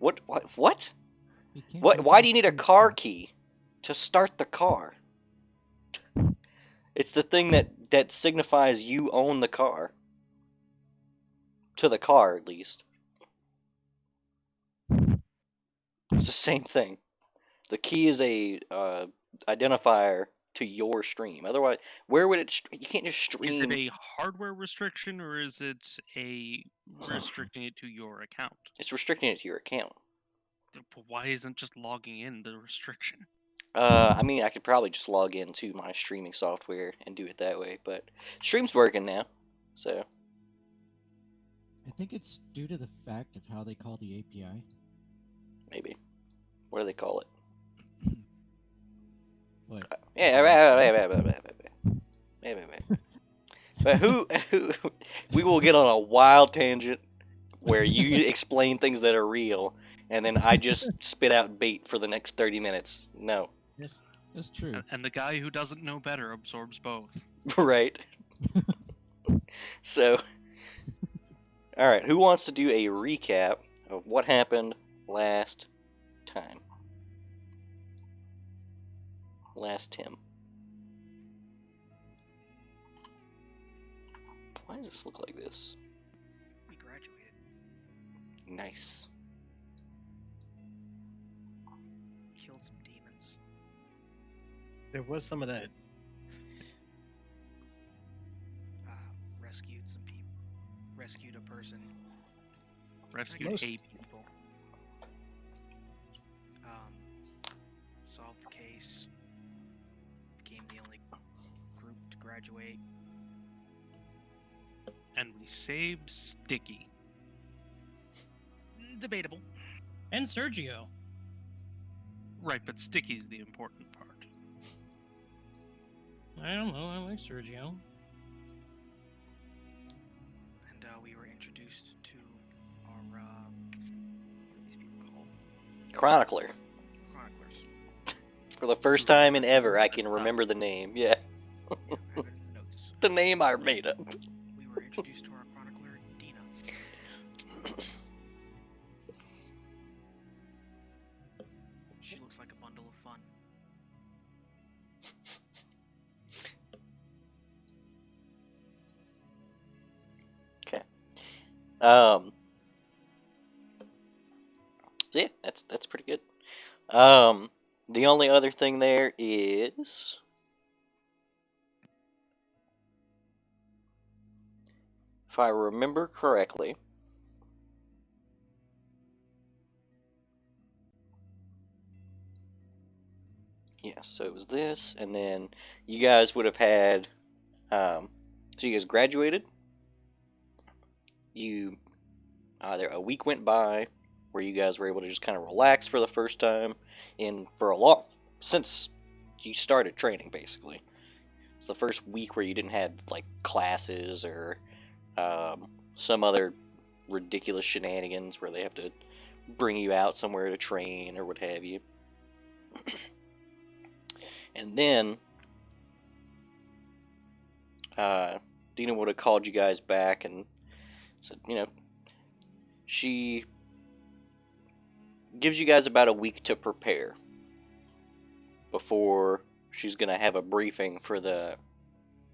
What? What? What? You can't What? get Why back do you need a to- car key to start the car? It's the thing that signifies you own the car. To the car, at least. It's the same thing. The key is a identifier to your stream. Otherwise, where would it? You can't just Is stream. it a hardware restriction or is it a restricting it to your account? It's restricting it to your account. Why isn't just logging in the restriction? I mean, I could probably just log into my streaming software and do it that way, but stream's working now, so I think it's due to the fact of how they call the API. maybe. What do they call it? What? Yeah, but who? We will get on a wild tangent where you explain things that are real, and then I just spit out bait for the next 30 minutes. No, Yes, that's true. And the guy who doesn't know better absorbs both. right? So, all right. Who wants to do a recap of what happened last time? Last Tim. Why does this look like this? We graduated. Nice. Killed some demons. There was some of that. Rescued some people. Rescued a person. Rescued Most- a people. Solved the case. Became the only group to graduate. And we saved Sticky. Debatable. And Sergio. Right, but Sticky's the important part. I don't know. I like Sergio. And we were introduced to our what are these people called? Chronicler. Chroniclers. For the first time in ever, I can remember the name. Yeah, Yeah, I have it in the notes. the name I made up. We were introduced to our chronicler, Dina. She looks like a bundle of fun. So yeah, that's pretty good. The only other thing there is if I remember correctly, yeah, so it was this, and then you guys would have had, so you guys graduated. You, a week went by where you guys were able to just kind of relax for the first time since you started training, basically. It's the first week where you didn't have like classes or some other ridiculous shenanigans where they have to bring you out somewhere to train or what have you. And then Dina would have called you guys back and said, she gives you guys about a week to prepare before she's gonna have a briefing for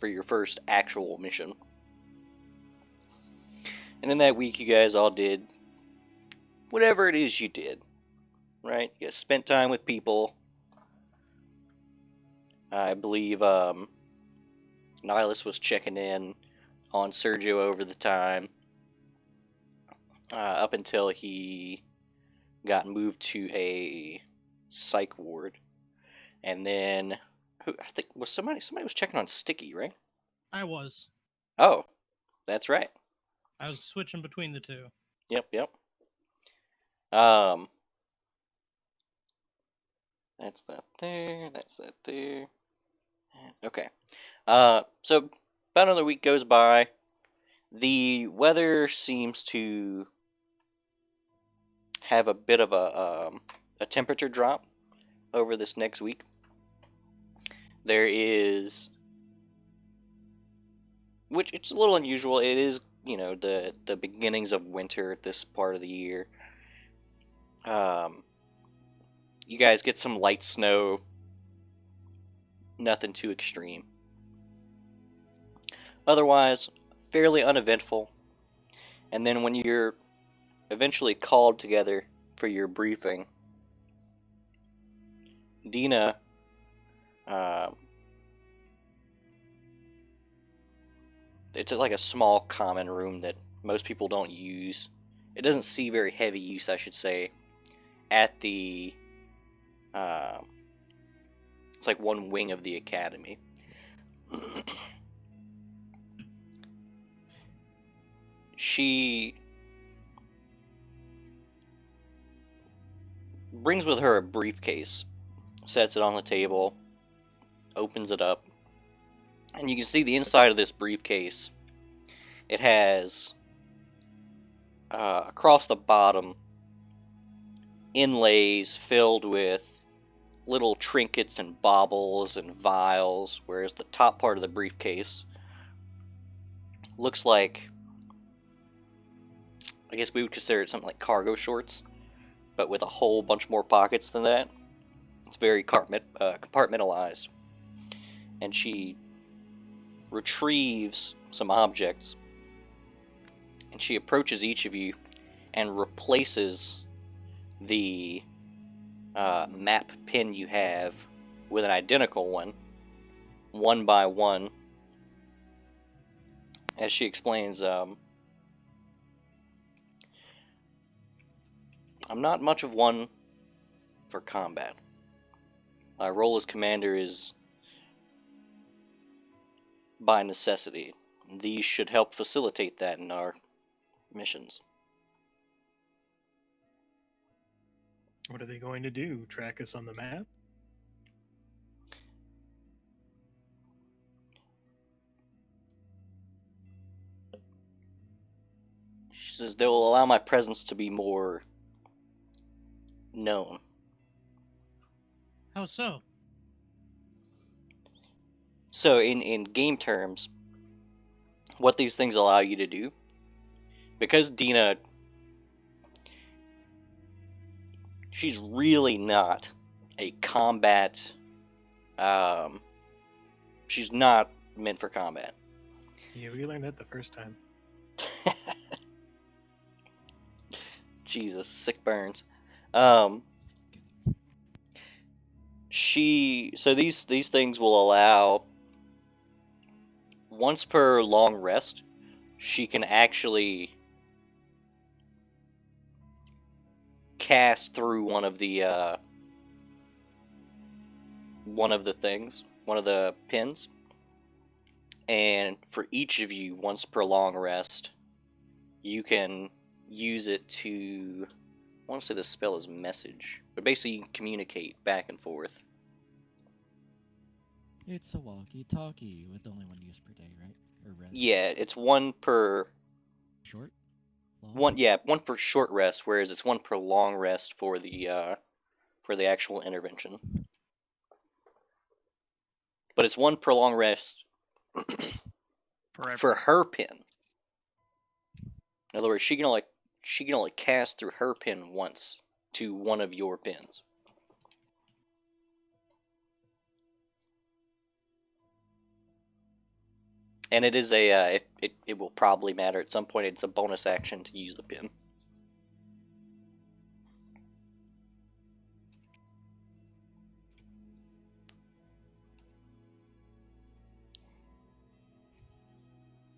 your first actual mission. And in that week, you guys all did whatever it is you did, right? You spent time with people. I believe Nihilus was checking in on Sergio over the time, up until he got moved to a psych ward. And then, I think was somebody was checking on Sticky, right? I was. Oh, that's right. I was switching between the two. Yep. That's that there. That's that there. Okay. So about another week goes by. The weather seems to have a bit of a temperature drop over this next week. There is, which it's a little unusual. It is, the beginnings of winter at this part of the year. You guys get some light snow, nothing too extreme. Otherwise, fairly uneventful. And then when you're eventually called together for your briefing, Dina it's like a small common room that most people don't use. It doesn't see very heavy use, I should say, at the it's like one wing of the academy. She brings with her a briefcase, sets it on the table, opens it up, and you can see the inside of this briefcase. It has across the bottom inlays filled with little trinkets and baubles and vials, whereas the top part of the briefcase looks like, I guess we would consider it something like cargo shorts, but with a whole bunch more pockets than that. It's very compartmentalized. And she retrieves some objects, and she approaches each of you and replaces the map pin you have with an identical one by one. As she explains, I'm not much of one for combat. My role as commander is by necessity. These should help facilitate that in our missions. What are they going to do? Track us on the map? She says they will allow my presence to be more known. How so? So in game terms, what these things allow you to do, because Dina, she's really not a combat, she's not meant for combat. Yeah, we learned that the first time. Jesus, sick burns. So these things will allow, once per long rest, she can actually cast through one of the pins, and for each of you, once per long rest, you can use it to, I want to say the spell is message, but basically you can communicate back and forth. It's a walkie-talkie with only one use per day, right? Or rest. Yeah, it's one per Short? Long? one per short rest, whereas it's one per long rest for the actual intervention. But it's one per long rest Forever. for her pin. In other words, she can only cast through her pin once to one of your pins. And it is it will probably matter at some point. It's a bonus action to use the pin.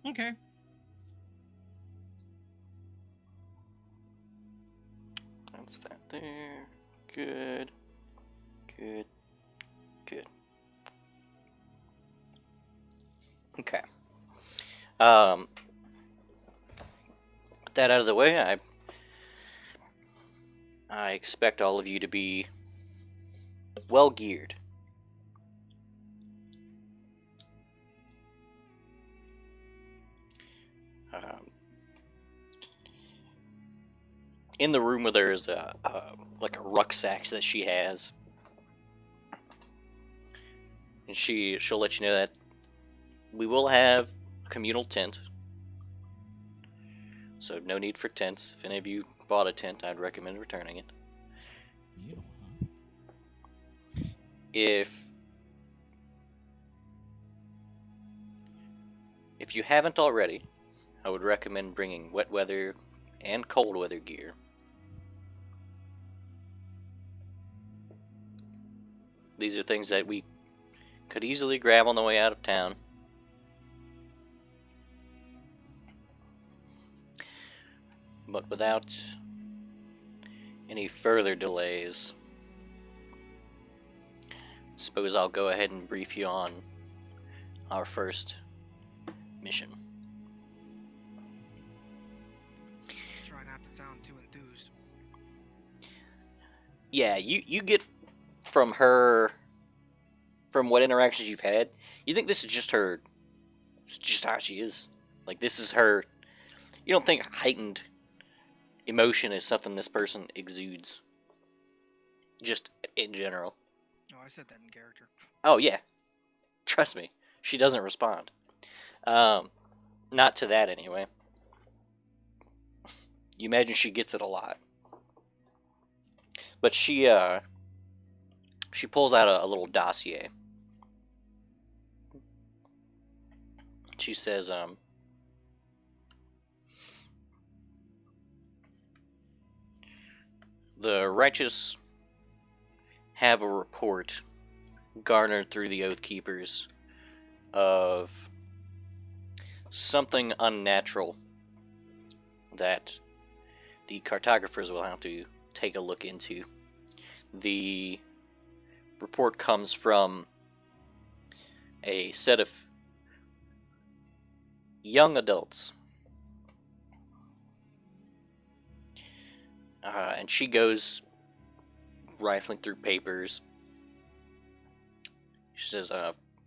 Okay. That's that there. Good. Good. Good. Okay. With that out of the way, I expect all of you to be well geared. In the room where there is like a rucksack that she has, and she'll let you know that we will have a communal tent, so no need for tents. If any of you bought a tent, I'd recommend returning it. If you haven't already, I would recommend bringing wet weather and cold weather gear. These are things that we could easily grab on the way out of town. But without any further delays, suppose I'll go ahead and brief you on our first mission. Try not to sound too enthused. Yeah, you get from her, from what interactions you've had, you think this is just her, it's just how she is. Like, this is her. You don't think heightened emotion is something this person exudes, just in general. Oh, I said that in character. Oh yeah, trust me, she doesn't respond. Not to that anyway. You imagine she gets it a lot, but she pulls out a little dossier. She says, the righteous have a report garnered through the Oath Keepers of something unnatural that the cartographers will have to take a look into. The report comes from a set of young adults. And she goes rifling through papers. She says,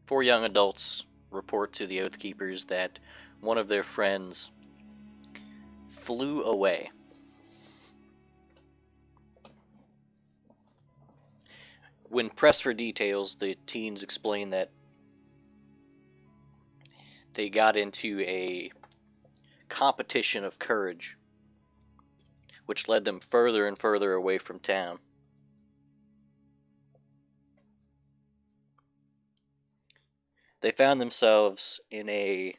4 young adults report to the Oath Keepers that one of their friends flew away. When pressed for details, the teens explain that they got into a competition of courage, which led them further and further away from town. They found themselves in a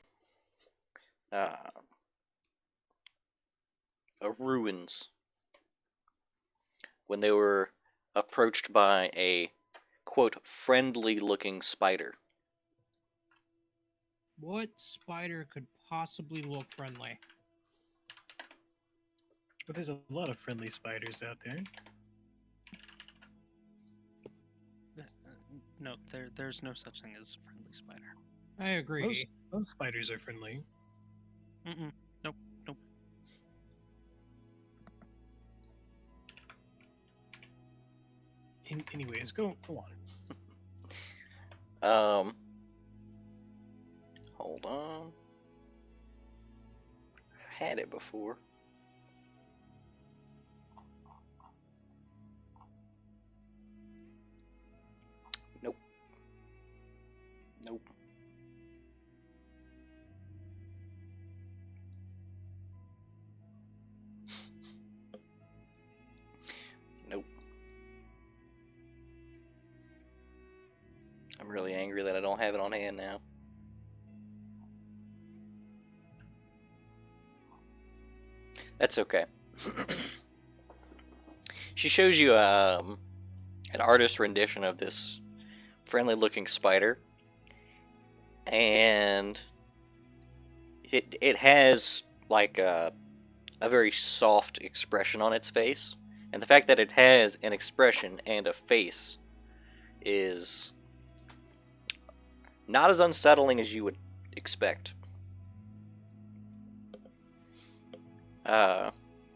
ruins when they were approached by a, quote, friendly-looking spider. What spider could possibly look friendly? But there's a lot of friendly spiders out there. No, there's no such thing as friendly spider. I agree. Most spiders are friendly. Mm-mm. Nope. Nope. Anyways, go on. Hold on. I had it before. Nope. Nope. Nope. I'm really angry that I don't have it on hand now. That's okay. She shows you an artist rendition of this friendly-looking spider, and it has like a very soft expression on its face, and the fact that it has an expression and a face is not as unsettling as you would expect.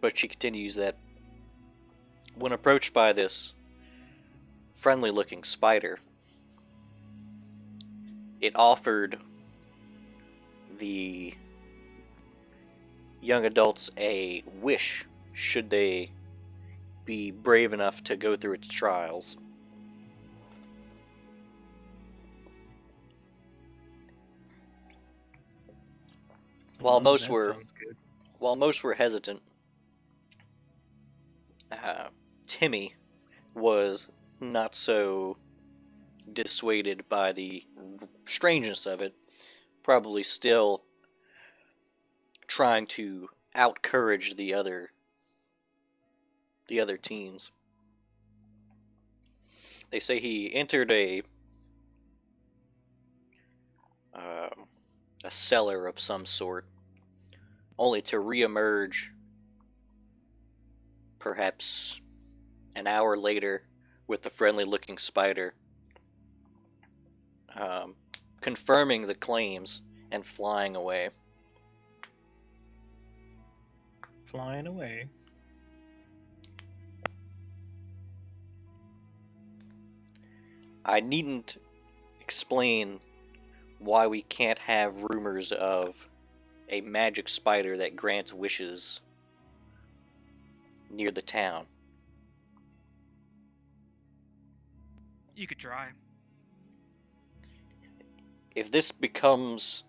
But she continues that when approached by this friendly-looking spider, it offered the young adults a wish should they be brave enough to go through its trials. While most That were sounds good. While most were hesitant, Timmy was not so dissuaded by the strangeness of it, probably still trying to outcourage the other teens. They say he entered a cellar of some sort, only to reemerge perhaps an hour later with the friendly-looking spider, confirming the claims and flying away. Flying away. I needn't explain why we can't have rumors of a magic spider that grants wishes near the town. You could try. If this becomes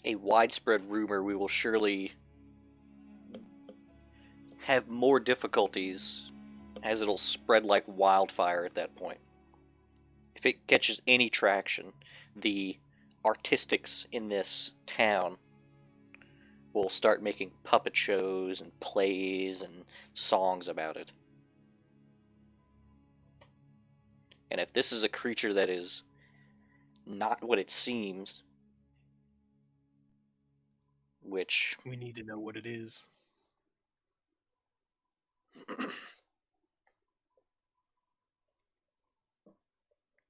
a widespread rumor, we will surely have more difficulties, as it'll spread like wildfire at that point. If it catches any traction, the artistics in this town will start making puppet shows and plays and songs about it. And if this is a creature that is not what it seems, which We need to know what it is.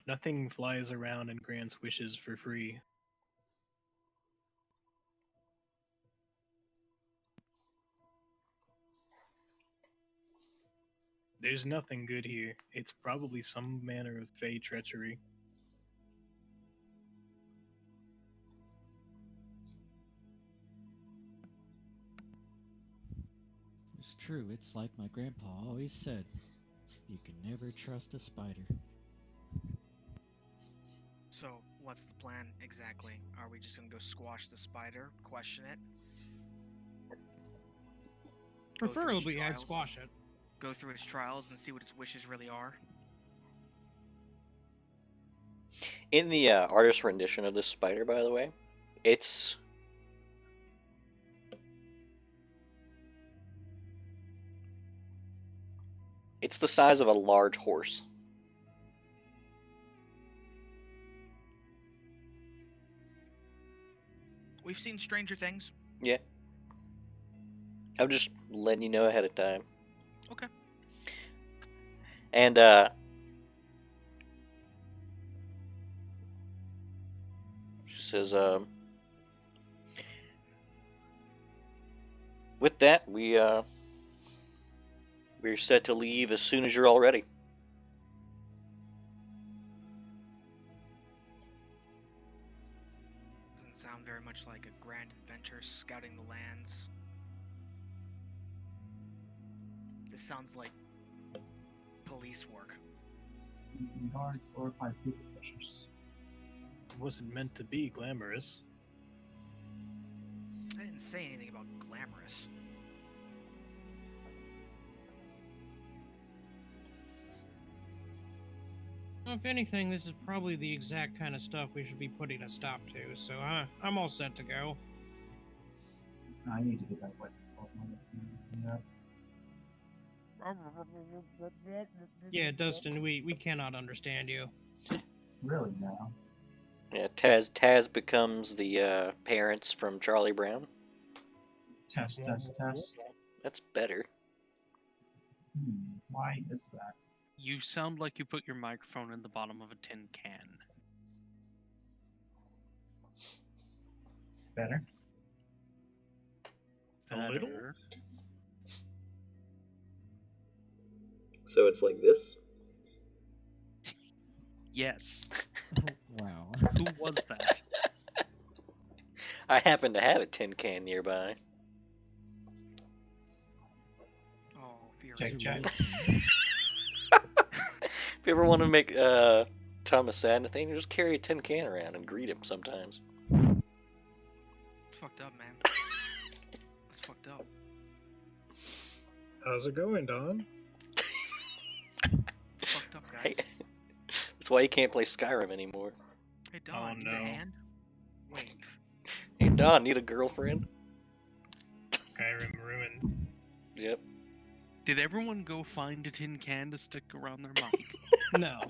Nothing flies around and grants wishes for free. There's nothing good here. It's probably some manner of fey treachery. It's true. It's like my grandpa always said. You can never trust a spider. So, what's the plan exactly? Are we just gonna go squash the spider, question it? Go through its Preferably, I'd trials? squash it. Go through its trials and see what its wishes really are? in the artist rendition of this spider, by the way, it's the size of a large horse. We've seen Stranger Things. Yeah. I'm just letting you know ahead of time. Okay. And she says, with that, we're set to leave as soon as you're all ready. Doesn't sound very much like a grand adventure scouting the lands. This sounds like police work. We are glorified people pushers. It wasn't meant to be glamorous. I didn't say anything about glamorous. Well, if anything, this is probably the exact kind of stuff we should be putting a stop to, so I'm all set to go. I need to get that way. Yeah, Dustin, we cannot understand you. Really now? Yeah, Taz becomes the parents from Charlie Brown. Test. That's better. Why is that? You sound like you put your microphone in the bottom of a tin can. Better? A little? Better. So it's like this? Yes. Wow. Who was that? I happen to have a tin can nearby. Oh, Fury. Check. If you ever want to make Thomas sad, Nathaniel, just carry a tin can around and greet him sometimes. It's fucked up, man. It's fucked up. How's it going, Don? why you can't play Skyrim anymore. Hey Don, need no. a hand? Wait. Hey Don, need a girlfriend? Skyrim ruined. Yep. Did everyone go find a tin can to stick around their mic? No.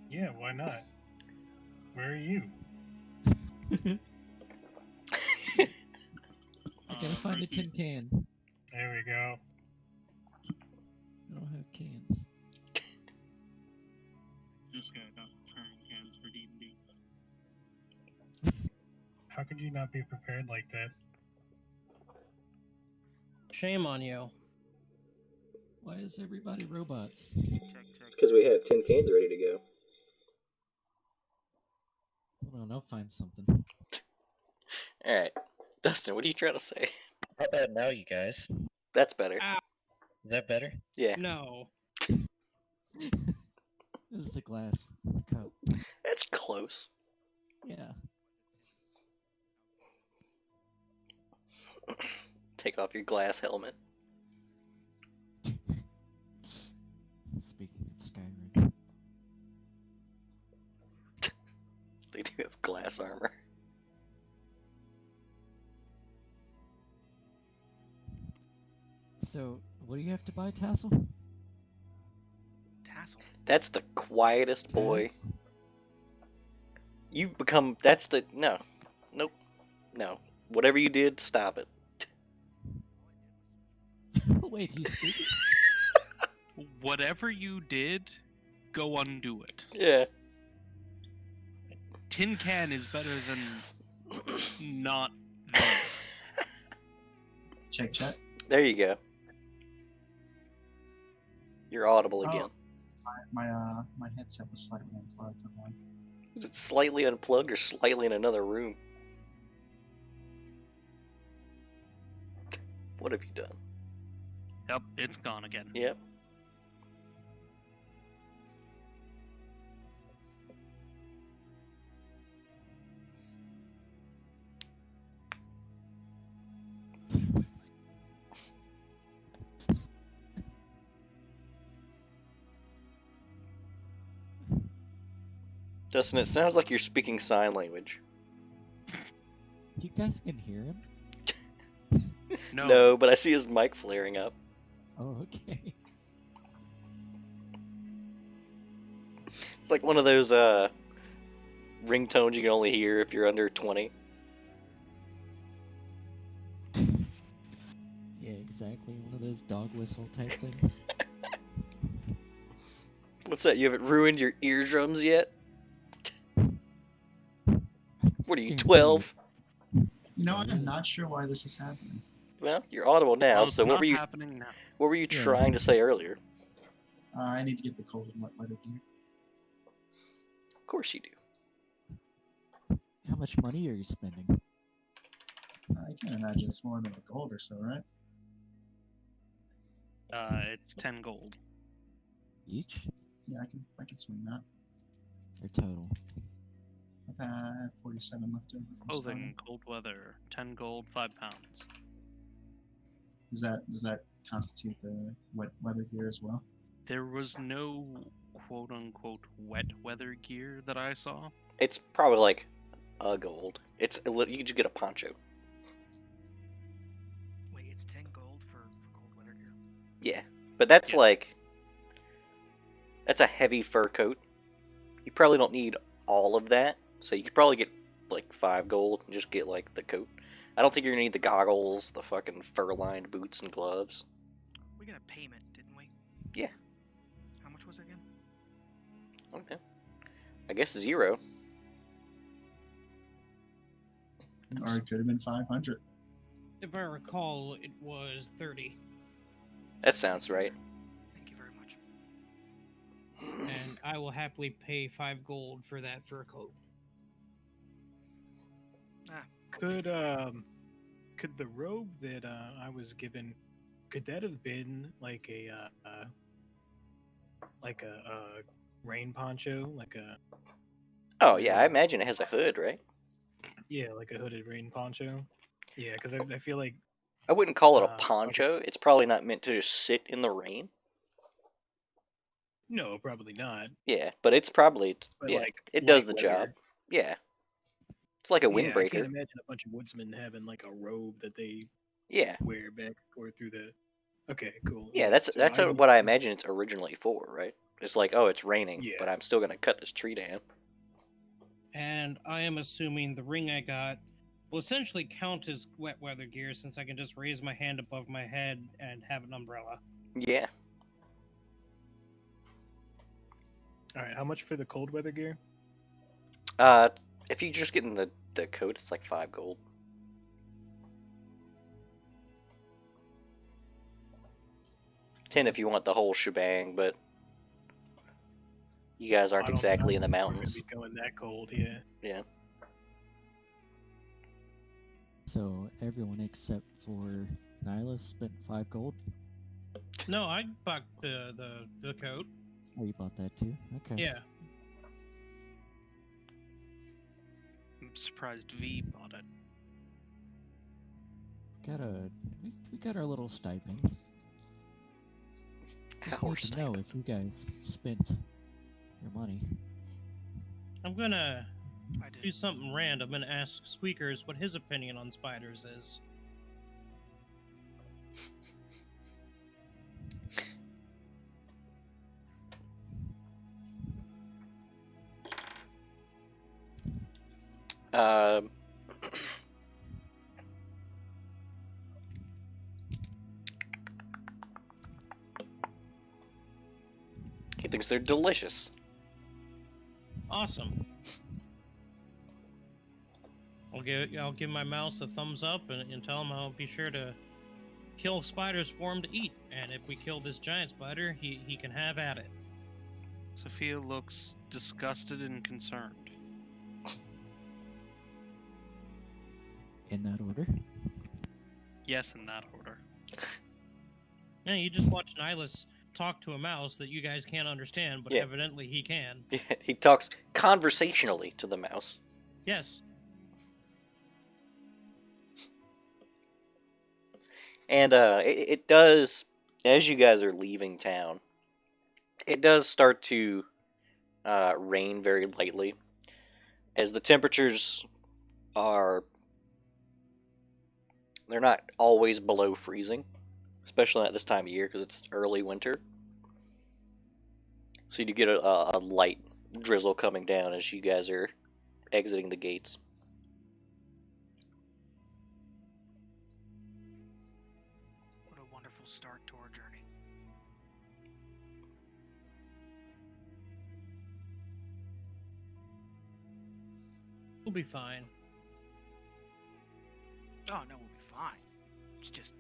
Yeah, why not? Where are you? I gotta find a tin can. There we go. I don't have cans. This guy not preparing cans for D&D. How could you not be prepared like that? Shame on you. Why is everybody robots? Check. Because we have tin cans ready to go. Hold on, I'll find something. Alright. Dustin, what are you trying to say? How about now, you guys? That's better. Is that better? Yeah. No. This is a glass cup. That's close. Yeah. Take off your glass helmet. Speaking of Skyrim. They do have glass armor. So, what do you have to buy, Tassel? Tassel. That's the quietest boy. You've become. That's the. No. Nope. No. Whatever you did, stop it. Wait, he's speaking? Whatever you did, go undo it. Yeah. Tin can is better than not there. Check. There you go. You're audible Oh. again. My headset was slightly unplugged. Is it slightly unplugged or slightly in another room? What have you done? Yep, it's gone again. Yep. Dustin, it sounds like you're speaking sign language. You guys can hear him? No. But I see his mic flaring up. Oh, okay. It's like one of those ringtones you can only hear if you're under 20. Yeah, exactly. One of those dog whistle type things. What's that? You haven't ruined your eardrums yet? What are you, 12? You know, I'm not sure why this is happening. Well, you're audible now. Well, So it's what not were you? happening now. What were you Yeah. trying to say earlier? I need to get the cold and wet weather gear. Of course you do. How much money are you spending? I can't imagine it's more than a gold or so, right? It's 10 gold. Each? Yeah, I can swing that. Or total? I have 47 left over from Clothing, starting. cold weather, 10 gold, 5 pounds. Does that constitute the wet weather gear as well? There was no quote unquote wet weather gear that I saw. It's probably like a gold. You can just get a poncho. Wait, it's 10 gold for cold weather gear. Yeah, but that's Yeah. like that's a heavy fur coat. You probably don't need all of that, so you could probably get like 5 gold and just get like the coat. I don't think you're gonna need the goggles, the fucking fur-lined boots and gloves. We got a payment, didn't we? Yeah. How much was it again? Okay. I guess 0. Or it could have been 500. If I recall, it was 30. That sounds right. Thank you very much. And I will happily pay 5 gold for that fur coat. Could the robe that I was given, could that have been like a rain poncho, like a Oh yeah, I imagine it has a hood, right? like a hooded rain poncho? Yeah, because I feel like I wouldn't call it a okay. poncho. It's probably not meant to just sit in the rain. No, probably not. Yeah, but it's probably But yeah, like it does light the weather. job. Yeah, it's like a Yeah, I can't windbreaker. imagine a bunch of woodsmen having like a robe that they Yeah, wear back or through the. Okay, cool. yeah, Yeah, that's so that's I don't. what I imagine it's originally for, right? It's like, oh, it's raining, Yeah. but I'm still gonna cut this tree down. And I am assuming the ring I got will essentially count as wet weather gear since I can just raise my hand above my head and have an umbrella. Yeah, All right, how much for the cold weather gear? if you just get in the coat, it's like 5 gold. 10 if you want the whole shebang, but you guys aren't I don't exactly in the think we're gonna mountains. be going that cold. Yeah. Yeah. So everyone except for Nyla spent 5 gold. No, I bought the coat. Oh, you bought that too? Okay. Yeah. I'm surprised V bought it. We got our little stipend. Just Our need to know stipend. if you guys spent your money. I'm gonna I did. do something random and ask Squeakers what his opinion on spiders is. Um. He thinks they're delicious. Awesome. I'll give my mouse a thumbs up and tell him I'll be sure to kill spiders for him to eat. And if we kill this giant spider, he can have at it. Sophia looks disgusted and concerned. In that order. Yes, in that order. Yeah, you just watch Nihilus talk to a mouse that you guys can't understand, but Yeah. evidently he can. He talks conversationally to the mouse. Yes. And it does, as you guys are leaving town, it does start to rain very lightly. As the temperatures are, they're not always below freezing, especially at this time of year because it's early winter. So you do get a light drizzle coming down as you guys are exiting the gates. What a wonderful start to our journey. We'll be fine. Oh no, we'll be fine. It's just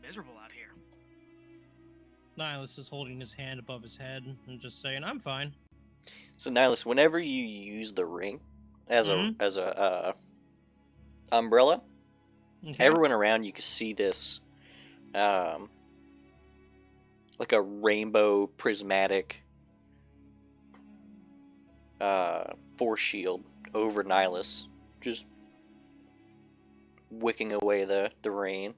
miserable out here. Nihilus is holding his hand above his head and just saying, I'm fine. So Nihilus, whenever you use the ring as a umbrella, Okay. everyone around you can see this, like a rainbow prismatic force shield over Nihilus, just wicking away the rain.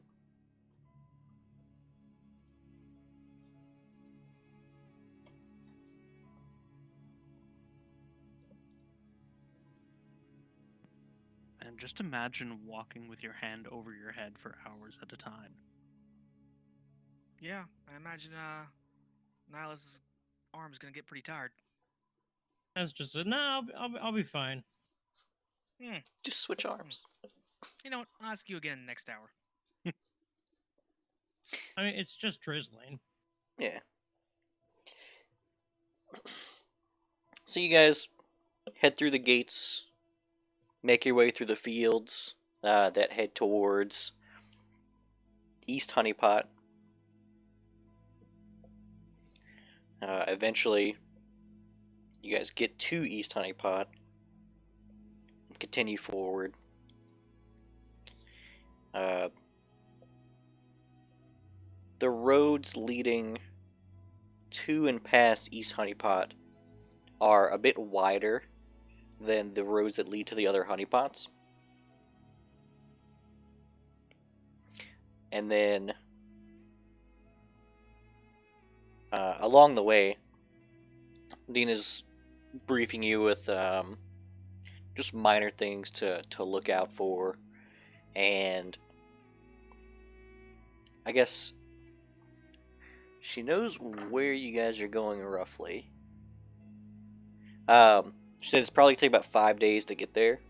And just imagine walking with your hand over your head for hours at a time. Yeah, I imagine Nihilus' arm's gonna get pretty tired. That's just it. No, I'll be fine. Just switch arms. You know what? I'll ask you again next hour. I mean, it's just drizzling. Yeah. So you guys head through the gates, make your way through the fields that head towards East Honeypot. Eventually, you guys get to East Honeypot and continue forward. The roads leading to and past East Honeypot are a bit wider than the roads that lead to the other honeypots. And then along the way, Dina's briefing you with just minor things to look out for, and I guess she knows where you guys are going roughly. She said it's probably take about 5 days to get there.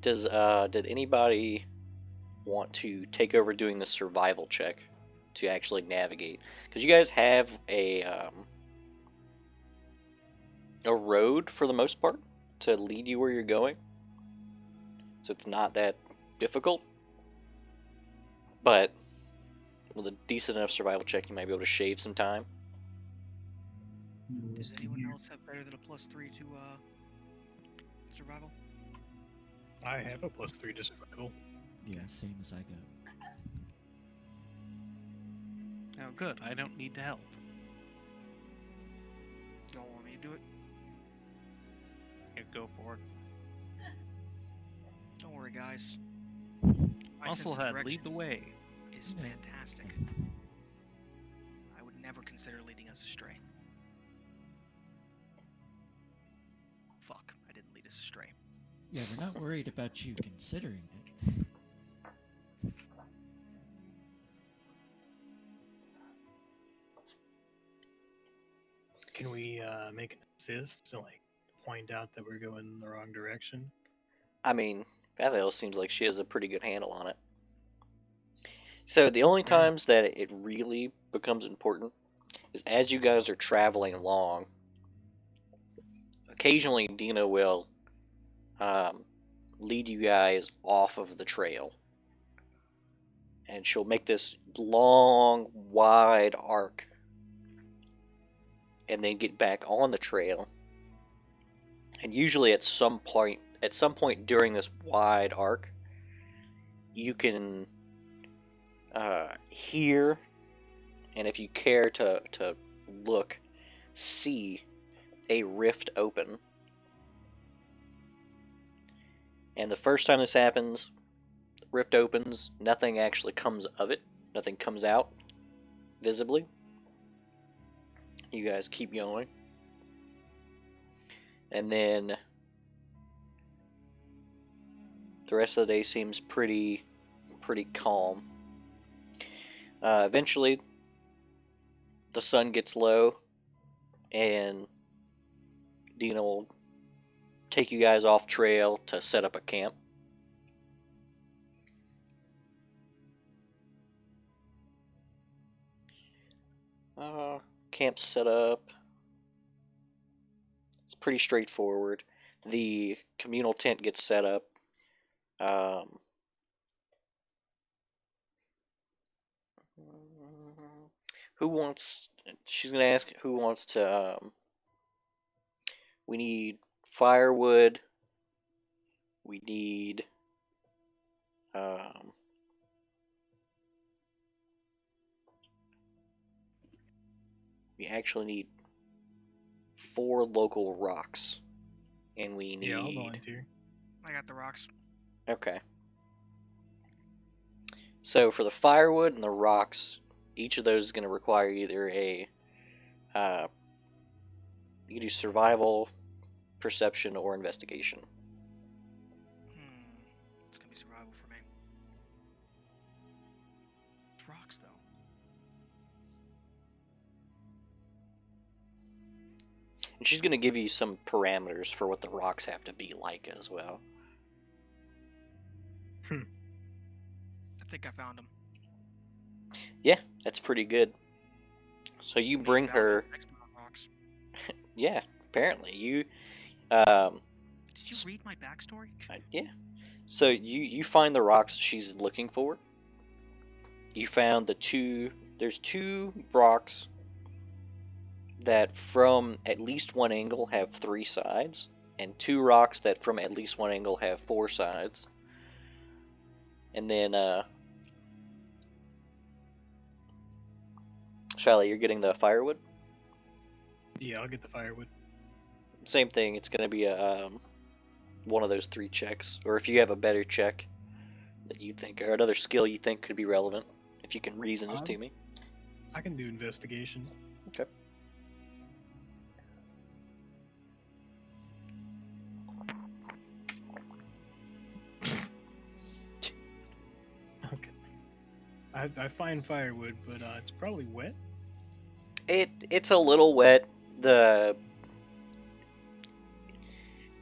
Did anybody want to take over doing the survival check to actually navigate? Because you guys have a road for the most part to lead you where you're going, so it's not that difficult. But with a decent enough survival check, you might be able to shave some time. Does anyone else have better than a +3 to survival? I have a +3 to survival. Yeah, same as I got. Oh, good. I don't need to help. Y'all want me to do it? Yeah, go for it. Don't worry, guys. My sense of Musclehead, direction lead the way. is fantastic. I would never consider leading us astray. Fuck, I didn't lead us astray. Yeah, we're not worried about you considering it. Can we make an assist to like point out that we're going in the wrong direction? I mean, Fathiel seems like she has a pretty good handle on it. So the only times that it really becomes important is as you guys are traveling along. Occasionally, Dina will lead you guys off of the trail, and she'll make this long, wide arc, and then get back on the trail. And usually, at some point during this wide arc, you can hear, and if you care to look, see a rift open. And the first time this happens, the rift opens, nothing actually comes of it. Nothing comes out visibly. You guys keep going. And then the rest of the day seems pretty calm. Eventually, the sun gets low, and Dina will take you guys off trail to set up a camp. Camp set up. It's pretty straightforward. The communal tent gets set up. Who wants? She's gonna ask who wants to. We need firewood. We need. We actually need 4 local rocks, and we need. Yeah, I'll volunteer. I got the rocks. Okay. So for the firewood and the rocks, each of those is going to require either a. You can do survival, perception, or investigation. It's gonna be survival for me. It's rocks, though. And she's going to give you some parameters for what the rocks have to be like as well. I think I found them. Yeah, that's pretty good. So you bring her. Rocks. Yeah, apparently you. Did you read my backstory? Yeah. So you find the rocks she's looking for. You found there's 2 rocks that from at least one angle have 3 sides, and 2 rocks that from at least one angle have 4 sides. And then Shelly, you're getting the firewood? Yeah, I'll get the firewood. Same thing, it's going to be a one of those 3 checks, or if you have a better check that you think, or another skill you think could be relevant, if you can reason it to me. I can do investigation. Okay. Okay. I find firewood, but it's probably wet. It's a little wet.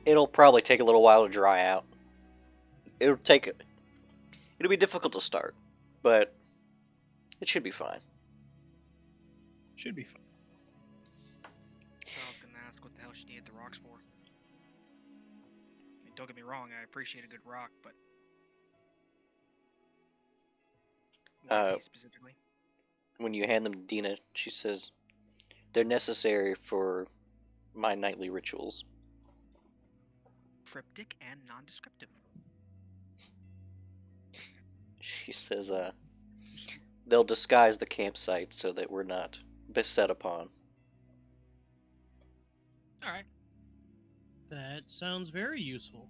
It'll probably take a little while to dry out. It'll be difficult to start, but it should be fine. Should be fine. So I was gonna ask what the hell she needed the rocks for. I mean, don't get me wrong, I appreciate a good rock, but why these specifically? When you hand them to Dina, she says, "They're necessary for my nightly rituals." Cryptic and non-descriptive. She says, "They'll disguise the campsite so that we're not beset upon." All right. That sounds very useful.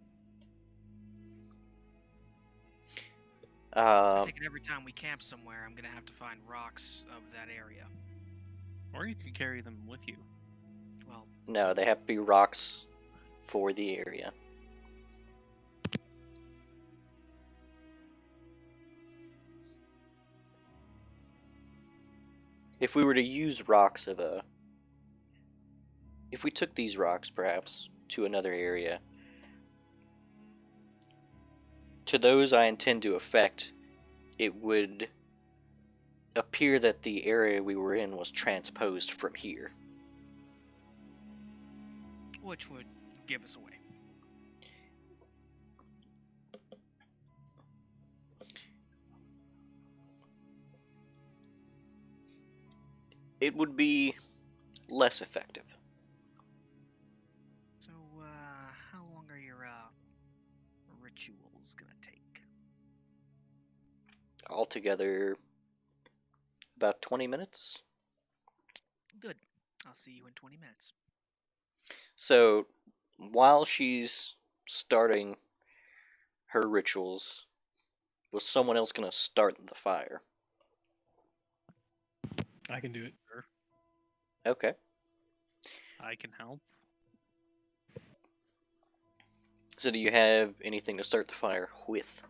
I take it every time we camp somewhere, I'm gonna have to find rocks of that area. Or you could carry them with you. Well, No, they have to be rocks for the area. If we were to use rocks if we took these rocks perhaps to another area, to those I intend to affect, it would appear that the area we were in was transposed from here. which would give us away. It would be less effective. So, how long are your rituals gonna take? Altogether, about 20 minutes. Good. I'll see you in 20 minutes. So, while she's starting her rituals, was someone else going to start the fire? I can do it. Okay. I can help. So, do you have anything to start the fire with?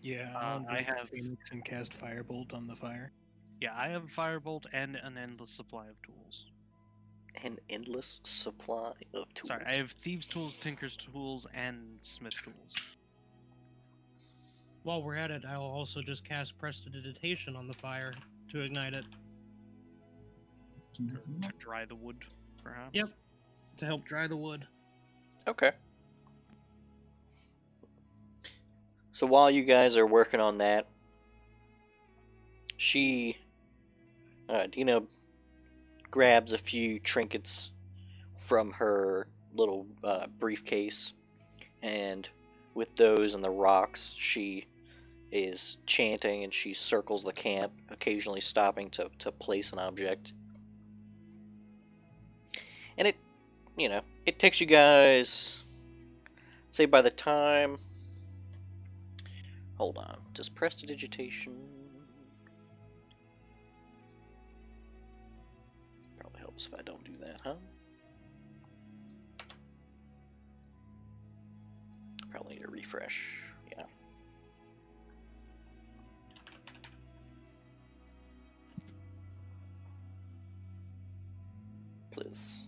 Yeah, I I'll have- Phoenix and cast Firebolt on the fire. Yeah, I have Firebolt and an endless supply of tools. An endless supply of tools. Sorry, I have Thieves' Tools, Tinker's Tools, and Smith Tools. While we're at it, I'll also just cast Prestidigitation on the fire to ignite it. To dry the wood, perhaps? Yep. To help dry the wood. Okay. So while you guys are working on that, Dina grabs a few trinkets from her little briefcase, and with those and the rocks, she is chanting and she circles the camp, occasionally stopping to place an object. And it takes you guys, say by the time, hold on, just prestidigitation. Probably helps if I don't do that, huh? Probably need a refresh, yeah. Please.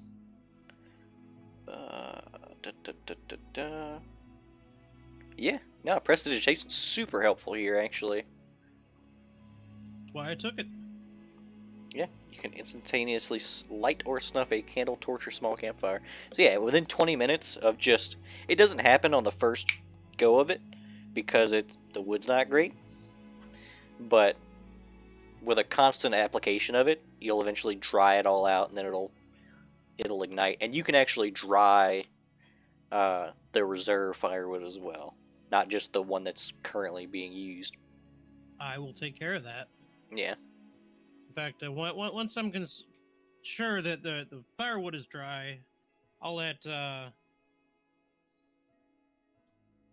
Yeah, no, prestidigitation's super helpful here, actually. That's why I took it. Yeah, you can instantaneously light or snuff a candle, torch, or small campfire. So yeah, within 20 minutes of just... It doesn't happen on the first go of it, because the wood's not great. But with a constant application of it, you'll eventually dry it all out, and then it'll ignite. And you can actually dry the reserve firewood as well, not just the one that's currently being used. I will take care of that. Yeah. In fact, once I'm sure that the firewood is dry, I'll let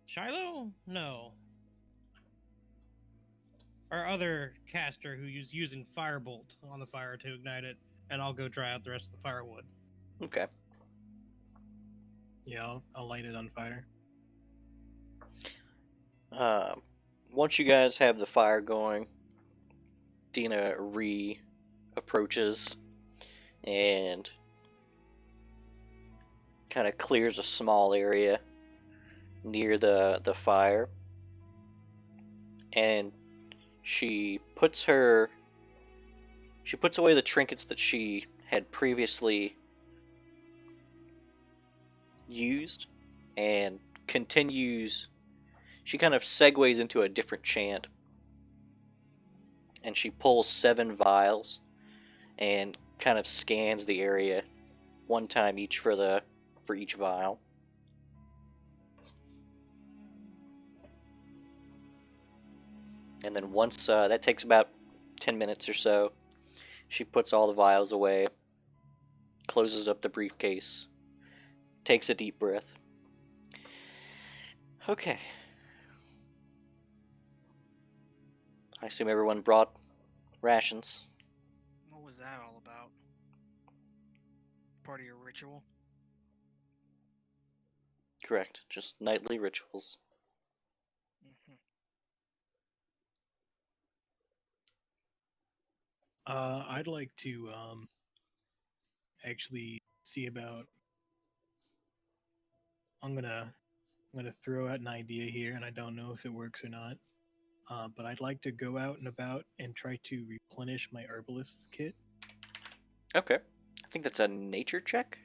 Shiloh? No. our other caster who is using firebolt on the fire to ignite it, and I'll go dry out the rest of the firewood. Okay. Yeah, I'll light it on fire. Once you guys have the fire going, Dina approaches and kind of clears a small area near the fire, and she puts away the trinkets that she had previously used and continues. She kind of segues into a different chant, and she pulls 7 vials and kind of scans the area one time each for each vial. And then once that takes about 10 minutes or so, she puts all the vials away, closes up the briefcase, takes a deep breath. Okay. I assume everyone brought rations. What was that all about? Part of your ritual? Correct. Just nightly rituals. Mm-hmm. I'd like to actually see about. I'm gonna throw out an idea here, and I don't know if it works or not. But I'd like to go out and about and try to replenish my herbalist's kit. Okay. I think that's a nature check,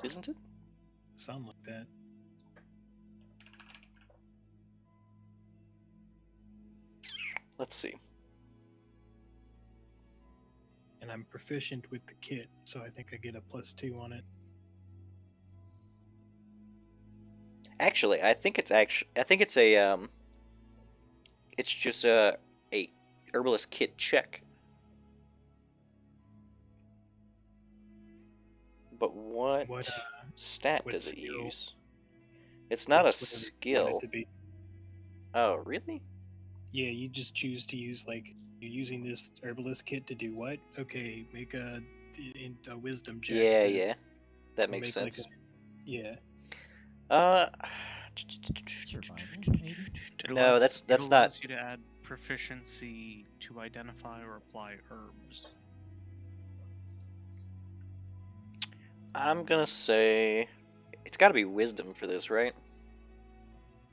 isn't it? Something like that. Let's see. And I'm proficient with the kit, so I think I get a +2 on it. Actually, I think it's it's just a herbalist kit check. But what What, stat what does it skill? use? It's not a That's whatever you want it skill. to be. Oh, really? Yeah, you just choose to use, like, you're using this herbalist kit to do what? Okay, make a wisdom check. Yeah, to, yeah. That or makes make, like, sense. yeah. Survival, maybe? No, that's It not. allows you to add proficiency to identify or apply herbs. I'm gonna say it's got to be wisdom for this, right?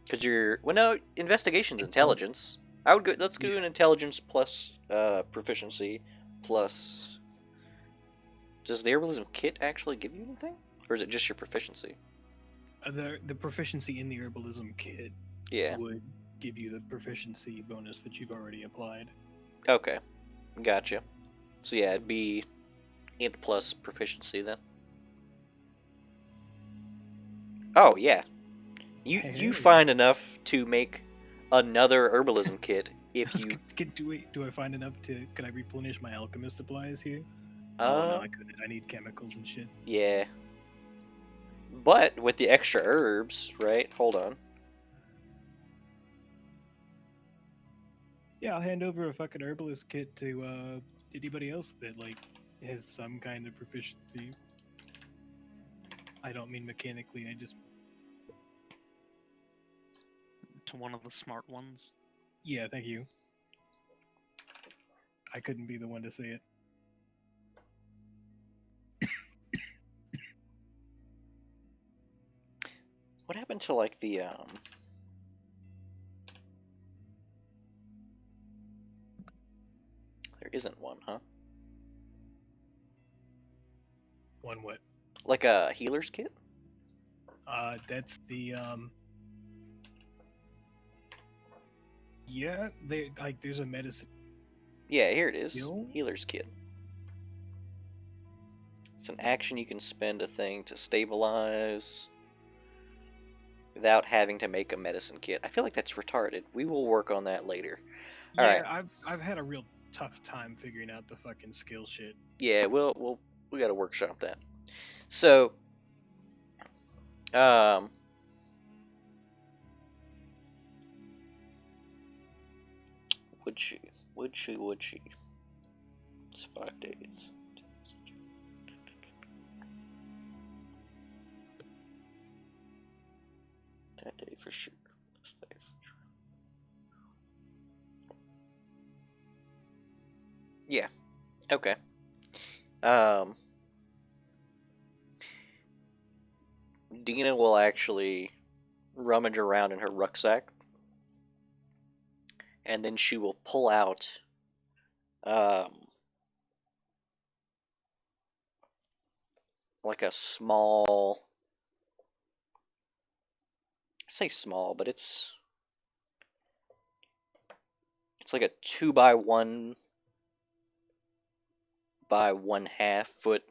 Because no, investigation's intelligence. I would go. Let's go an intelligence plus proficiency plus. Does the herbalism kit actually give you anything, or is it just your proficiency? The proficiency in the herbalism kit Yeah. would give you the proficiency bonus that you've already applied. Okay. Gotcha. So yeah, it'd be int plus proficiency then. Oh yeah. You Hey. find enough to make another herbalism kit if you. Do I find enough to? Can I replenish my alchemist supplies here? Oh no, I couldn't. I need chemicals and shit. Yeah. But with the extra herbs, right? Hold on. Yeah, I'll hand over a fucking herbalist kit to anybody else that like has some kind of proficiency. I don't mean mechanically. I just To one of the smart ones. yeah. Thank you. I couldn't be the one to say it. What happened to like the There isn't one, huh? One what? Like a healer's kit? That's the Yeah, there's a medicine. Yeah, here it is. Heal? Healer's kit. It's an action you can spend a thing to stabilize without having to make a medicine kit. I feel like that's retarded. We will work on that later. All Yeah, right. I've had a real tough time figuring out the fucking skill shit. Yeah, we got to workshop that. So, um, Would she? Would she? Would she? It's 5 days. That day for sure. This day for sure. Yeah. Okay. Dina will actually rummage around in her rucksack, and then she will pull out like a small, I say small, but it's like a 2 by 1 by 1/2 foot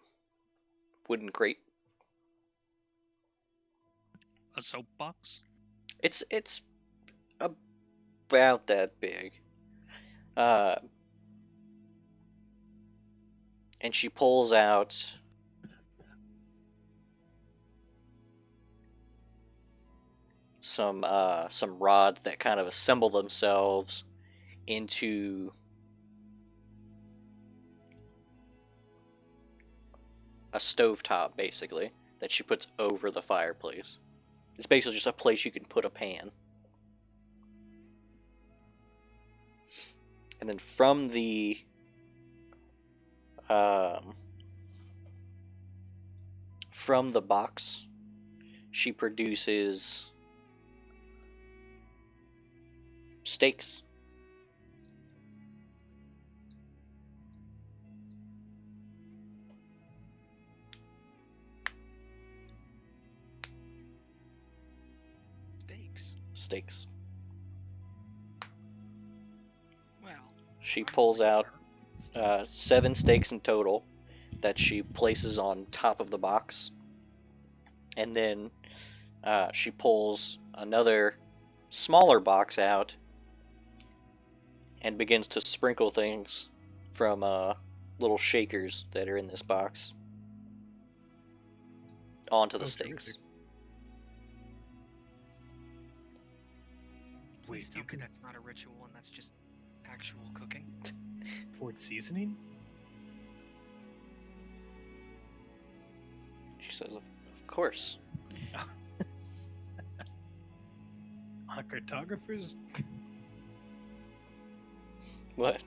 wooden crate. A soapbox? It's about that big. Uh, and she pulls out some rods that kind of assemble themselves into a stovetop, basically, that she puts over the fireplace. It's basically just a place you can put a pan. And then from the box, she produces steaks. Steaks. Well, She pulls out 7 steaks in total that she places on top of the box. And then she pulls another smaller box out and begins to sprinkle things from little shakers that are in this box onto the steaks. Terrific. please Wait, tell you me can that's not a ritual and that's just actual cooking. afford seasoning? She says, of course. On cartographers? What?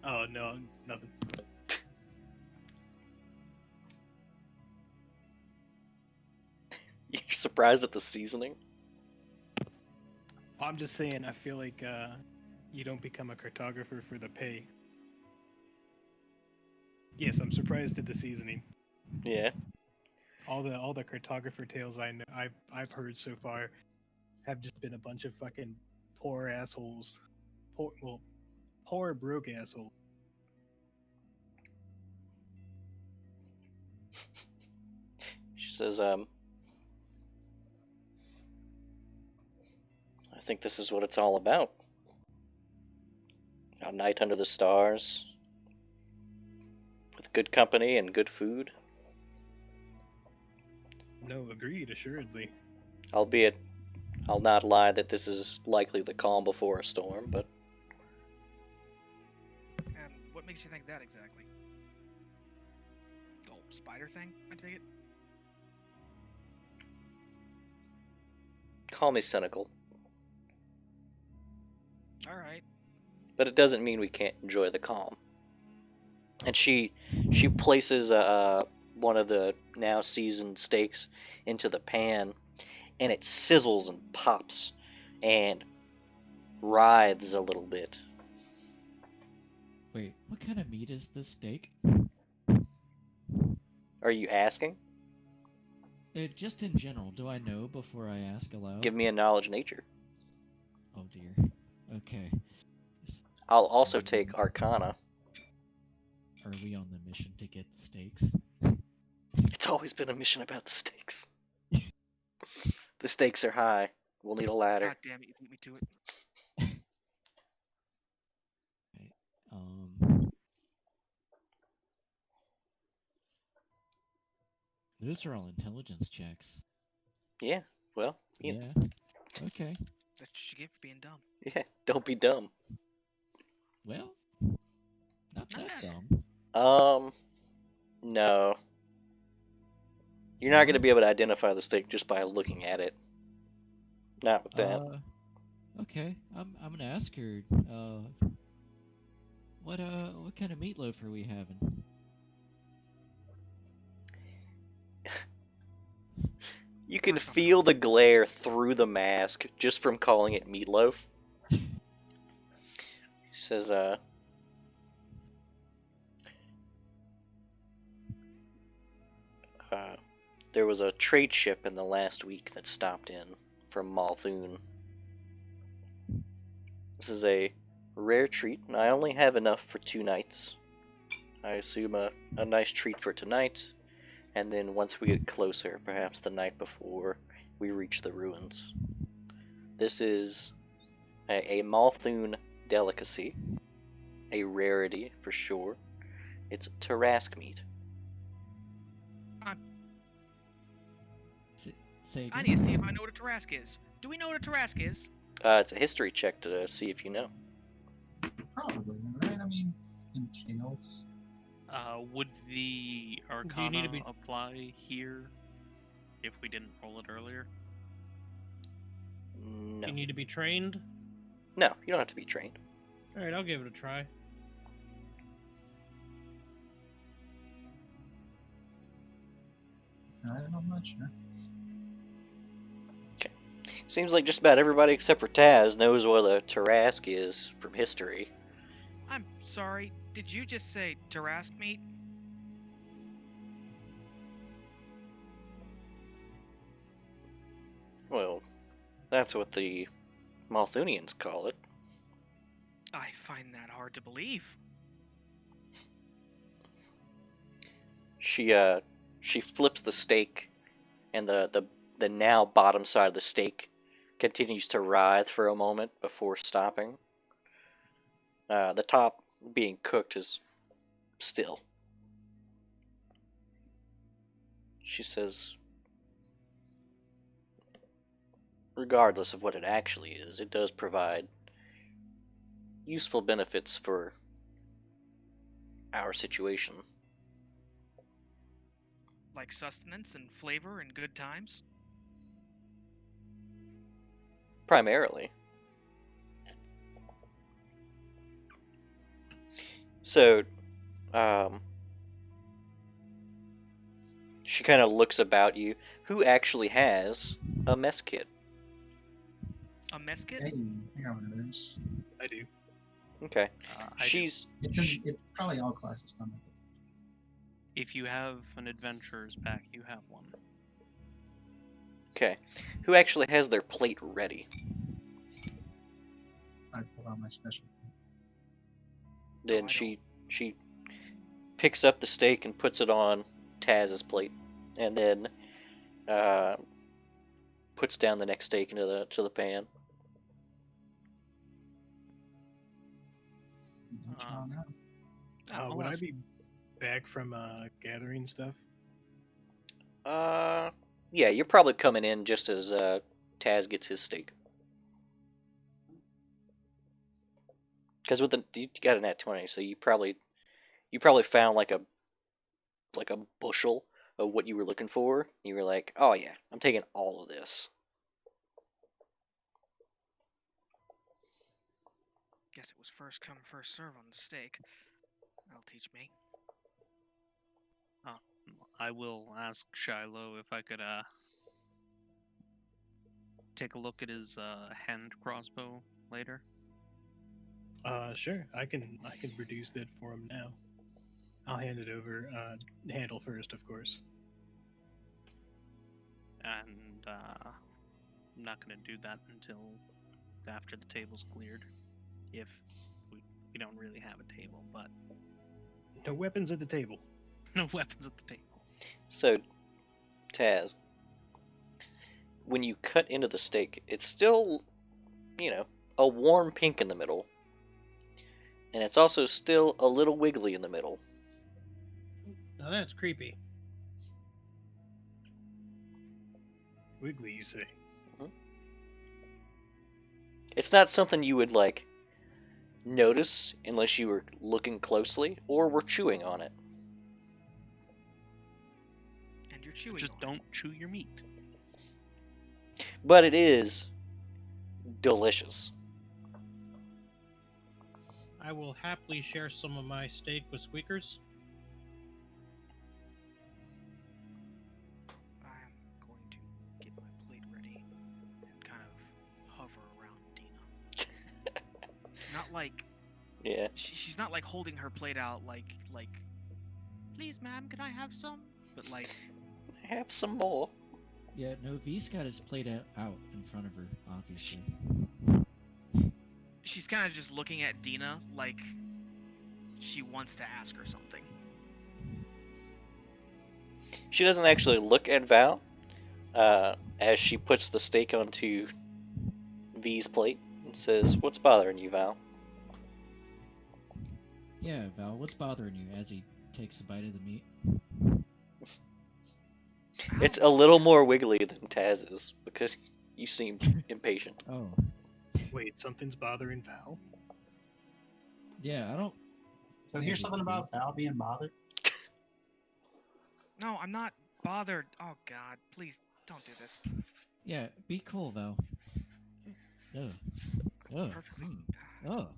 Oh no, nothing. You're surprised at the seasoning? I'm just saying, I feel like you don't become a cartographer for the pay. Yes, I'm surprised at the seasoning. Yeah. All the cartographer tales I've heard so far have just been a bunch of fucking poor assholes. Poor broke assholes. She says, I think this is what it's all about. A night under the stars, with good company and good food. No, agreed, assuredly. Albeit, I'll not lie that this is likely the calm before a storm, but And what makes you think that exactly? The old spider thing, I take it? call me cynical. Alright. But it doesn't mean we can't enjoy the calm. And she places one of the now seasoned steaks into the pan, and it sizzles and pops and writhes a little bit. Wait, what kind of meat is this steak? Are you asking? Just in general, do I know before I ask aloud? Give me a knowledge nature. Oh dear. Okay. I'll also take Arcana. Are we on the mission to get the steaks? It's always been a mission about the stakes. The stakes are high. We'll need a ladder. God damn it, you beat me to it. Right. Those are all intelligence checks. Yeah, well, Yeah. Okay. That's what you get for being dumb. yeah, don't be dumb. Well, not Not that bad. dumb. No. You're not going to be able to identify the steak just by looking at it. Not with that. Okay. I'm gonna ask her. What kind of meatloaf are we having? You can First off, feel the glare through the mask just from calling it meatloaf. He says, there was a trade ship in the last week that stopped in from Malthun. This is a rare treat, and I only have enough for 2 nights. I assume a nice treat for tonight, and then once we get closer, perhaps the night before we reach the ruins. This is a Malthun delicacy, a rarity for sure. It's Tarask meat. Say I again? need to see if I know what a Tarask is. Do we know what a Tarask is? It's a history check to see if you know. Probably, right? I mean, entails. Would the you need Arcana to be- apply here if we didn't roll it earlier? No. You need to be trained. No, you don't have to be trained. All right, I'll give it a try. I'm not sure. Seems like just about everybody except for Taz knows what a Tarask is from history. I'm sorry. Did you just say Tarask meat? Well, that's what the Malthunians call it. I find that hard to believe. She flips the steak, and the now bottom side of the steak continues to writhe for a moment before stopping. The top being cooked is still. She says, regardless of what it actually is, it does provide useful benefits for our situation. Like sustenance and flavor and good times? Primarily. So, she kind of looks about you. Who actually has a mess kit? A mess kit? Hey, I got one of those. I do. Okay. I do. She's It's probably all classes come with it. If you have an adventurer's pack, you have one. okay. Who actually has their plate ready? I pull out my special. Then I she picks up the steak and puts it on Taz's plate, and then puts down the next steak into the pan. Don't you all know? I'll Would I ask- be back from gathering stuff? Yeah, you're probably coming in just as Taz gets his steak. Because with you got a nat 20, so you probably found like a bushel of what you were looking for. You were like, oh yeah, I'm taking all of this. Guess it was first come, first serve on the steak. That'll teach me. I will ask Shiloh if I could take a look at his hand crossbow later. Sure. I can produce that for him now. I'll hand it over. Handle first, of course. And I'm not going to do that until after the table's cleared. If we don't really have a table, but No weapons at the table. no weapons at the table. So, Taz, when you cut into the steak, it's still, a warm pink in the middle. And it's also still a little wiggly in the middle. Now that's creepy. Wiggly, you say? It's not something you would, notice unless you were looking closely or were chewing on it. And you're chewing. Just on don't chew your meat. But it is delicious. I will happily share some of my steak with Squeakers. I'm going to get my plate ready and kind of hover around Dina. Not like Yeah. she's not like holding her plate out like please ma'am, can I have some? But like Have some more. Yeah, no, V's got his plate out in front of her, obviously. she's kind of just looking at Dina like she wants to ask her something. She doesn't actually look at Val as she puts the steak onto V's plate and says, "What's bothering you, Val?" Yeah, Val, what's bothering you as he takes a bite of the meat? It's a little more wiggly than Taz's because you seemed impatient. Oh, Wait, something's bothering Val? yeah, I don't. So here's something about Val being bothered. No, I'm not bothered. Oh god, please don't do this. Yeah, be cool, Val. Oh. Oh. Perfectly. Oh.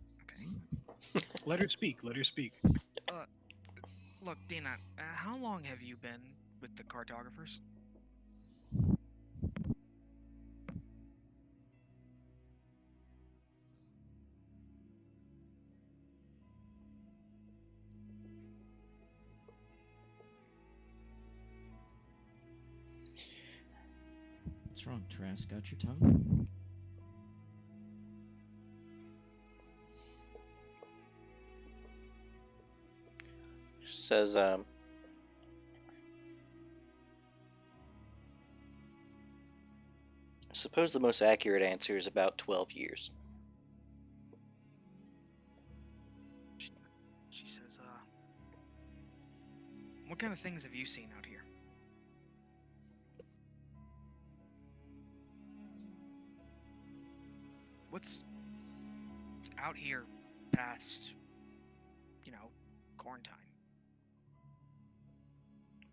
Okay. Let her speak. Let her speak. Look, Dina, how long have you been with the cartographers? What's wrong, Trask? Got your tongue? She says, I suppose the most accurate answer is about 12 years. She says, what kind of things have you seen out here? What's out here past, quarantine?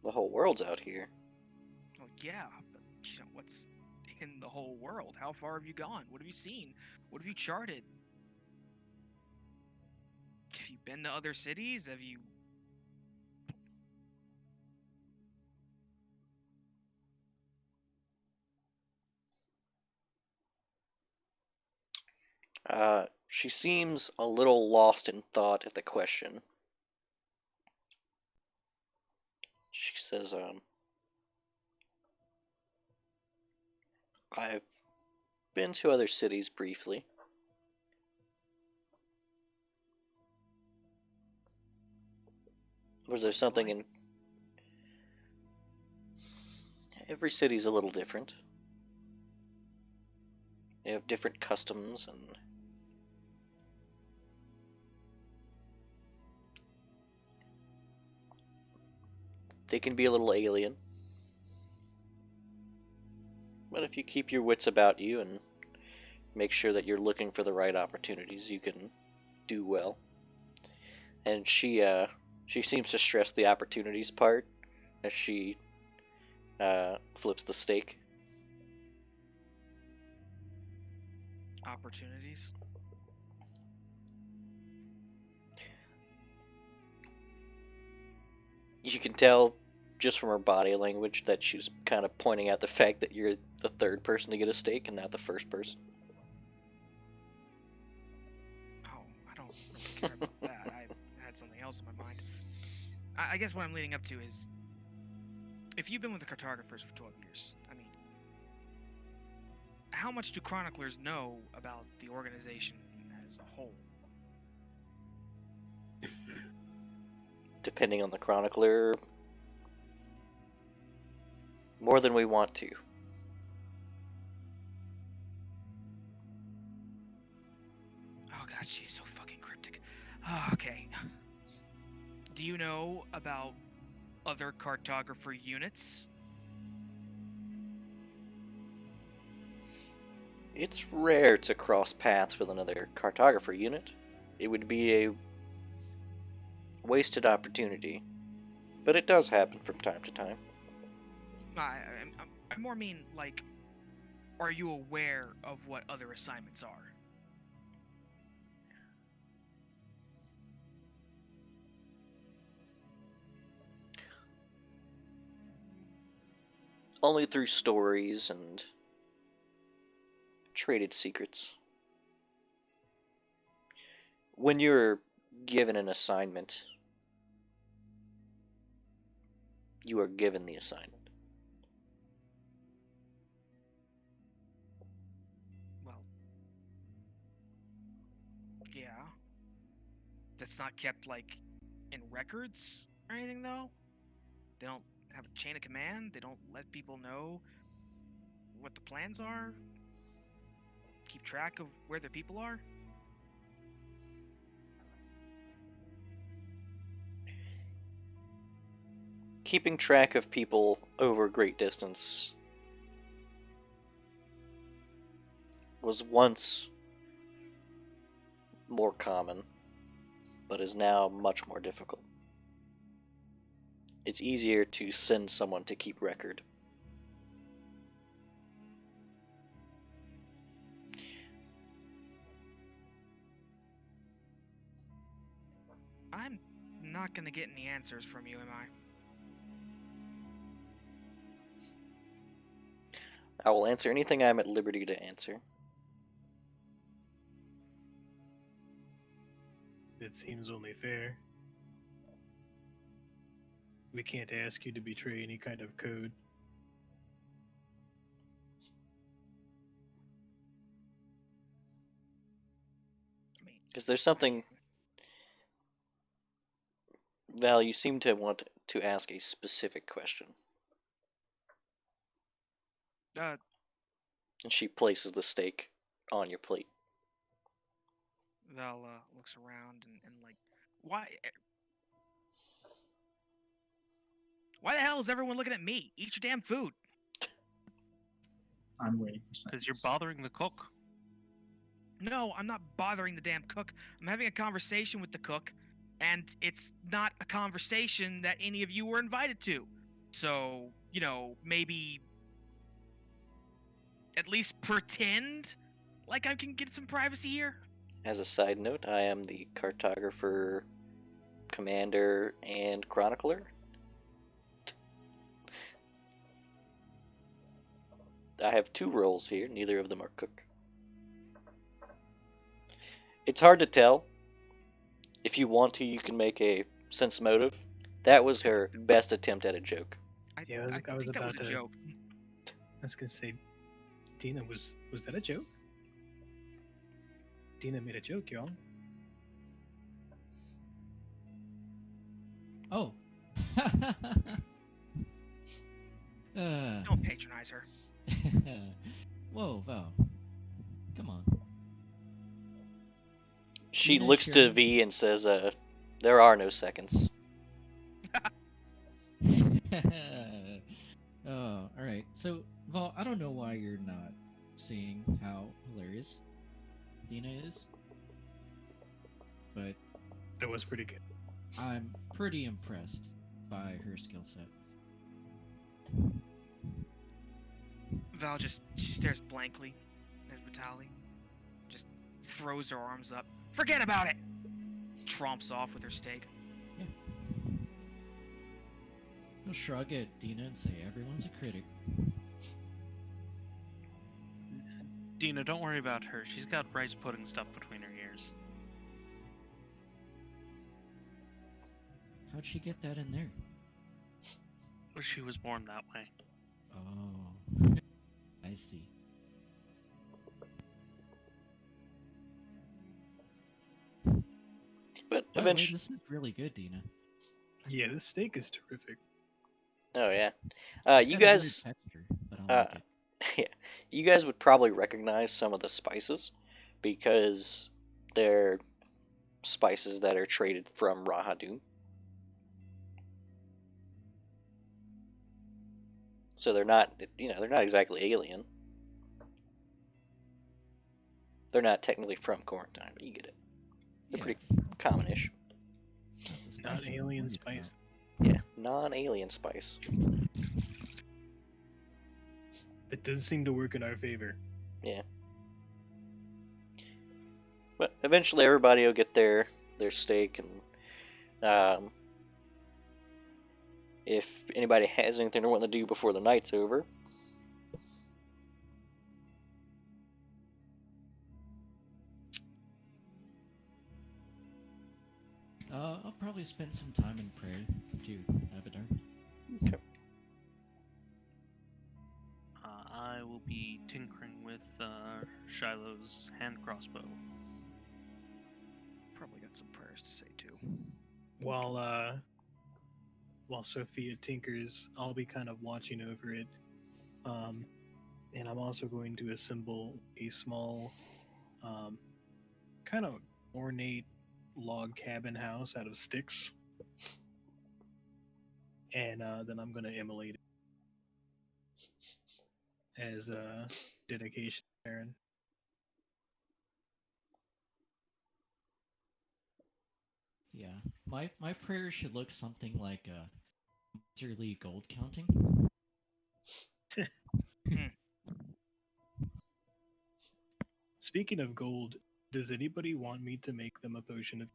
The whole world's out here. Oh, yeah, but, what's in the whole world? How far have you gone? What have you seen? What have you charted? Have you been to other cities? Have you... She seems a little lost in thought at the question. She says, I've been to other cities briefly. Was there something in... Every city's a little different. They have different customs and... They can be a little alien. But if you keep your wits about you and make sure that you're looking for the right opportunities, you can do well. And she seems to stress the opportunities part as she flips the steak. Opportunities? You can tell just from her body language that she's kind of pointing out the fact that you're the third person to get a steak and not the first person. Oh, I don't really care about that. I had something else in my mind. I guess what I'm leading up to is, if you've been with the cartographers for 12 years, I mean, how much do chroniclers know about the organization as a whole? Depending on the chronicler, more than we want to. Oh god, she's so fucking cryptic. Okay. Do you know about other cartographer units? It's rare to cross paths with another cartographer unit. it would be a wasted opportunity. But it does happen from time to time. I more mean, like, are you aware of what other assignments are? Only through stories and traded secrets. When you're given an assignment, you are given the assignment. Well, yeah. That's not kept, like, in records or anything, though? They don't have a chain of command? They don't let people know what the plans are? Keep track of where their people are? Keeping track of people over a great distance was once more common, but is now much more difficult. It's easier to send someone to keep record. I'm not gonna get any answers from you, am I? I will answer anything I'm at liberty to answer. It seems only fair. We can't ask you to betray any kind of code. I mean, Is there something, Val, you seem to want to ask a specific question. And she places the steak on your plate. Val looks around and like, why? Why the hell is everyone looking at me? Eat your damn food. I'm waiting for seconds. Because you're bothering the cook. No, I'm not bothering the damn cook. I'm having a conversation with the cook, and it's not a conversation that any of you were invited to. So, you know, maybe at least pretend like I can get some privacy here. As a side note, I am the cartographer, commander, and chronicler. I have 2 roles here, neither of them are cook. It's hard to tell. If you want to, you can make a sense motive. That was her best attempt at a joke. Yeah, I think was that was about a to- joke. I was gonna say, Dina, was that a joke? Dina made a joke, y'all. Oh. Don't patronize her. Whoa, Val. Come on. She Dina looks to Sharon. V and says, there are no seconds. Oh, alright. So, Val, I don't know why you're not seeing how hilarious Dina is, but That was pretty good. I'm pretty impressed by her skill set. Val she stares blankly at Vitali. Just throws her arms up. Forget about it! Tromps off with her steak. He'll shrug at Dina and say, everyone's a critic. Dina, don't worry about her. She's got rice pudding stuff between her ears. How'd she get that in there? She was born that way. Oh, I see. But By the way, eventually... this is really good, Dina. Yeah, this steak is terrific. Oh, yeah. It's You got a weird guys... texture, but I like it. Yeah, you guys would probably recognize some of the spices because they're spices that are traded from Rahadun. So they're not, they're not exactly alien. They're not technically from Quarantine, but you get it. They're Yeah, pretty commonish. the Not spice I'm alien worried about. spice. Yeah, non-alien spice. It does seem to work in our favor. Yeah. But eventually everybody will get their steak, and if anybody has anything they want to do before the night's over, I'll probably spend some time in prayer to Abadar. I will be tinkering with Shiloh's hand crossbow. Probably got some prayers to say too. While Sophia tinkers, I'll be kind of watching over it. And I'm also going to assemble a small, kind of ornate log cabin house out of sticks. And then I'm going to immolate it as a dedication to Aaron. Yeah, my prayer should look something like yearly gold counting. Speaking of gold, does anybody want me to make them a potion of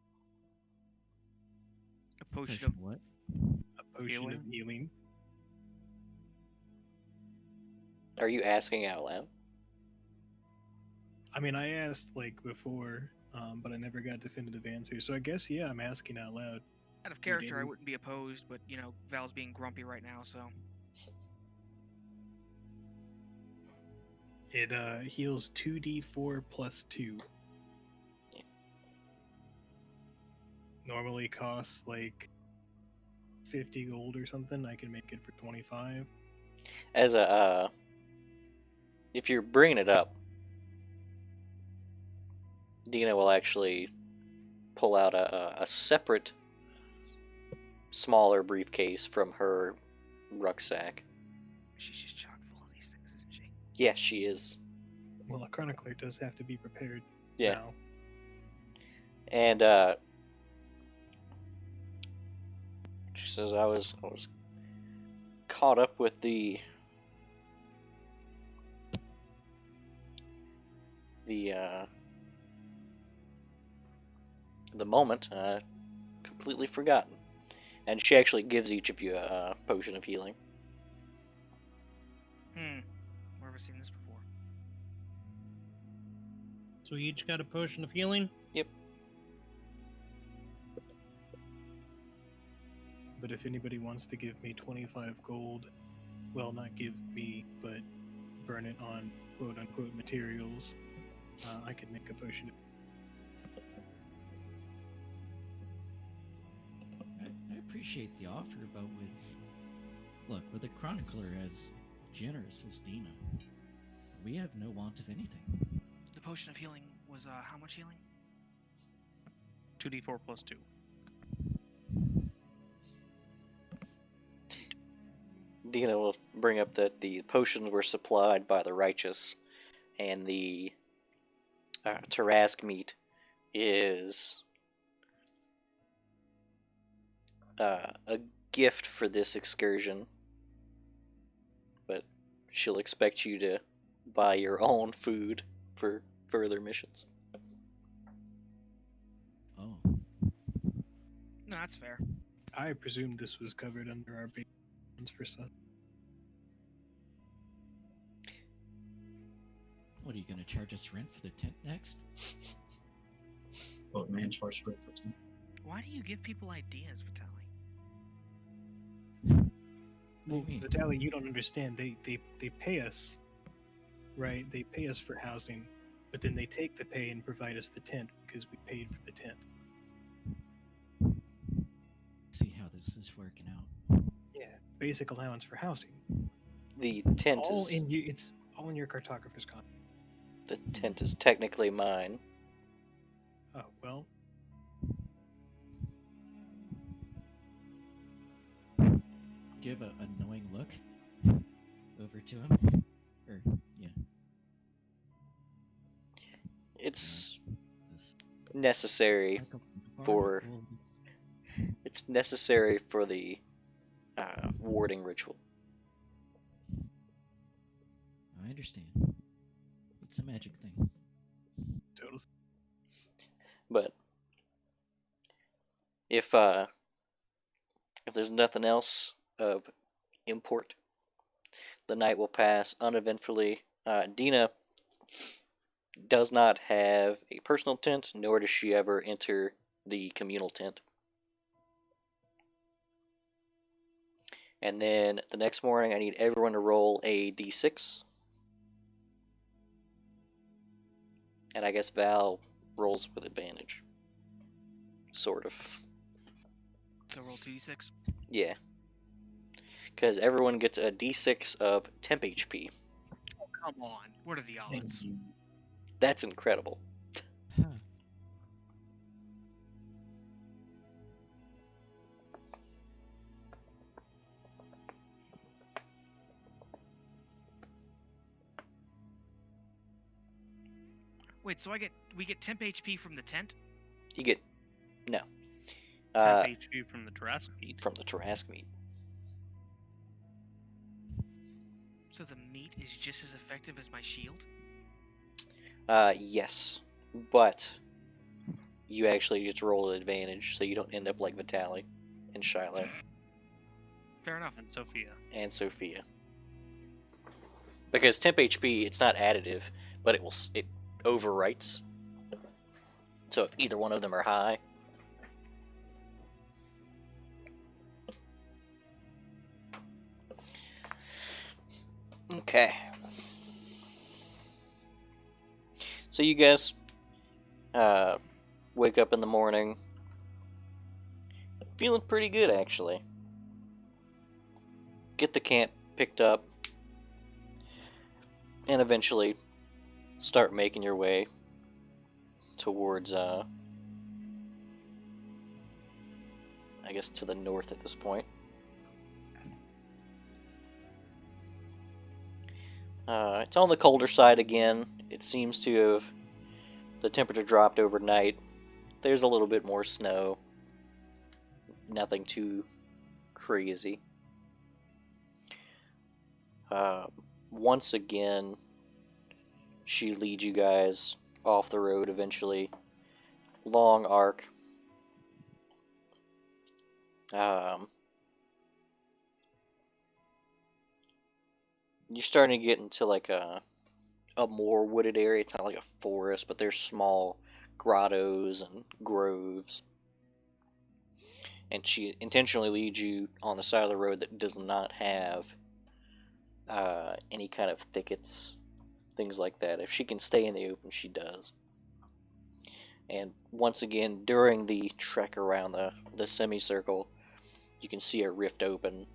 What? healing? are you asking out loud? I mean, I asked like before, but I never got definitive answer. So I guess yeah, I'm asking out loud. Out of character, I Daily. wouldn't be opposed, but you know, Val's being grumpy right now, so It heals 2d4 plus 2. Yeah. Normally costs like 50 gold or something. I can make it for 25. As a if you're bringing it up, Dina will actually pull out a separate, smaller briefcase from her rucksack. she's just chock full of these things, isn't she? Yeah, she is. Well, a chronicler does have to be prepared Yeah. now. And she says, I was caught up with the moment, completely forgotten. And she actually gives each of you a potion of healing. Where have I seen this before? So we each got a potion of healing? Yep. But if anybody wants to give me 25 gold, well, not give me, but burn it on quote unquote materials, I could make a potion. I appreciate the offer, but with a chronicler as generous as Dina, we have no want of anything. The potion of healing was how much healing? 2d4 plus 2. Dina will bring up that the potions were supplied by the righteous, and the Tarask meat is a gift for this excursion, but she'll expect you to buy your own food for further missions. Oh, No, that's fair. I presume this was covered under our base ones for sus. what are you gonna charge us rent for the tent next? Quote, man charged rent for 2. Why do you give people ideas, Vitaly? What do Well, you mean? Vitaly, you don't understand. They pay us, right? They pay us for housing, but then they take the pay and provide us the tent because we paid for the tent. See how this is working out. Yeah, basic allowance for housing. The tent All is in you. It's all in your cartographer's contract. the tent is technically mine. Oh well. Give a annoying look over to him. Yeah. It's This necessary Like a for barnacle. it's necessary for the warding ritual. I understand. It's a magic thing. Totally. But if there's nothing else of import, the night will pass uneventfully. Dina does not have a personal tent, nor does she ever enter the communal tent. And then the next morning, I need everyone to roll a d6. And I guess Val rolls with advantage. Sort of. So roll 2d6. Yeah. Because everyone gets a d6 of temp HP. Come on. What are the Thank odds? you. That's incredible. Huh. Wait, so we get temp HP from the tent? You get no. Temp HP from the Tarrasque meat. From the Tarrasque meat. So the meat is just as effective as my shield? Yes, but you actually get to roll an advantage, so you don't end up like Vitaly and Shiloh Fair enough. And Sophia. and Sophia. Because temp HP, it's not additive, but it overwrites. So if either one of them are high, okay. So you guys wake up in the morning feeling pretty good, actually. Get the camp picked up and eventually start making your way towards I guess to the north at this point. It's on the colder side again. It seems to have the temperature dropped overnight. There's a little bit more snow. Nothing too crazy. Once again, she leads you guys off the road eventually. Long arc. You're starting to get into like a more wooded area. It's not like a forest, but there's small grottos and groves. And she intentionally leads you on the side of the road that does not have any kind of thickets, things like that. If she can stay in the open, she does. And once again, during the trek around the semicircle, you can see a rift open.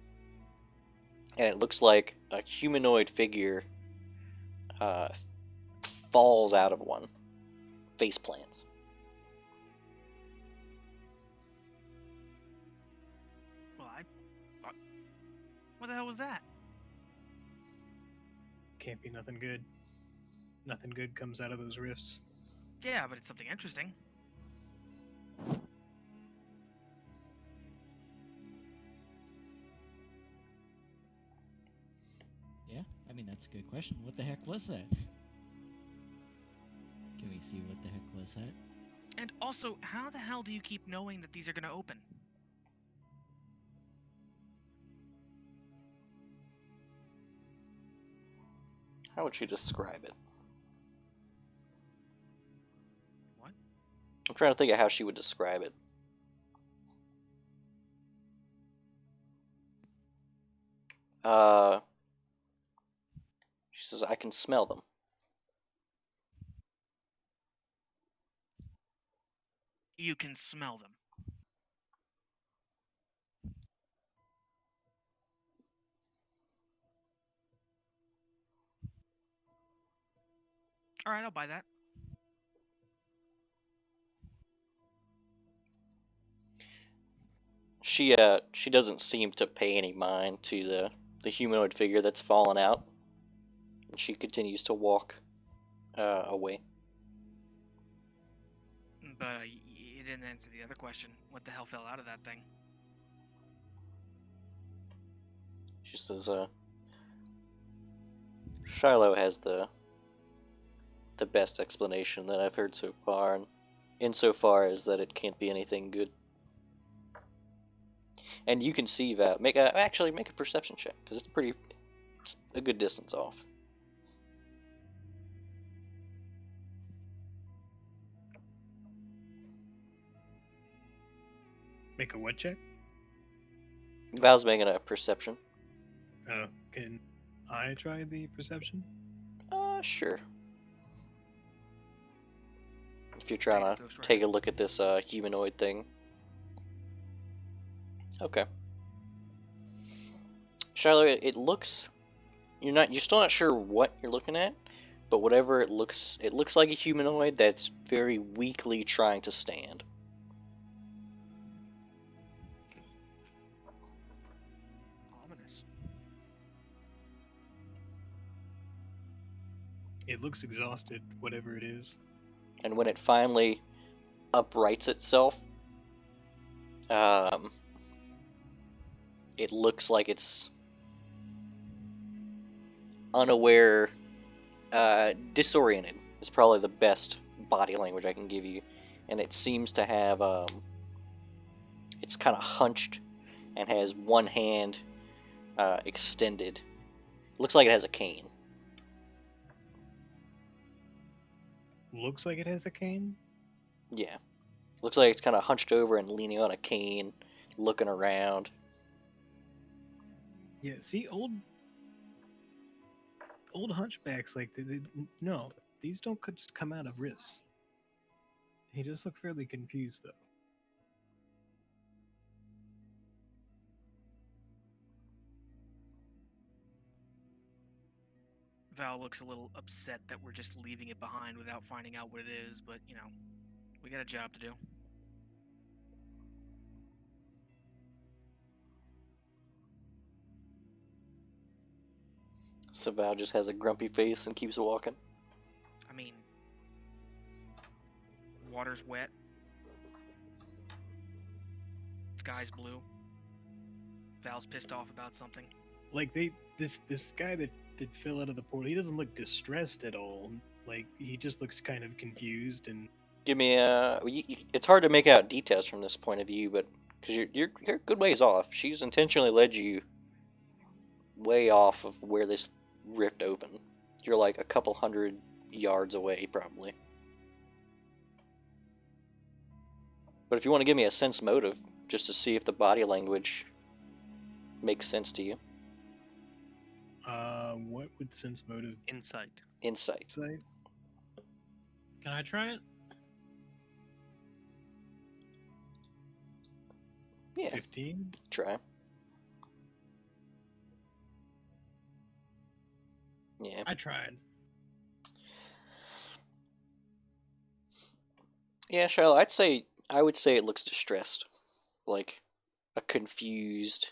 And it looks like a humanoid figure falls out of one, face plants. Well, what the hell was that? Can't be nothing good. Nothing good comes out of those rifts. Yeah, but it's something interesting. Yeah, I mean, that's a good question. What the heck was that? Can we see what the heck was that? And also, how the hell do you keep knowing that these are going to open? How would you describe it? What? I'm trying to think of how she would describe it. She says, I can smell them. You can smell them. All right, I'll buy that. She doesn't seem to pay any mind to the humanoid figure that's fallen out. And she continues to walk away. But you didn't answer the other question. What the hell fell out of that thing? She says, Shiloh has the best explanation that I've heard so far, and insofar as that it can't be anything good. And you can see that. Actually make a perception check, because it's a good distance off. Make a what check? Val's making a perception. Oh, can I try the perception? Sure. If you're trying Take it, to Ghost take Rider. a look at this humanoid thing. Okay. Shiloh, it looks. You're still not sure what you're looking at, but whatever it looks like a humanoid that's very weakly trying to stand. Ominous. It looks exhausted, whatever it is. And when it finally uprights itself, it looks like it's unaware, disoriented is probably the best body language I can give you. And it seems to have, it's kind of hunched and has one hand extended. Looks like it has a cane. Looks like it has a cane? Yeah. Looks like it's kind of hunched over and leaning on a cane, looking around. Yeah, see, old hunchbacks, like, no, these don't just come out of rifts. He does look fairly confused, though. Val looks a little upset that we're just leaving it behind without finding out what it is, but, you know, we got a job to do. So Val just has a grumpy face and keeps walking. I mean, water's wet. Sky's blue. Val's pissed off about something. Like, this guy that fell out of the portal, he doesn't look distressed at all. Like, he just looks kind of confused and... Give me it's hard to make out details from this point of view, but because you're a good ways off. She's intentionally led you way off of where this rift opened. You're like a couple hundred yards away, probably. But if you want to give me a sense motive, just to see if the body language makes sense to you. What would sense motive Insight. Insight. say? Can I try it? Yeah, 15? try. Yeah. I tried. Yeah, Charlotte, I would say it looks distressed. Like a confused.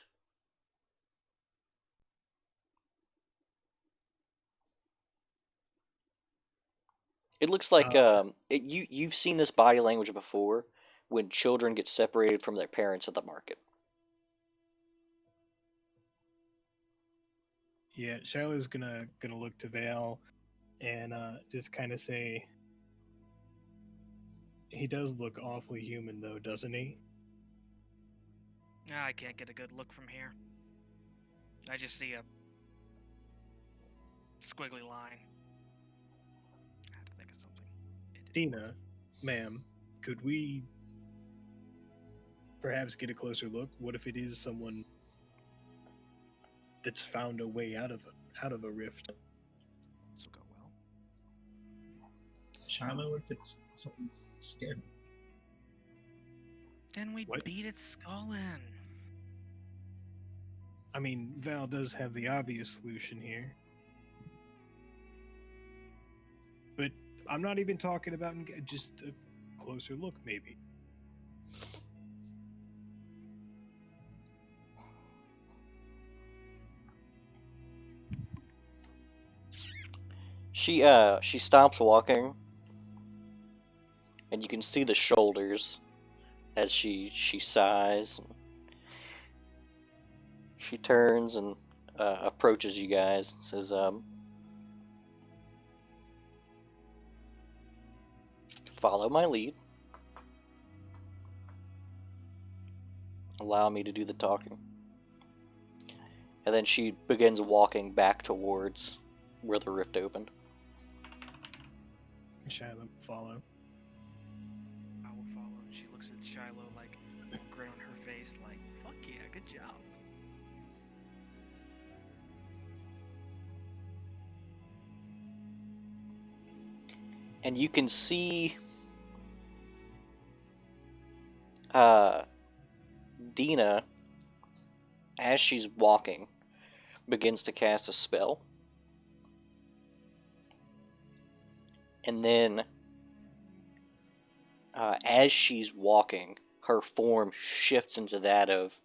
It looks like you've seen this body language before when children get separated from their parents at the market. Yeah, Shiloh's gonna look to Val and just kind of say, he does look awfully human, though, doesn't he? I can't get a good look from here. I just see a squiggly line. I have to think of something. Dina, ma'am, could we perhaps get a closer look? What if it is someone that's found a way out of a rift? This will go well. Shiloh, if it's something scary. Then we What? beat its skull in. I mean, Val does have the obvious solution here. But I'm not even talking about just a closer look, maybe. She stops walking and you can see the shoulders as she sighs. She turns and approaches you guys and says, "Follow my lead. Allow me to do the talking." And then she begins walking back towards where the rift opened. Shiloh follow. I will follow. And she looks at Shiloh like grin on her face, like "Fuck yeah, good job." And you can see Dina, as she's walking, begins to cast a spell. And then, as she's walking, her form shifts into that of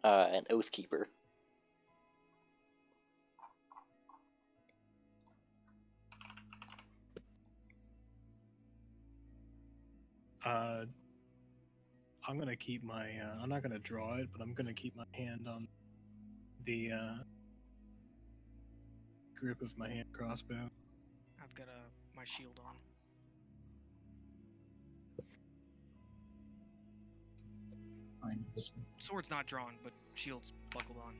an Oathkeeper. I'm gonna keep my. I'm not gonna draw it, but I'm gonna keep my hand on the grip of my hand crossbow. I've got my shield on. Fine, this one. Sword's not drawn, but shield's buckled on.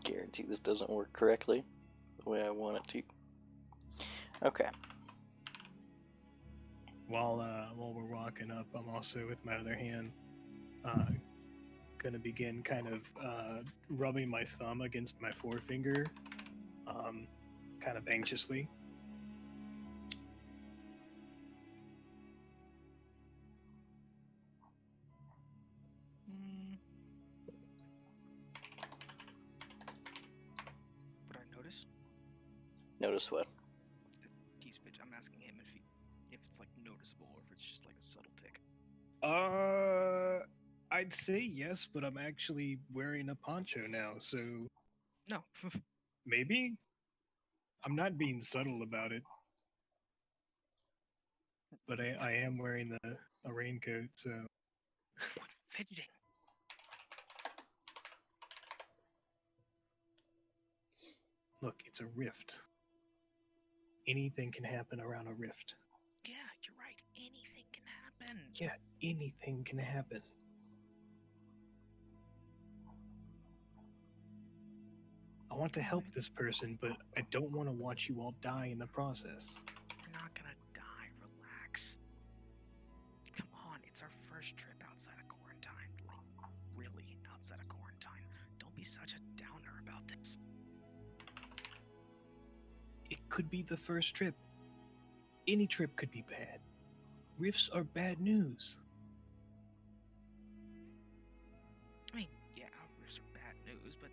Guarantee this doesn't work correctly the way I want it to. Okay. While we're walking up, I'm also with my other hand gonna begin kind of rubbing my thumb against my forefinger, kind of anxiously. Would I notice? Notice what? He's I'm asking him if it's like noticeable or if it's just like a subtle tick. I'd say yes, but I'm actually wearing a poncho now, so No. maybe? I'm not being subtle about it. But I am wearing a raincoat, so Quit fidgeting. look, it's a rift. Anything can happen around a rift. Yeah, you're right. Anything can happen. Yeah, anything can happen. I want to help this person, but I don't want to watch you all die in the process. You're not gonna die. Relax. Come on, it's our first trip outside of quarantine. Like, really outside of quarantine. Don't be such a downer about this. It could be the first trip. Any trip could be bad. Rifts are bad news. I mean, yeah, rifts are bad news, but,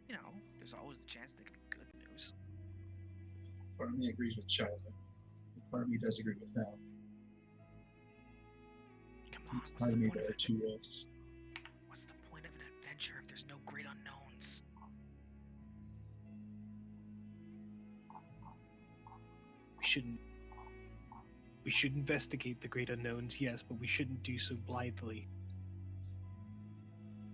you know, there's always the chance they could be good news. Part of me agrees with Charlotte. Part of me does agree with that. Come on, It's part of me there are two rifts. What's the point of an adventure if there's no great unknowns? We should investigate the great unknowns, yes, but we shouldn't do so blithely.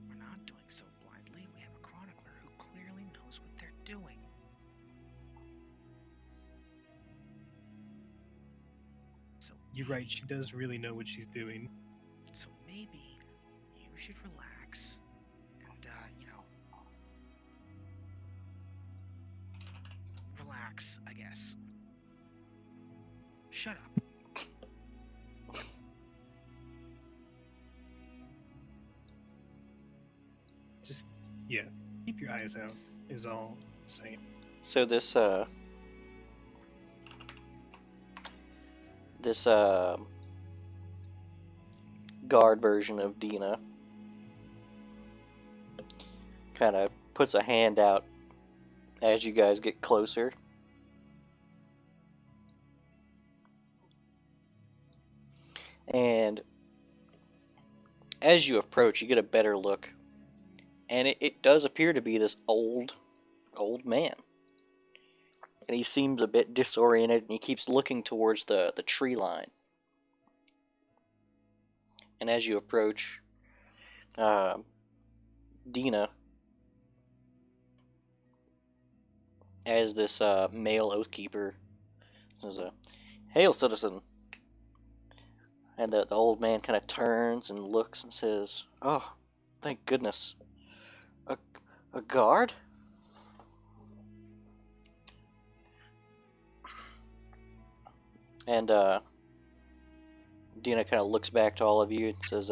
We're not doing so blindly. We have a chronicler who clearly knows what they're doing. So You're right, she does really know what she's doing. So maybe you should relax and, you know, relax, I guess. Shut up. Just, yeah, keep your eyes out, is all I'm saying. So this guard version of Dina kind of puts a hand out as you guys get closer. And as you approach, you get a better look, and it does appear to be this old man. And he seems a bit disoriented, and he keeps looking towards the tree line. And as you approach, Dina, as this male oathkeeper, says, "Hail, citizen." And the old man kind of turns and looks and says, "Oh, thank goodness. A guard?" And Dina kind of looks back to all of you and says,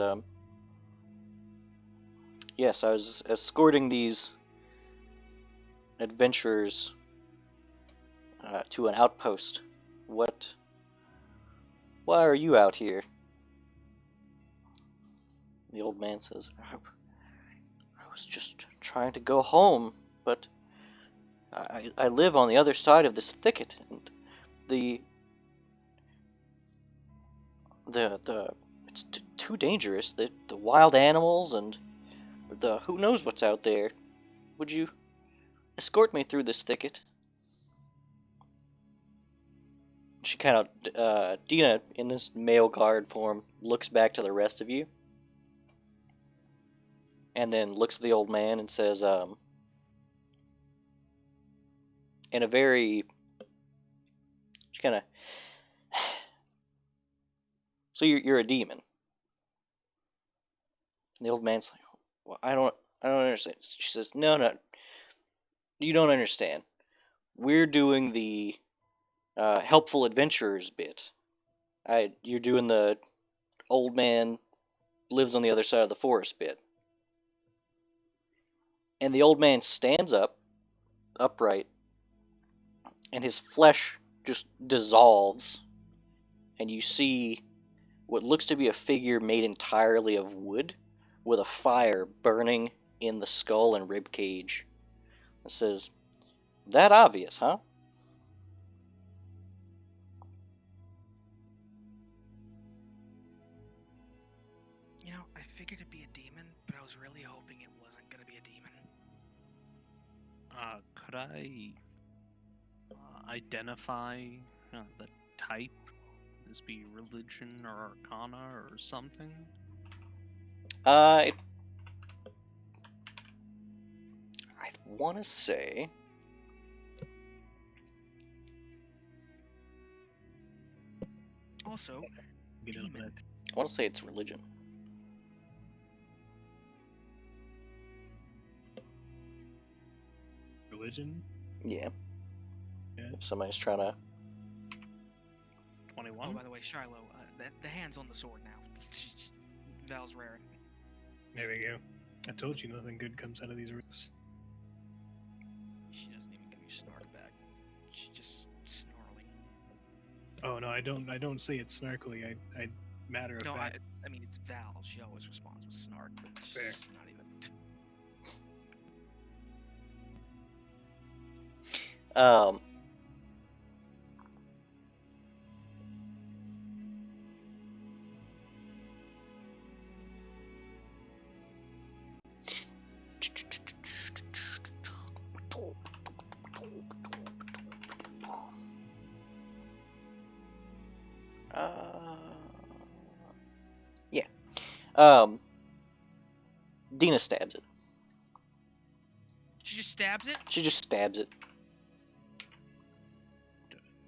"Yes, I was escorting these adventurers to an outpost. Why are you out here?" The old man says, "I was just trying to go home, but I live on the other side of this thicket, and the it's too dangerous. The wild animals and the who knows what's out there. Would you escort me through this thicket?" She kind of, Dina, in this male guard form, looks back to the rest of you, and then looks at the old man and says, in a very, she kind of, "So you're a demon?" And the old man's like, "Well, I don't understand." She says, "No, you don't understand. We're doing the helpful adventurers bit. You're doing the old man lives on the other side of the forest bit." And the old man stands up, upright, and his flesh just dissolves, and you see what looks to be a figure made entirely of wood, with a fire burning in the skull and rib cage. It says, "That obvious, huh?" You know, I figured it'd be a demon, but I was really hoping it wasn't gonna be a demon. Could I identify the type? This be religion or arcana or something? I want to say, Also, You know, demon. I want to say it's religion. religion. Yeah. Yeah. If somebody's trying to, 21? Oh, by the way, Shiloh, the hand's on the sword now. Val's raring. There we go. I told you nothing good comes out of these roofs. She doesn't even give you snark back. She's just snarling. Oh no, I don't say it snarkily. I matter of No, fact. I mean it's Val. She always responds with snark, but Fair. she's not even. um, yeah. Dina stabs it. She just stabs it. She just stabs it.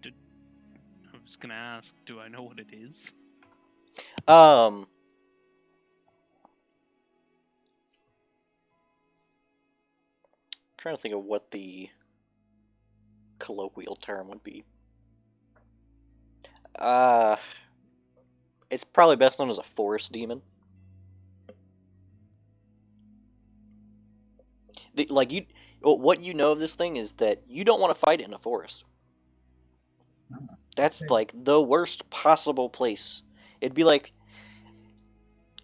I was gonna ask, do I know what it is? Trying to think of what the colloquial term would be. It's probably best known as a forest demon. What you know of this thing is that you don't want to fight it in a forest. That's like the worst possible place. It'd be like,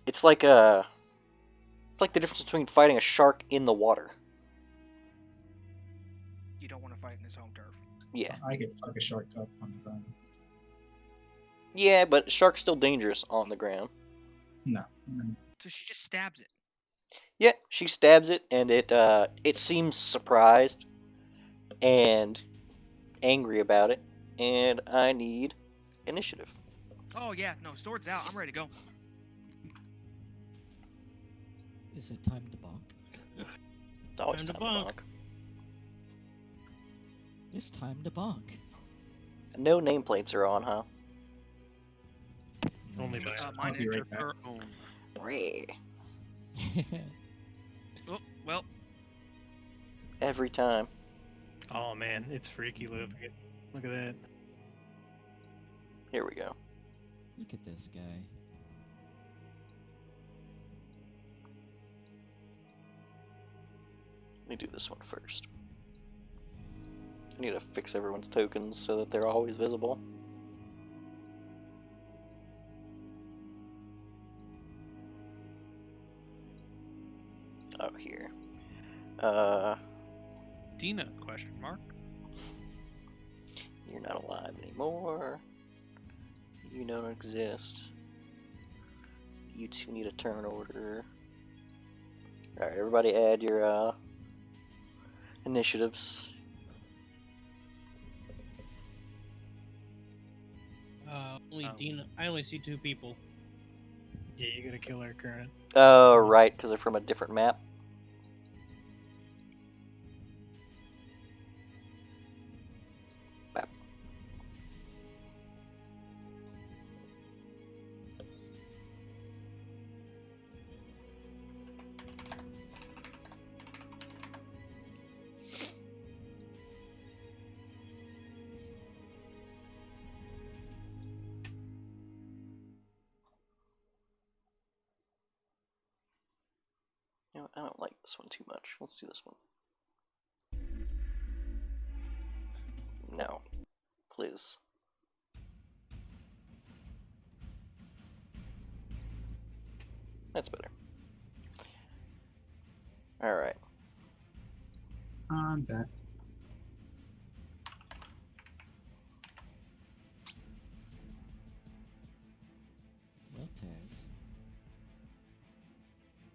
it's like the difference between fighting a shark in the water. You don't want to fight in his home turf. Yeah. I could fuck a shark up on the ground. Yeah, but shark's still dangerous on the ground. No. So she just stabs it. Yeah, she stabs it, and it seems surprised and angry about it, and I need initiative. Oh yeah, no, sword's out. I'm ready to go. Is it time to bonk? Oh, it's Time to time to bonk. bonk. It's time to bonk. No nameplates are on, huh? Only by Mine I'll be is right back. her own. Reh. Oh well, Every time. Oh man, it's freaky looking. Look at that. Here we go. Look at this guy. Let me do this one first. I need to fix everyone's tokens so that they're always visible. Oh, here. Dina? Question mark. You're not alive anymore. You don't exist. You two need a turn order. Alright, everybody add your initiatives. Only Oh. Dina. I only see 2 people. Yeah, you gotta kill our current. Oh, right, because they're from a different map. Map. You know, I don't like this one too much. Let's do this one. No. Please. That's better. Alright. I'm back. Well, Taz.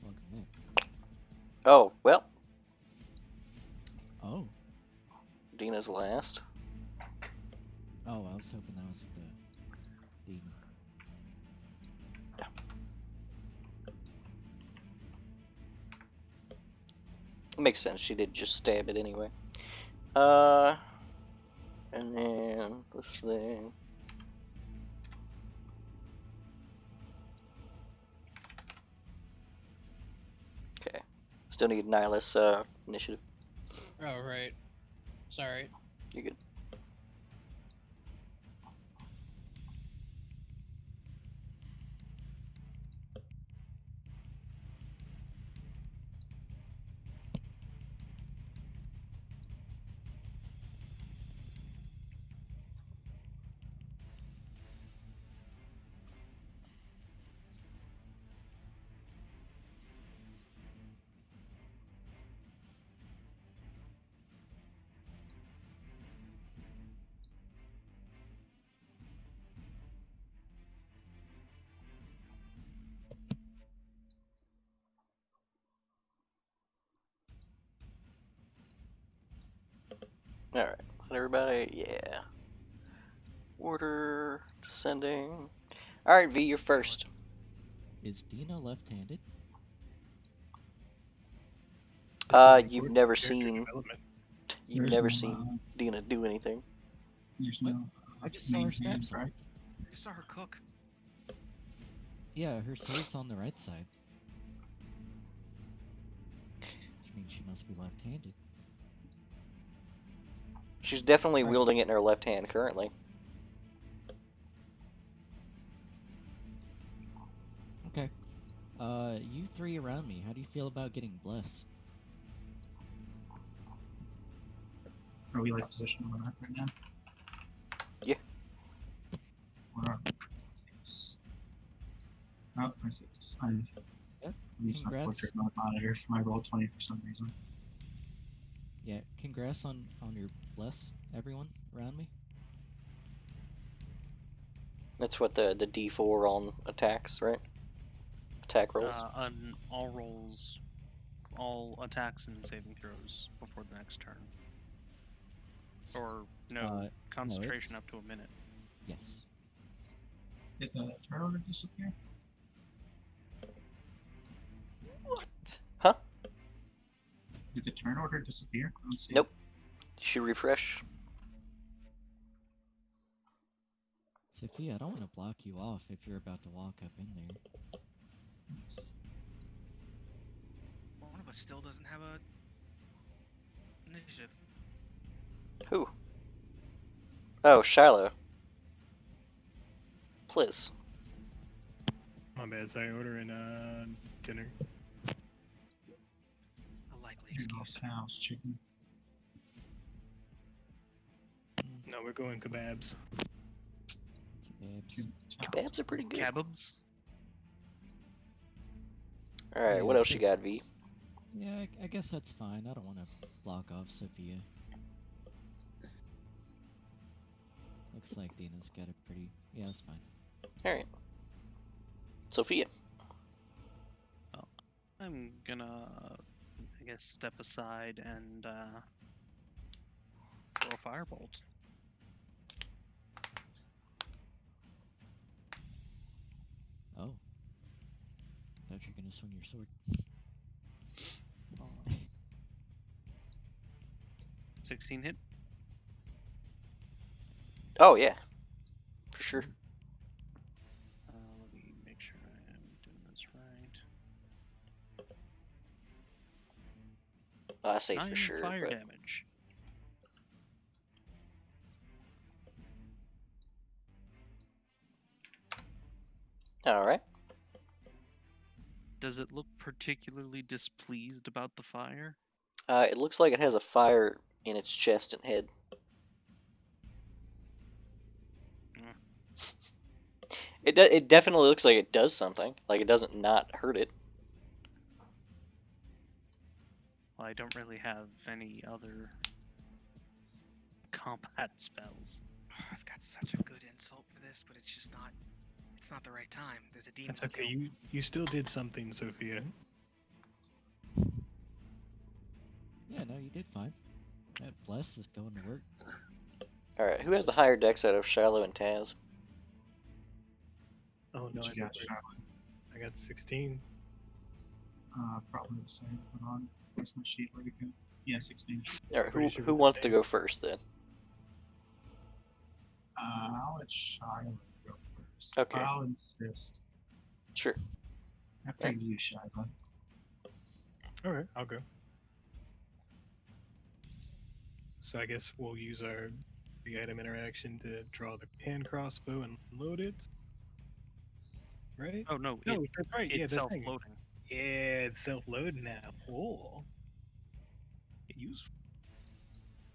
Welcome back. Oh, well, Oh. Dina's last. Oh, I was hoping that was the demon. It makes sense, she did just stab it anyway. And then this thing. Okay. Still need Nihilus initiative. Oh, right. Sorry. You're good. Alright. Everybody, yeah. Order descending. Alright, V, you're first. Is Dina left-handed? You've never seen Development. you've There's never no, seen Dina do anything. There's What? no. I just saw her main stab hand, someone. right? I just saw her cook. Yeah, her sword's on the right side. Which means she must be left-handed. She's definitely Right. wielding it in her left hand currently. Okay. You 3 around me, how do you feel about getting blessed? Are we like positioned on that right now? Yeah. Where are we? Oh, I see this. I'm. Yep. These Congrats. portrait monitor for my roll 20 for some reason. Yeah, congrats on your bless, everyone around me. That's what the D4 on attacks, right? Attack rolls. On all rolls, all attacks and saving throws before the next turn. Or no, concentration it's- up to a minute. Yes. Did the turn order disappear? What? Huh? Did the turn order disappear? I don't see Nope. You should refresh. Sophia, I don't want to block you off if you're about to walk up in there. it. One of us still doesn't have a initiative. Who? Oh, Shiloh. Please. My bad. Sorry, ordering dinner. A likely Big old excuse. cows, chicken. No, we're going kebabs. Kebabs. chicken cow. Kebabs are pretty good. Kebabs? Alright, Yeah, what else so- you got, V? Yeah, I guess that's fine. I don't want to block off Sophia. Looks like Dina's got a pretty... Yeah, that's fine. Alright. Sophia. I'm gonna, I guess, step aside and throw a firebolt. Oh. Thought you were gonna swing your sword. 16 hit. Oh, yeah. For sure. Let me make sure I am doing this right. I say 9 for sure, fire but... damage. Alright. Does it look particularly displeased about the fire? It looks like it has a fire in its chest and head. It definitely looks like it does something. Like it doesn't not hurt it. Well, I don't really have any other combat spells. I've got such a good insult for this, but it's just not. It's not the right time. There's a demon. That's okay. kill. You still did something, Sophia. Yeah, no, you did fine. That bless is going to work. Alright, who has the higher dex out of Shiloh and Taz? Oh no, What you got, Charlotte? I got 16. Probably the same. Hold on. Where's my sheet? Where'd it go? Yeah, 16. Alright, Pretty sure who we're the wants to same. go first then? I'll let Charlotte go first. Okay. I'll insist. Sure. After you, Charlotte. All right, I'll go. So I guess we'll use our the item interaction to draw the hand crossbow and load it. Right? Oh no, No, that's right. Yeah, it's that thing. self-loading. Yeah, it's self-loading now. Cool. Useful.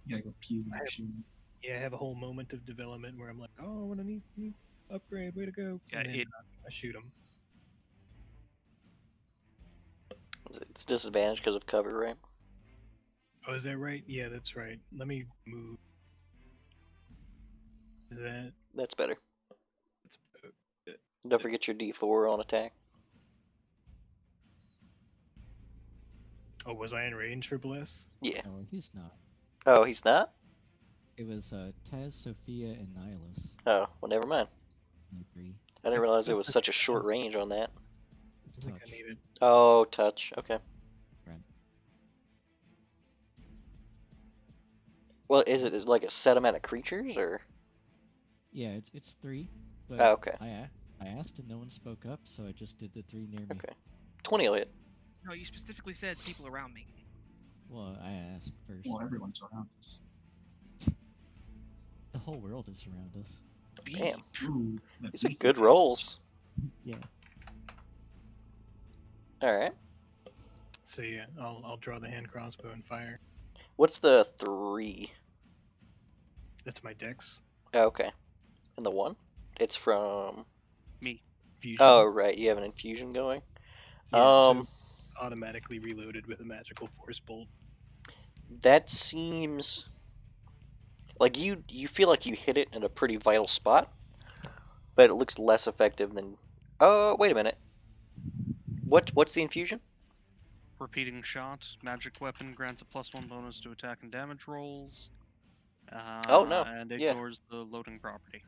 You gotta go pew I your have- shoe. Yeah, I have a whole moment of development where I'm like, oh, what a neat upgrade, way to go. Yeah, And then, it I shoot him. It's disadvantaged because of cover, right? Oh, is that right? Yeah, that's right. Let me move. Is that? That's better. That's Don't forget your D4 on attack. Oh, was I in range for Bliss? Yeah. No, he's not. Oh, he's not? It was Taz, Sophia, and Nihilus. Oh, well, never mind. I agree. I didn't realize it was That's such a short range on that. I think Touch. I need it. Oh, touch. Okay. Right. Well, is it like a set amount of creatures, or? Yeah, it's 3. But Oh, okay. I asked and no one spoke up, so I just did the 3 near me. Okay. 20 will hit. No, you specifically said people around me. Well, I asked first. Well, everyone's around us. The whole world is around us. Damn. Ooh, that These are beef good is- rolls. Yeah. Alright. So yeah, I'll draw the hand crossbow and fire. What's the 3? That's my dex. Oh, okay. And the 1? It's from... Fusion. Oh, right. You have an infusion going? Yeah, Um, so automatically reloaded with a magical force bolt. That seems... Like, you feel like you hit it in a pretty vital spot. but it looks less effective than. Oh, wait a minute. What's the infusion? Repeating shot. Magic weapon grants a +1 bonus to attack and damage rolls. Oh, no. And Yeah. ignores the loading property.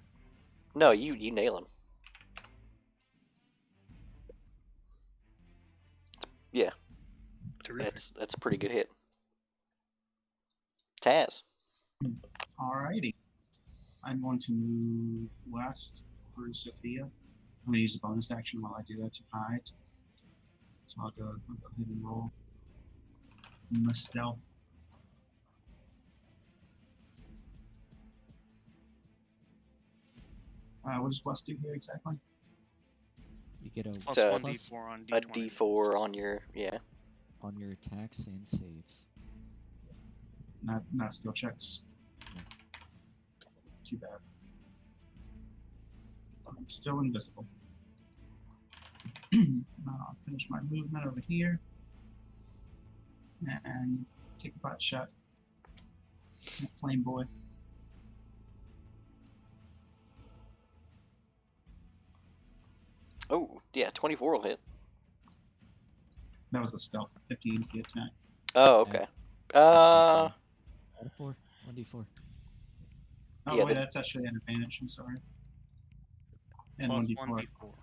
No, you nail him. Yeah, Terrific. that's a pretty good hit. Taz. Alrighty. I'm going to move west through Sophia. I'm going to use a bonus action while I do that to hide. So I'll go ahead and roll my stealth. What does plus do here exactly? You get a Plus a- 1d4 on A d20. D4 on your on your attacks and saves. Not skill checks. Too bad. I'm still invisible. I'll finish my movement over here and take a pot shot at Flame Boy. Oh, yeah, 24 will hit. That was the stealth. 15 is the attack. Oh, okay. 4, 1d4. Oh, Yeah, wait, that's actually an advantage. I'm sorry. And Plus 1d4. 1d4.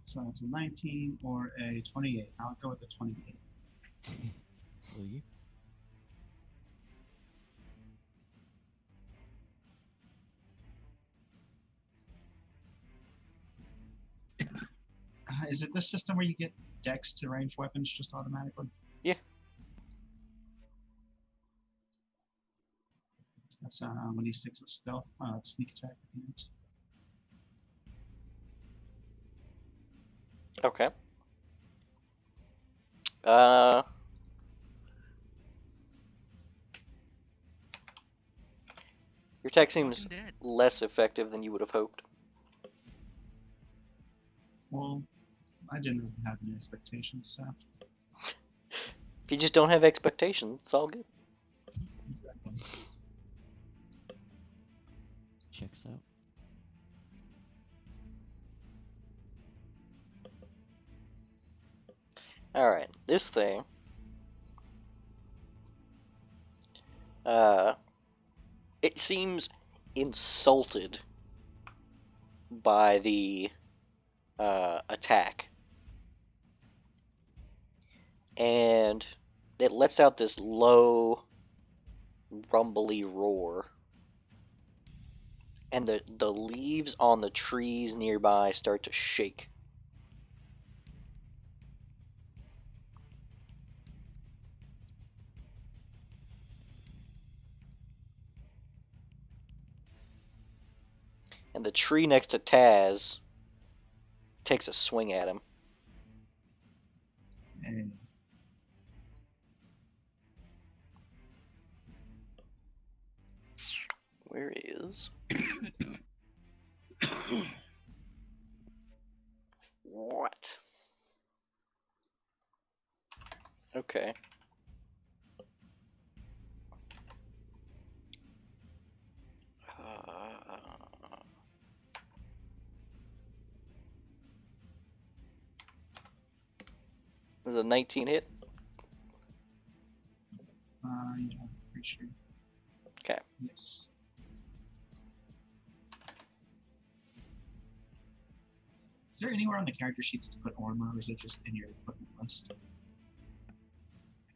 So it's a 19 or a 28. I'll go with the 28. Will you? Is it this system where you get dex to range weapons just automatically? Yeah. That's 1d6 of stealth, sneak attack at the end. Okay. Your attack seems Fucking dead. less effective than you would have hoped. Well, I didn't really have any expectations, so. If you just don't have expectations, it's all good. Exactly. Checks out. Alright, this thing. It seems insulted by the attack. And it lets out this low, rumbly roar. And the leaves on the trees nearby start to shake. And the tree next to Taz takes a swing at him. And Where is... What? Okay. This is a 19 hit. yeah, I'm pretty sure. Okay. Yes. Is there anywhere on the character sheets to put armor, or is it just in your equipment list?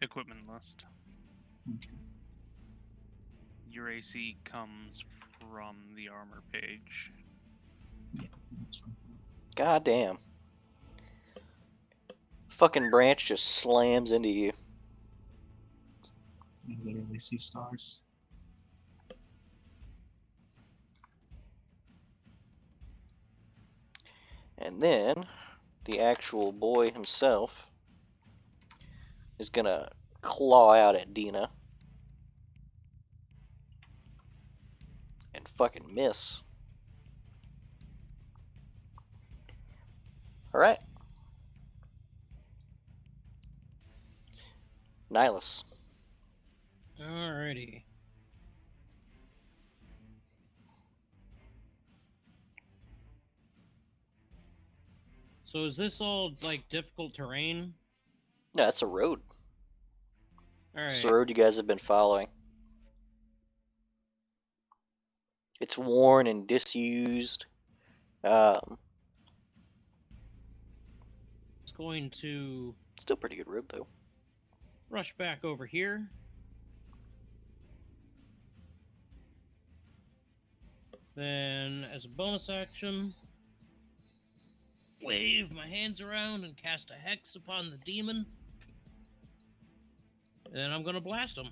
Equipment list. Okay. Your AC comes from the armor page. Yeah, that's fine. God damn. Fucking branch just slams into you. I literally see stars. And then the actual boy himself is gonna claw out at Dina. And fucking miss. Alright. Nihilus. Alrighty. So is this all like difficult terrain? No, that's a road. It's the Alright. road you guys have been following. It's worn and disused. It's going to Still pretty good road though. rush back over here. Then, as a bonus action, wave my hands around and cast a hex upon the demon. And then I'm gonna blast him.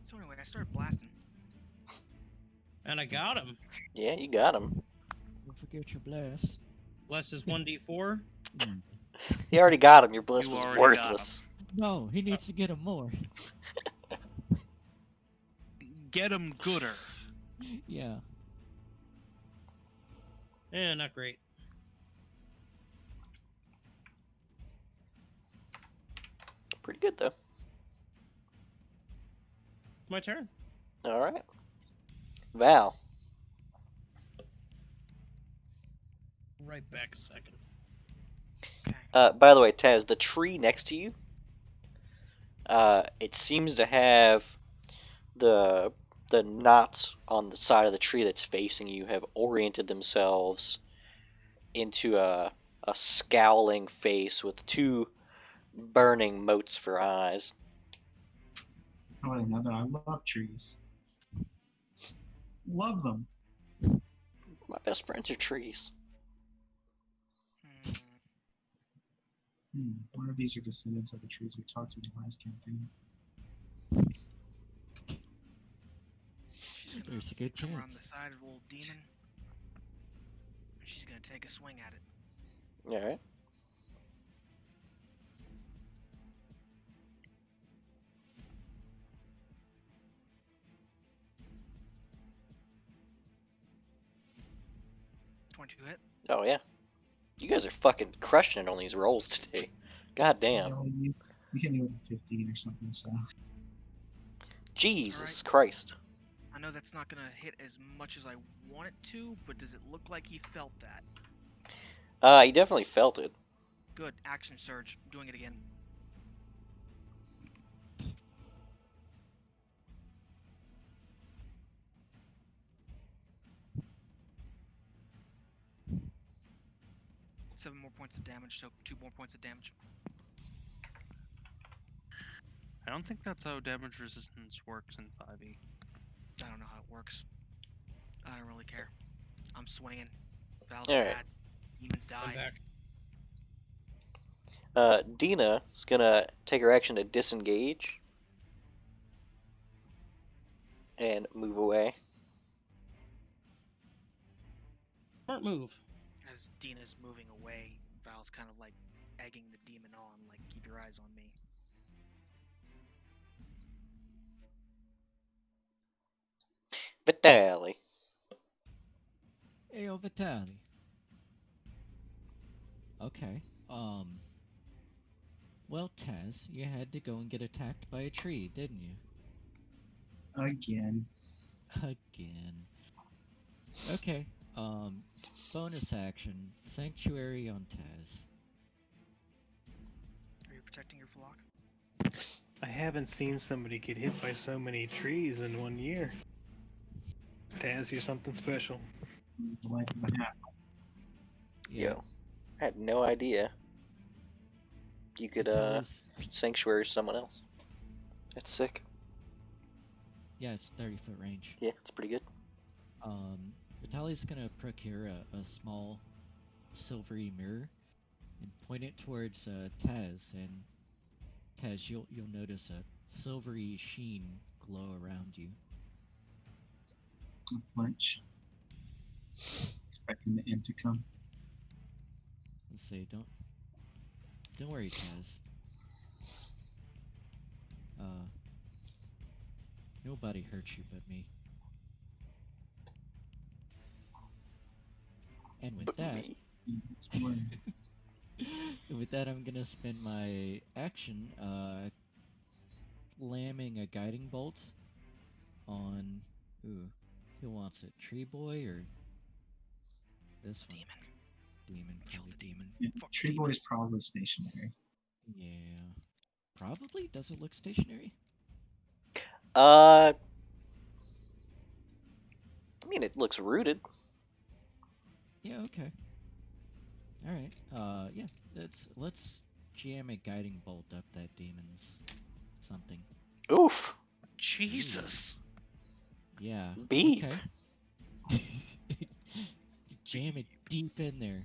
So anyway, I started blasting. And I got him. Yeah, you got him. Don't forget your blast. Bless is 1d4. You already got him. Your bliss You was already got him. worthless. No, he needs to get him more. Get him gooder. Yeah. Eh, not great. Pretty good though. My turn. All right. Val. Right back a second. By the way, Taz, the tree next to you, it seems to have the knots on the side of the tree that's facing you have oriented themselves into a scowling face with two burning motes for eyes. How about another? I love trees. Love them. My best friends are trees. One of these are descendants of the trees we talked to in the last campaign. She's gonna There's a good come around the chance. side of old demon. And she's gonna take a swing at it. All right. Hit. Oh yeah. You guys are fucking crushing it on these rolls today. God damn. You hit me with a 15 or something, so. Jesus Christ. I know that's not gonna hit as much as I want it to, but does it look like he felt that? He definitely felt it. Good. Action surge. Doing it again. Seven more points of damage, so 2 more points of damage. I don't think that's how damage resistance works in 5e. I don't know how it works. I don't really care. I'm swinging. Val's All right. bad. Demons I'm die. back. Dina is gonna take her action to disengage and move away. Smart move. As Dina's moving away, Val's kind of like egging the demon on, like, keep your eyes on me. Vitali. Ayo, Vitali. Okay. Well, Taz, you had to go and get attacked by a tree, didn't you? Again. Again. Okay. Bonus action. Sanctuary on Taz. Are you protecting your flock? I haven't seen somebody get hit by so many trees in 1 year. Taz, you're something special. It's the life of the half. Yeah. Yo. I had no idea you could Vitali's- sanctuary someone else. That's sick. Yeah, it's 30-foot range. Yeah, it's pretty good. Vitali's gonna procure a small silvery mirror and point it towards Taz, and Taz, you'll notice a silvery sheen glow around you. I flinch. Expecting the end to come. Let's say, don't worry, Taz. Nobody hurts you but me. And with But that, me. It's one. With that, I'm gonna spend my action, slamming a guiding bolt on. Ooh, who wants it? Tree Boy or this one? Demon, Kill probably the demon. Yeah, Fuck Tree demon. Boy is probably stationary. Yeah, probably. Does it look stationary? I mean, it looks rooted. Yeah. Okay. All right. Yeah. Let's jam a guiding bolt up that demon's something. Oof. Jesus. Yeah. Beep. Okay. Jam it deep in there.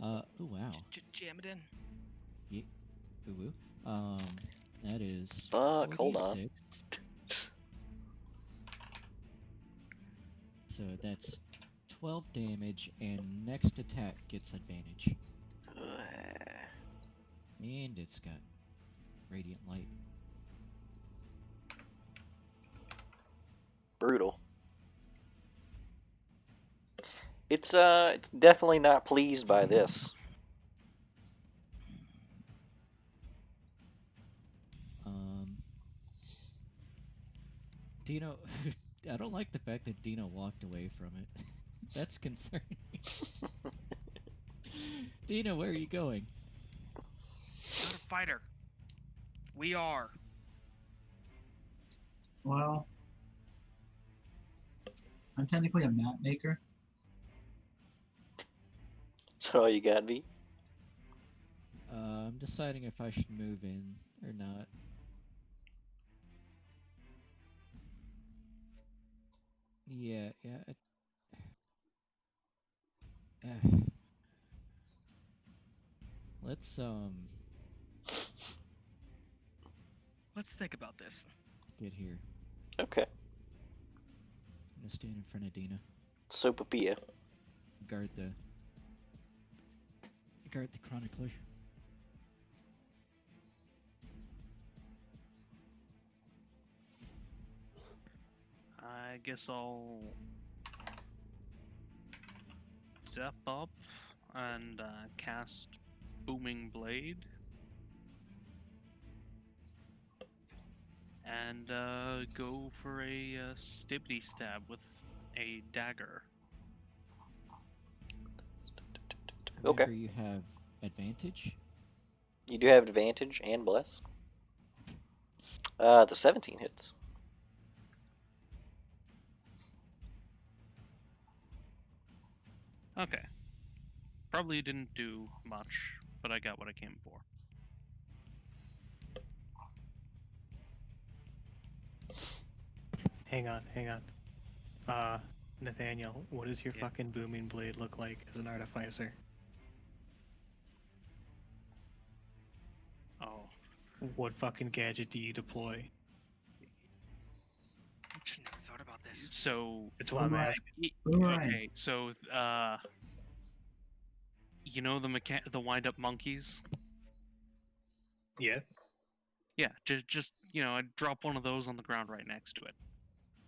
Oh wow. Jam it in. Ooh. That is Fuck, hold on. 4d6. So that's 12 damage, and next attack gets advantage. And it's got radiant light. Brutal. It's definitely not pleased by this. Dino, I don't like the fact that Dino walked away from it. That's concerning. Dino, where are you going? He's not a fighter. We are. Well, I'm technically a map maker. That's all you got, V? I'm deciding if I should move in or not. Yeah. Let's Let's think about this. get here. Okay. I'm gonna stand in front of Dina. Sopapilla. Guard the chronicler. I guess I'll step up and cast Booming Blade. And go for a stibbity stab with a dagger. Okay. Remember, you have advantage. You do have advantage and bless. The 17 hits. Okay. Probably didn't do much, but I got what I came for. Hang on. Nathaniel, what does your Yeah. fucking booming blade look like as an artificer? Oh. What fucking gadget do you deploy? I should never thought about this. So That's why I'm Alright. asking. Boomerang. okay, so you know the wind-up monkeys? Yeah. Yeah, just I drop one of those on the ground right next to it.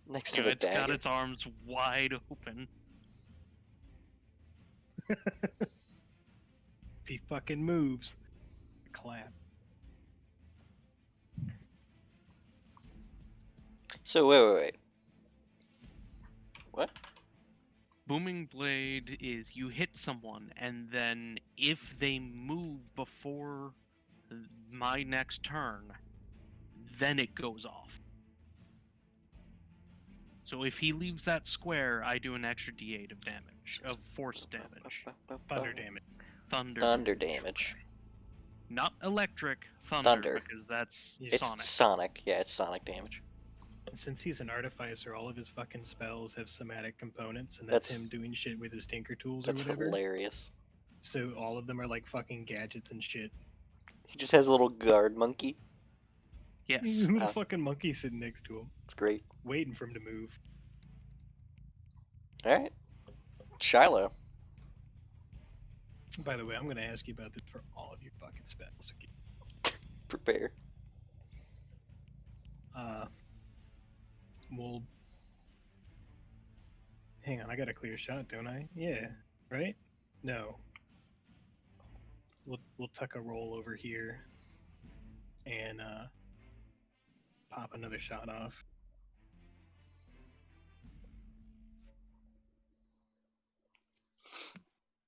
Next to the It's got dagger. its arms wide open. If he fucking moves, clap. So wait. What? Booming Blade is you hit someone, and then if they move before my next turn, then it goes off. So if he leaves that square, I do an extra d8 of damage, of force damage. Thunder damage. Thunder damage. Not electric, thunder, Thunder. because that's Yeah. It's sonic. sonic. Yeah, it's sonic damage. Since he's an artificer, all of his fucking spells have somatic components, and that's him doing shit with his tinker tools or That's whatever. hilarious. So all of them are like fucking gadgets and shit. He just has a little guard monkey. Yes. Little fucking monkey sitting next to him, It's great. waiting for him to move. Alright. Shiloh. By the way, I'm gonna ask you about this for all of your fucking spells. Prepare. Well, hang on, I got a clear shot, don't I? Yeah, right? No. we'll tuck a roll over here and pop another shot off.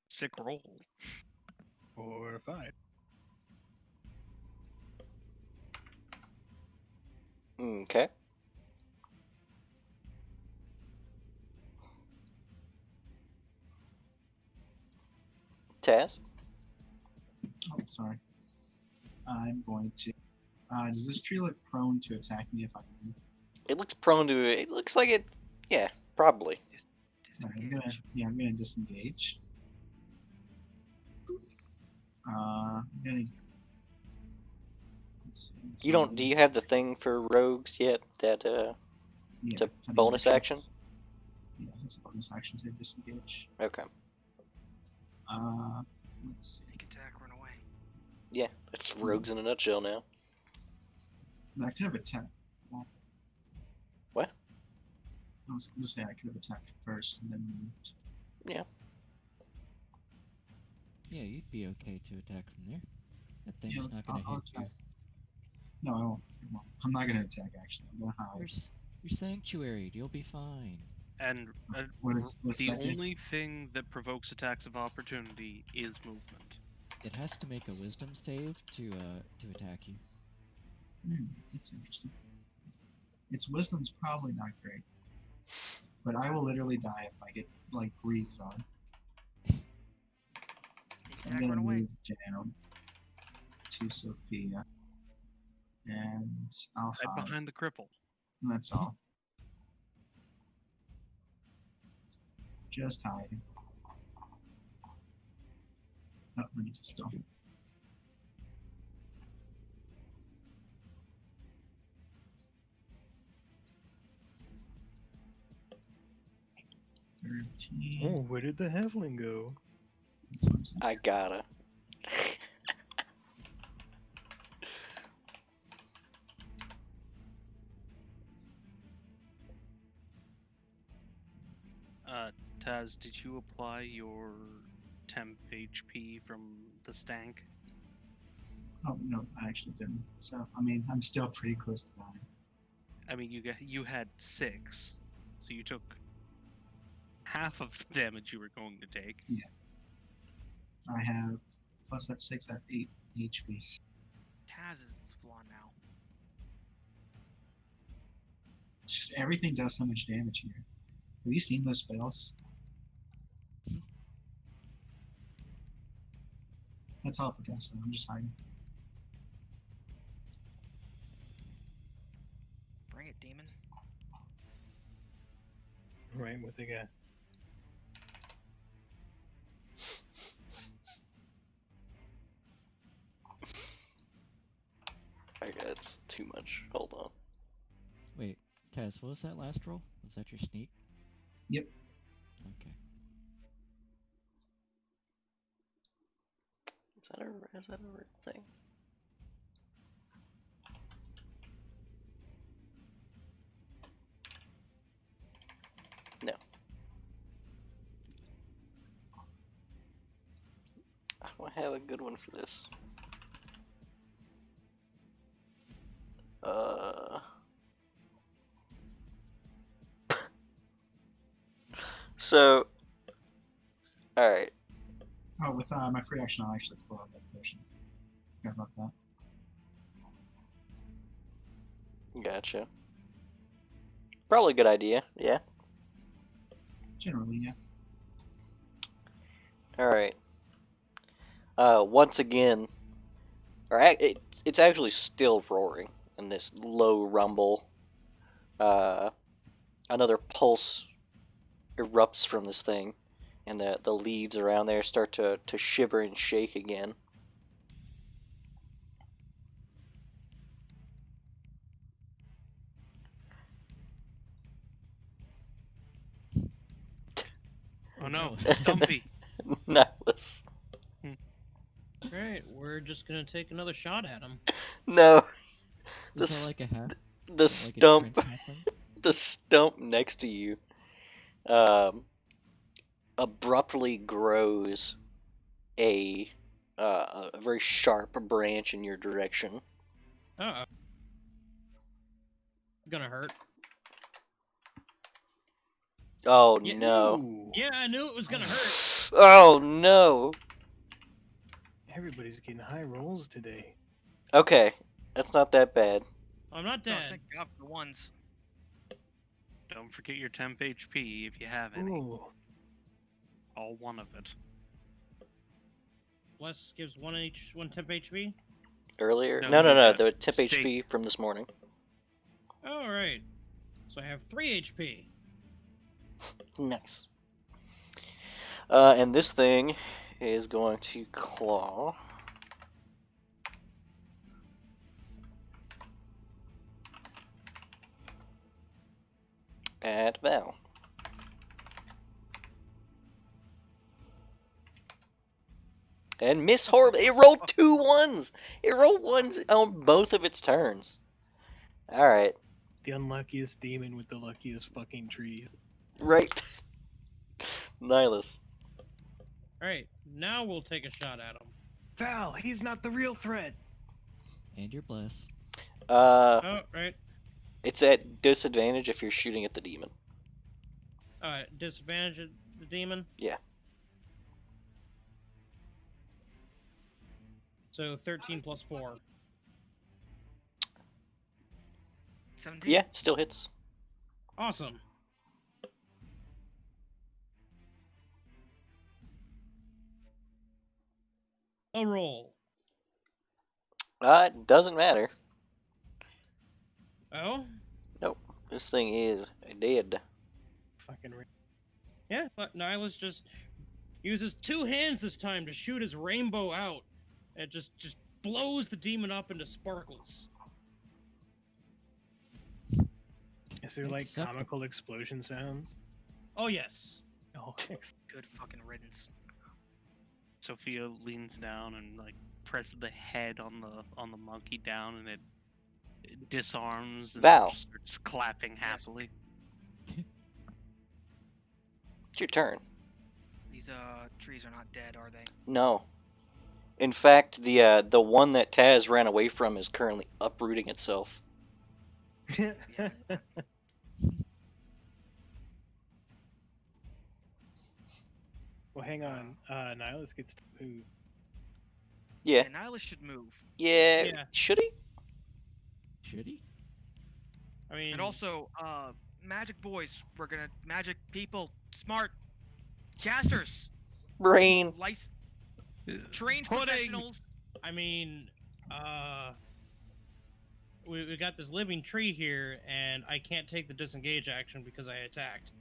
Sick roll. Or 5. Okay. Taz? Oh, sorry. I'm going to. Does this tree look prone to attack me if I move? It looks prone to. It looks like it. Yeah, probably. Alright, I'm gonna disengage. I'm gonna. Let's see. You don't. Do you have the thing for rogues yet? That Yeah, it's a cutting bonus actions. action. Yeah, it's a bonus action to disengage. Okay. Let's see. Sneak attack, run away. Yeah, that's rogues in a nutshell now. I could have attacked. Well, What? I was going to say I could have attacked first and then moved. Yeah. Yeah, you'd be okay to attack from there. That Yeah, thing's not gonna I'll hit you. attack. No, I won't. I'm not going to attack actually. I'm going to hide. You're sanctuaried. You'll be fine. And What's the that do? only thing that provokes attacks of opportunity is movement. It has to make a wisdom save to attack you. That's interesting. Its wisdom's probably not great. But I will literally die if I get, like, breathed on. Sneak So I'm attack, going run to away. move down to Sophia. And I'll Right hide. behind the cripple. And that's all. Just hiding. Oh, let me just stealth. Oh, 13. where did the halfling go? That's what I'm saying. I gotta. Taz, did you apply your temp HP from the stank? Oh, no, I actually didn't. So, I mean, I'm still pretty close to dying. I mean, you had 6, so you took half of the damage you were going to take. I have, plus that 6, I have 8 HP. Taz is flaw now. It's just everything does so much damage here. Have you seen those spells? That's all for guess, though. I'm just hiding. Bring it, demon. Right, what they got? Okay, it's too much. Hold on. Wait, Taz, what was that last roll? Was that your sneak? Yep. Okay. Is that a real thing? No. I don't have a good one for this. So, all right. Oh, with my free action, I'll actually pull out that potion. Forgot about that. Gotcha. Probably a good idea. Yeah. Generally, yeah. All right. Once again, it's actually still roaring in this low rumble. Another pulse erupts from this thing, and the leaves around there start to shiver and shake again. Oh no, no. Stumpy! Nice. Alright, we're just gonna take another shot at him. No. Is that like a half? The Is that like a stump. trench halfling? The stump next to you abruptly grows a a very sharp branch in your direction. Uh-oh. Gonna hurt. Oh Yeah. no. Ooh, Yeah, I knew it was gonna hurt. Oh no. everybody's getting high rolls today. Okay, that's not that bad. I'm not Oh, dead. thank God for ones. Don't forget your temp HP if you have any. Ooh, All one of it. Bless gives one temp HP. Earlier? No, No, you got the temp steak. HP from this morning. All right. So I have 3 HP. Nice. And this thing is going to claw. At Val. And miss horribly. It rolled 2 ones. It rolled ones on both of its turns. Alright. the unluckiest demon with the luckiest fucking trees. Right. Nihilus. All right. Now we'll take a shot at him. Val, he's not the real threat. And you're blessed. Oh, right. It's at disadvantage if you're shooting at the demon. All right. Disadvantage of the demon. Yeah. So 13 plus 4. 17? Yeah, still hits. Awesome. A roll. It doesn't matter. Oh? Nope. This thing is dead. Fucking Yeah, but Nihilus just uses 2 hands this time to shoot his rainbow out. It just blows the demon up into sparkles. Is there like Acceptable. comical explosion sounds? Oh, yes. Oh, Good fucking riddance. Sophia leans down and like presses the head on the monkey down, and it disarms and Val. just starts clapping happily. It's your turn. These trees are not dead, are they? No. In fact, the one that Taz ran away from is currently uprooting itself. Yeah. well, hang on. Nihilus gets to move. Yeah. And Nihilus should move. Yeah. Yeah. Should he? Should he? I mean, And also, magic boys, we're gonna magic people, smart casters, Brain. trained Pudding. professionals. I mean, we got this living tree here, and I can't take the disengage action because I attacked.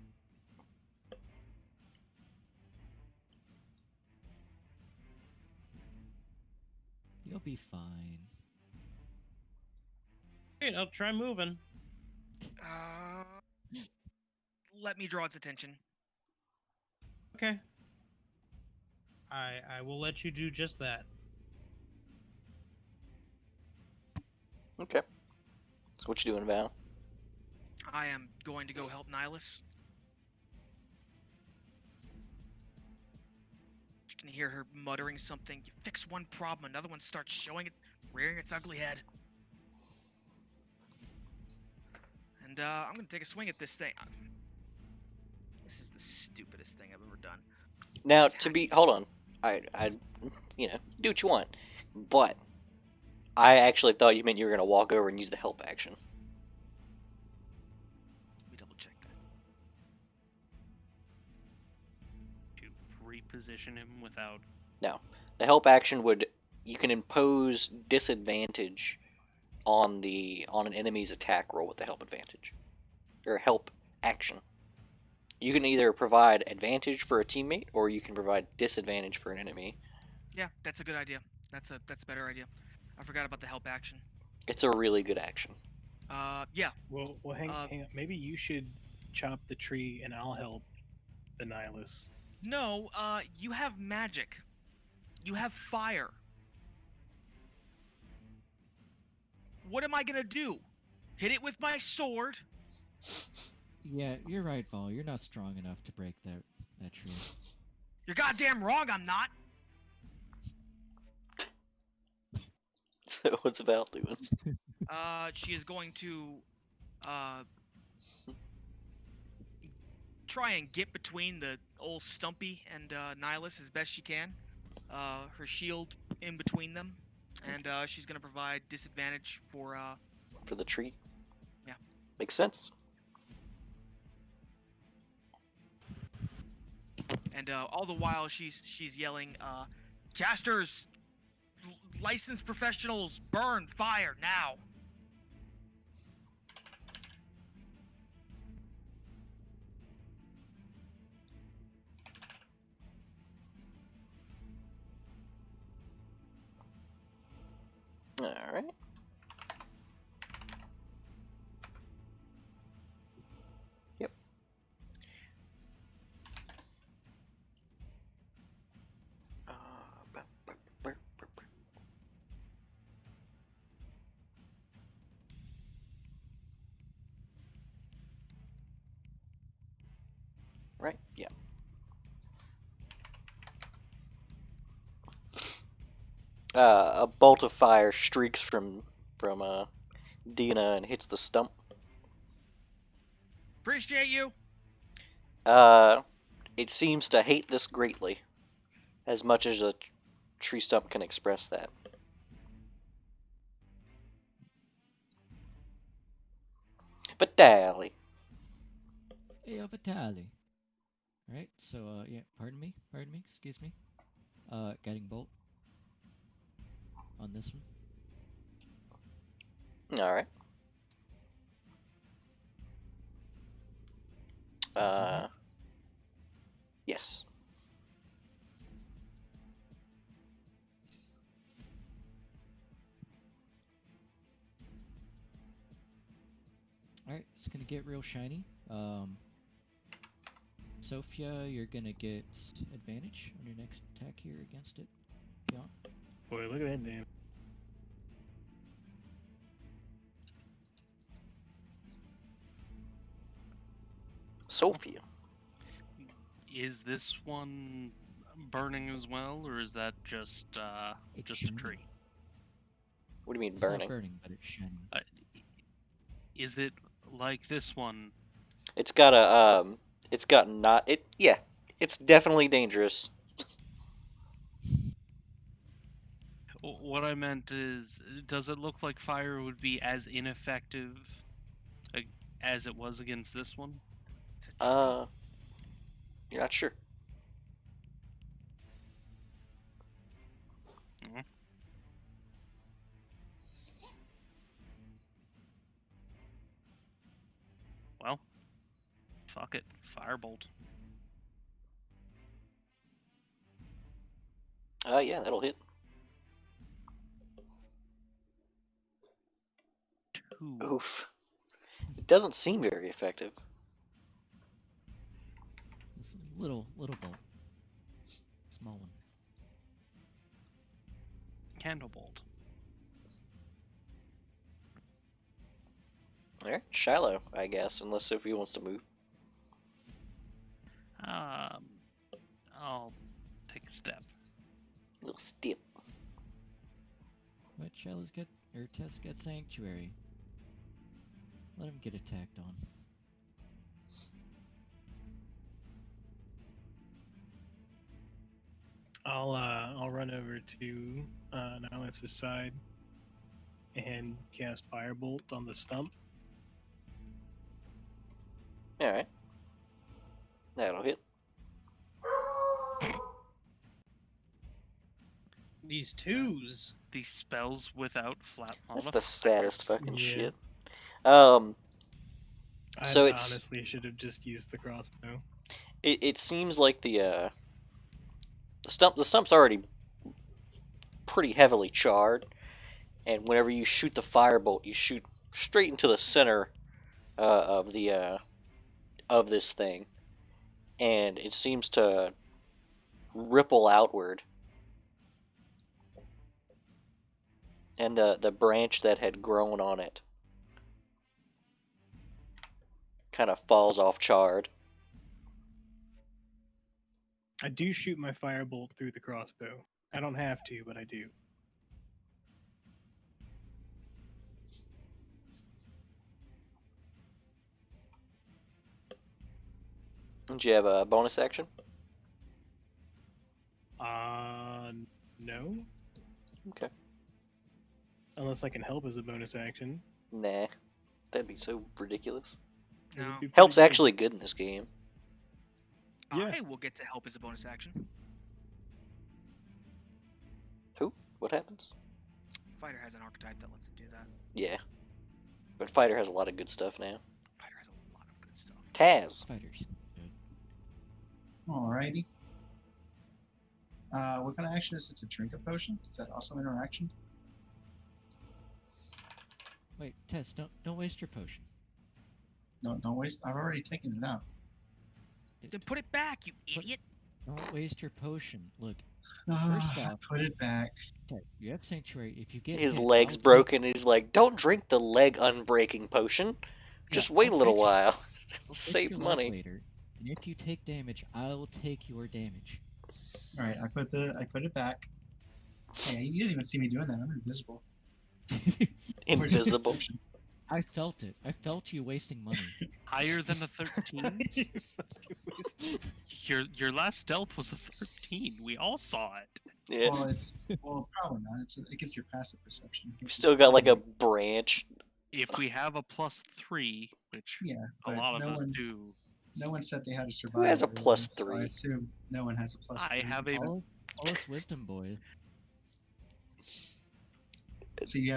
You'll be fine. Great, I'll try moving. Let me draw its attention. Okay. I will let you do just that. Okay. So what you doing, Val? I am going to go help Nihilus. You can hear her muttering something. You fix one problem, another one starts showing it, rearing its ugly head. And I'm gonna take a swing at this thing. This is the stupidest thing I've ever done. Now, hold on. I do what you want. But I actually thought you meant you were gonna walk over and use the help action. Let me double check that. To reposition him without. No, the help action you can impose disadvantage on an enemy's attack roll with the help advantage or help action. You can either provide advantage for a teammate or you can provide disadvantage for an enemy. Yeah, that's a good idea. That's a better idea. I forgot about the help action. It's a really good action. Yeah. Well, hang on. Maybe you should chop the tree and I'll help the Nihilus. No, you have magic. You have fire. What am I gonna do? Hit it with my sword? Yeah, you're right, Vol. You're not strong enough to break that tree. You're goddamn wrong, I'm not. What's Val doing? She is going to try and get between the old Stumpy and Nihilus as best she can. Her shield in between them, and she's gonna provide disadvantage for. For the tree? Yeah. Makes sense. And all the while she's yelling, "Casters, licensed professionals, burn, fire now!" Alright. Yep. Right? Yeah. A bolt of fire streaks from Dina and hits the stump. Appreciate you. It seems to hate this greatly, as much as a tree stump can express that. But Dally. Hey, Vitali. Alright, so, yeah, pardon me, excuse me. Guiding bolt. On this one. Alright. Yes. Alright, it's gonna get real shiny. Sophia, you're gonna get advantage on your next attack here against it. If you want. Boy, look at that damn. Sophia. Is this one burning as well, or is that just a shining. tree? What do you mean It's burning? not burning, but it's shining. Is it like this one? It's got a it's got not it. Yeah, it's definitely dangerous. What I meant is, does it look like fire would be as ineffective as it was against this one? You're not sure. Well, fuck it, firebolt. Yeah, that'll hit. 2. Oof. It doesn't seem very effective. It's a little bolt. Small one. Candle bolt. Alright, Shiloh, I guess, unless Sophie wants to move. I'll take a step. Little step. But Shiloh's got, or Tess got Sanctuary. Let him get attacked on. I'll run over to Nihilus's side and cast Firebolt on the stump. Alright. That'll hit. These twos. These spells without flat That's modifiers. the saddest fucking Yeah. shit. I So it's honestly should have just used the crossbow. it seems like the stump's already pretty heavily charred, and whenever you shoot the firebolt, you shoot straight into the center of this thing, and it seems to ripple outward. And the branch that had grown on it kind of falls off charred. I do shoot my Firebolt through the crossbow. I don't have to, but I do. Do you have a bonus action? No. Okay. Unless I can help as a bonus action. Nah. That'd be so ridiculous. It would No. be pretty Help's good. actually good in this game. Yeah. I will get to help as a bonus action. Who? What happens? Fighter has an archetype that lets him do that. Yeah. But Fighter has a lot of good stuff now. Fighter has a lot of good stuff. Taz. Fighters. Good. Alrighty. What kind of action is it to drink a potion? Is that also interaction? Wait, Tess, don't waste your potion. No, don't waste. I've already taken it out. Then put it back, you What? idiot. Don't waste your potion. Look, First off- put it back. Tess, you have sanctuary. If you get His hit, leg's I'll take- broken. He's like, don't drink the leg unbreaking potion. Just wait a I'll little fix- while. I'll fix Save your leg money. later. And if you take damage, I'll take your damage. All right, I put it back. Hey, you didn't even see me doing that. I'm invisible. Where's your Invisible. perception? I felt it. I felt you wasting money. Higher than a 13? Your last stealth was a 13. We all saw it. Yeah. Well, probably not. It gives your passive perception. You've still got like a branch. If we have a +3, which Yeah, a but lot of no us one, do, no one said they had a survival. has a rating, plus so I 3? assume no one has a plus I 3. have a All us wisdom boys. So you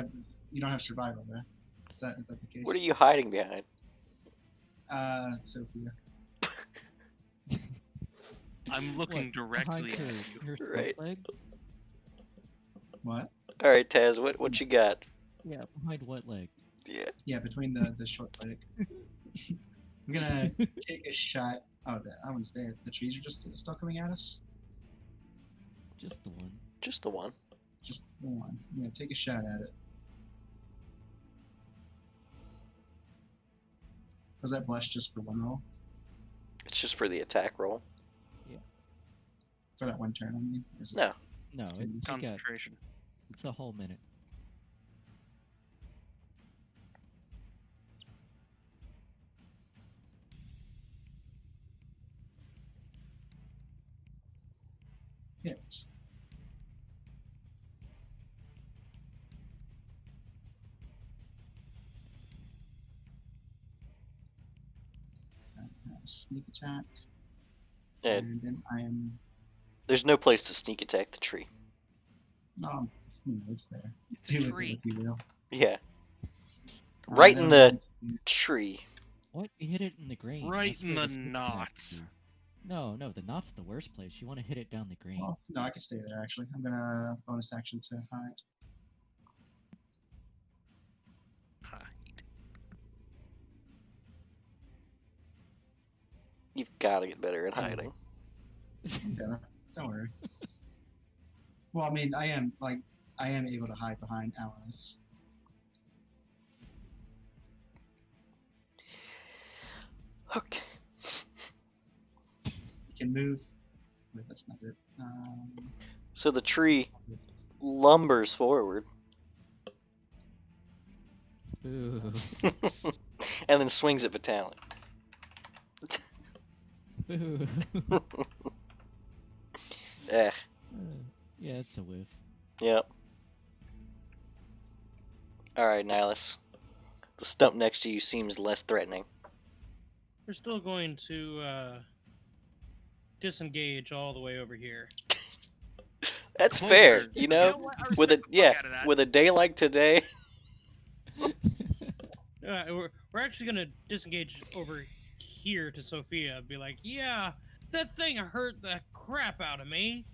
don't have survival there. Is that the case? What are you hiding behind? Sophia. I'm looking directly at Behind you. her split Right. leg? What? All right, Taz. What you got? Yeah, behind what leg? Yeah. Yeah, between the short leg. I'm gonna take a shot. Oh, that one's there. The trees are just still coming at us. Just the one. Just the one. Just the one. I'm gonna take a shot at it. Was that blush just for one roll? It's just for the attack roll. For that one turn, I mean? Or is it- No. No, Okay. it's Concentration. it's a whole minute. Hit. I have a sneak attack. And And then I am. there's no place to sneak attack the tree. It's there. It's Deal a with it tree. if you will. Yeah. Right then in I'm the going to- tree. What? You hit it in the grain. Right That's in where the sneak attack knots. would be. No, the knot's the worst place. You want to hit it down the grain. Well, no, I can stay there actually. I'm gonna bonus action to hide. Hide. You've got to get better at hiding. Yeah, don't worry. Well, I mean, I am able to hide behind allies. Okay. You can move. Wait, that's not it. So the tree lumbers forward Boo. and then swings at Vitaly. Boo. Eh. Yeah, it's a whiff. Yep. Alright, Nihilus. The stump next to you seems less threatening. We're still going to disengage all the way over here. That's Closer. fair, you You know? know what? I With a respect the fuck yeah, out of that. with a day like today. We're actually gonna disengage over here to Sophia. Be like, yeah, that thing hurt the crap out of me.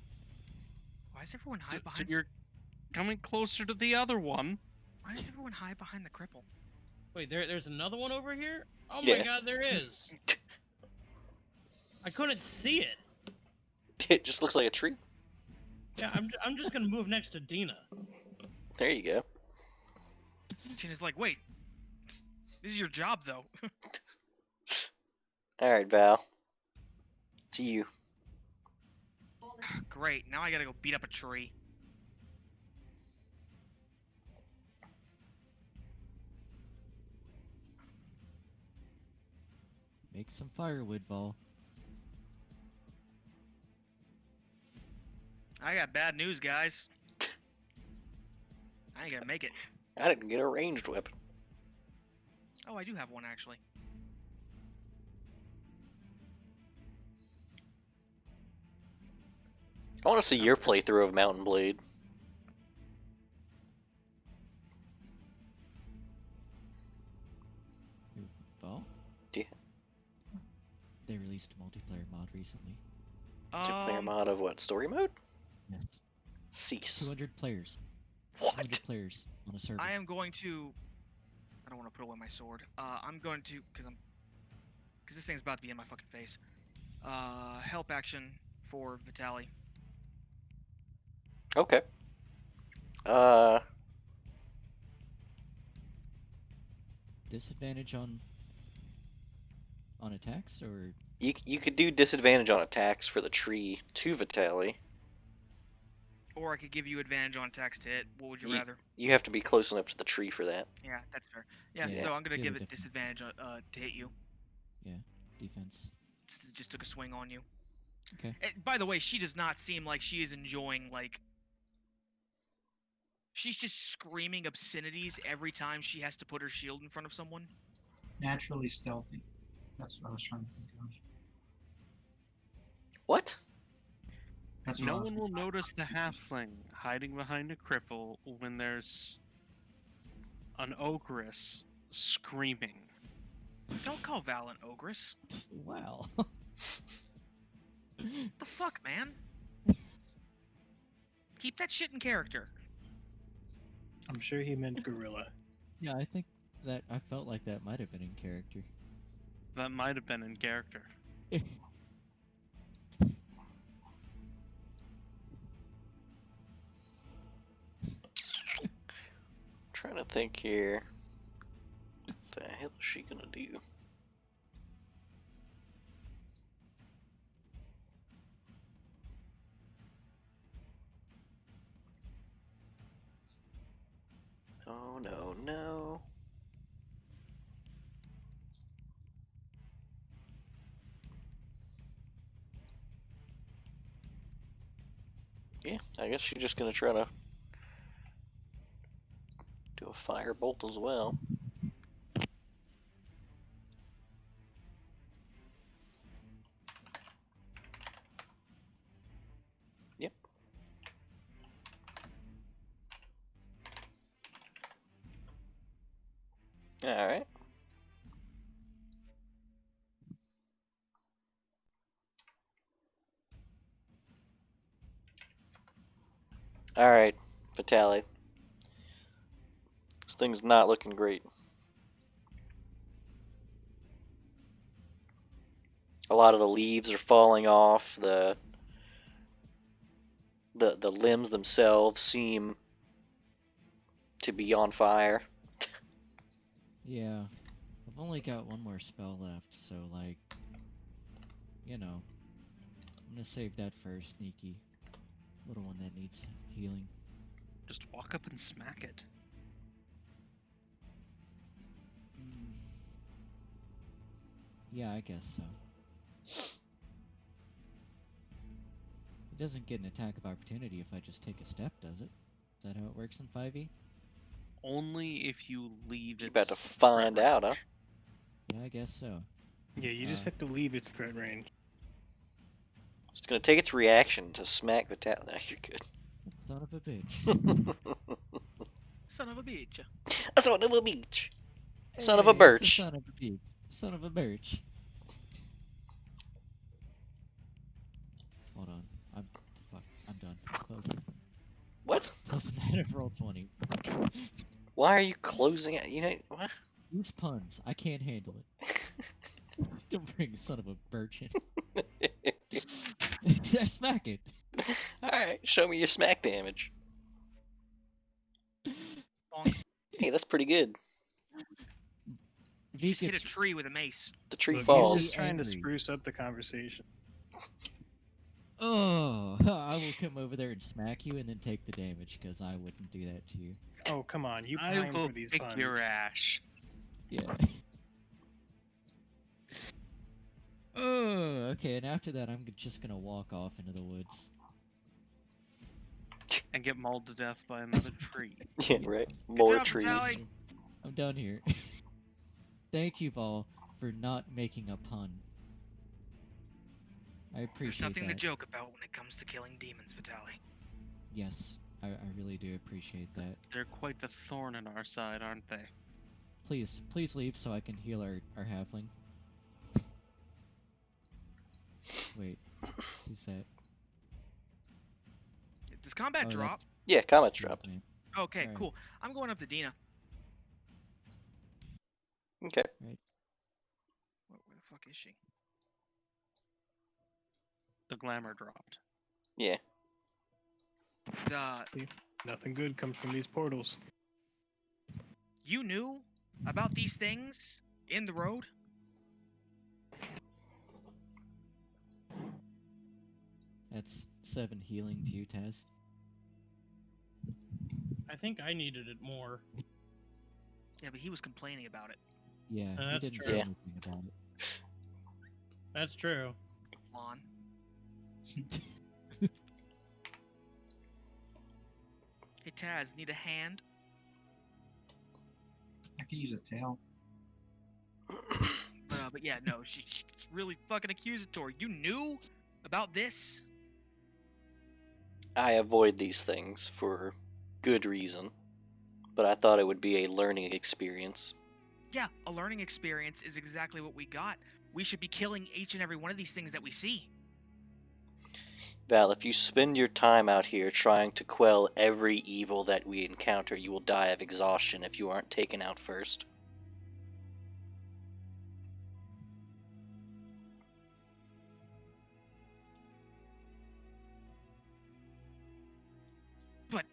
Why does everyone So, hide so behind? you're coming closer to the other one. Why does everyone hide behind the cripple? Wait, there's another one over here? Oh Yeah. my god, there is. I couldn't see it. It just looks like a tree. Yeah, I'm just gonna move next to Dina. There you go. Tina's like, wait, this is your job though. Alright, Val. It's you. Great. Now I gotta go beat up a tree. Make some firewood, Vol. I got bad news, guys. I ain't gonna make it. I didn't get a ranged weapon. Oh, I do have one actually. I want to see your playthrough of Mountain Blade. Well, Yeah. they released a multiplayer mod recently. Multiplayer mod of what? Story mode? Yes. Cease. 200 players. What? 200 players on a server. I am going to. I don't want to put away my sword. I'm going to, because this thing's about to be in my fucking face. Help action for Vitaly. Okay. Disadvantage on attacks, or You could do disadvantage on attacks for the tree to Vitaly. Or I could give you advantage on attacks to hit. What would you rather? You have to be close enough to the tree for that. Yeah, that's fair. Yeah, Yeah, so I'm gonna give give it it disadvantage to hit you. yeah, defense. Just took a swing on you. Okay. By the way, she does not seem like she is enjoying, like... She's just screaming obscenities every time she has to put her shield in front of someone. Naturally stealthy. That's what I was trying to think of. What? That's what I No was one will notice the halfling hiding behind a cripple when there's an ogress screaming. Don't call Val an ogress. Wow. The fuck, man? Keep that shit in character. I'm sure he meant gorilla. Yeah, I felt like that might have been in character. That might have been in character. Trying to think here. What the hell is she gonna do? Oh no, no. Yeah, I guess she's just gonna try to do a firebolt as well. Yep. Alright. Alright, Vitaly. This thing's not looking great. A lot of the leaves are falling off. The limbs themselves seem to be on fire. Yeah. I've only got one more spell left, so like, you know, I'm gonna save that for Sneaky. Little one that needs healing. Just walk up and smack it. Yeah, I guess so. It doesn't get an attack of opportunity if I just take a step, does it? Is that how it works in 5e? Only if you leave You're its about to find threat out, huh? range. Yeah, I guess so. Yeah, you just have to leave its threat range. It's gonna take its reaction to smack Vitaly. No, you're good. Son of a bitch. Son of a bitch. Son of a beach. Son of a Hey, it's birch. Son of a bitch. Son of a birch. Hold on. I'm done. Closing. What? Closing out of roll 20. Why are you closing it? You know what? Use puns. I can't handle it. Don't bring son of a birch in. Just smack it. Alright, show me your smack damage. Bonk. Hey, that's pretty good. You just hit a gets tree with a mace. The tree Look, he's falls. just trying to Angry. spruce up the conversation. Oh, I will come over there and smack you and then take the damage, because I wouldn't do that to you. Oh, come on, you I pine will for these kick puns. your ass. Yeah. Oh, okay, and after that I'm just gonna walk off into the woods. and get mauled to death by another tree. Yeah, right. Good More job, trees. Vitaly. I'm done here. Thank you, Vol, for not making a pun. I There's appreciate nothing that. to joke about when it comes to killing demons, Vitaly. Yes, I really do appreciate that. They're quite the thorn in our side, aren't they? Please leave so I can heal our halfling. Wait, who's that? Does combat Oh, drop? that's Yeah, comments Sure, dropped. man. Okay, Alright. cool. I'm going up to Dina. Okay. Right. Where the fuck is she? The glamour dropped. Yeah. Nothing good comes from these portals. You knew about these things in the road? That's 7 healing to you, Taz. I think I needed it more. Yeah, but he was complaining about it. Yeah, he That's didn't true. say Yeah. anything about it. That's true. Lon. Hey Taz, need a hand? I could use a tail. But yeah, no, she's really fucking accusatory. You knew about this? I avoid these things for good reason, but I thought it would be a learning experience. Yeah, a learning experience is exactly what we got. We should be killing each and every one of these things that we see. Val, if you spend your time out here trying to quell every evil that we encounter, you will die of exhaustion if you aren't taken out first. But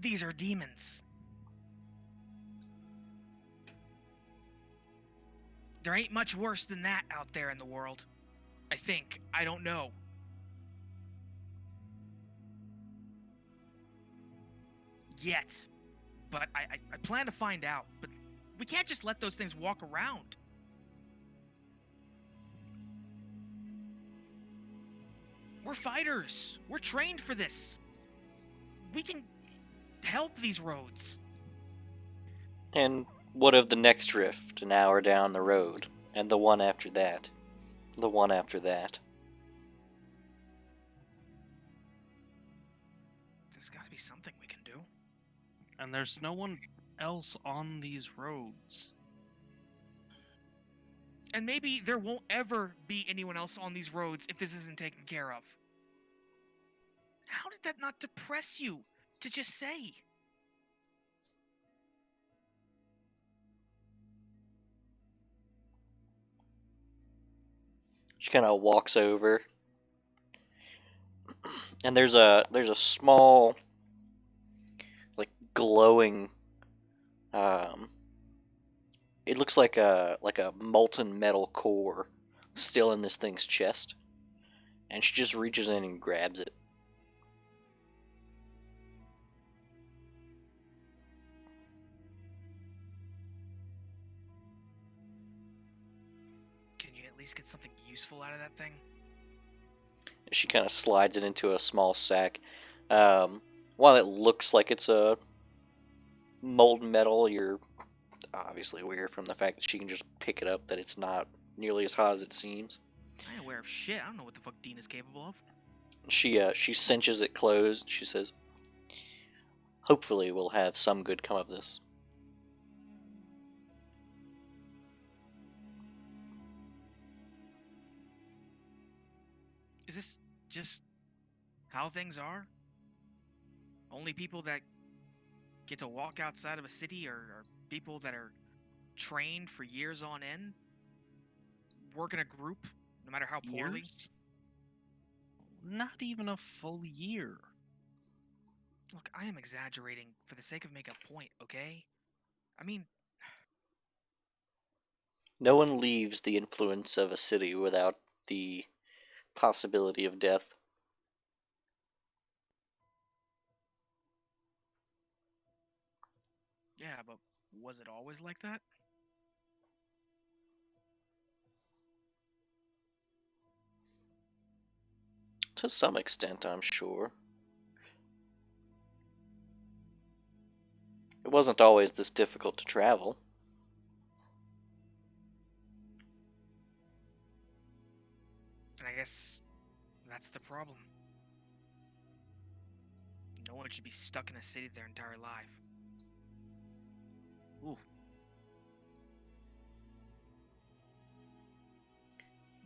these are demons. There ain't much worse than that out there in the world. I think. I don't know. Yet. But I plan to find out. But we can't just let those things walk around. We're fighters. We're trained for this. We can help these roads. And what of the next rift, an hour down the road? And the one after that? The one after that? There's gotta be something we can do. And there's no one else on these roads. And maybe there won't ever be anyone else on these roads if this isn't taken care of. How did that not depress you to just say? She kind of walks over, and there's a small, like, glowing. It looks like a molten metal core still in this thing's chest, and she just reaches in and grabs it. Can you at least get something useful out of that thing? She kind of slides it into a small sack. While it looks like it's a molten metal, you're obviously aware from the fact that she can just pick it up that it's not nearly as hot as it seems. I ain't aware of shit. I don't know what the fuck Dean is capable of. She cinches it closed. She says, "Hopefully, we'll have some good come of this." Is this just how things are? Only people that get to walk outside of a city are people that are trained for years on end? Work in a group, no matter how poorly? Years? Not even a full year. Look, I am exaggerating for the sake of making a point, okay? I mean, No one leaves the influence of a city without the possibility of death. yeah, but was it always like that? To some extent, I'm sure. It wasn't always this difficult to travel. And I guess that's the problem. No one should be stuck in a city their entire life. Ooh.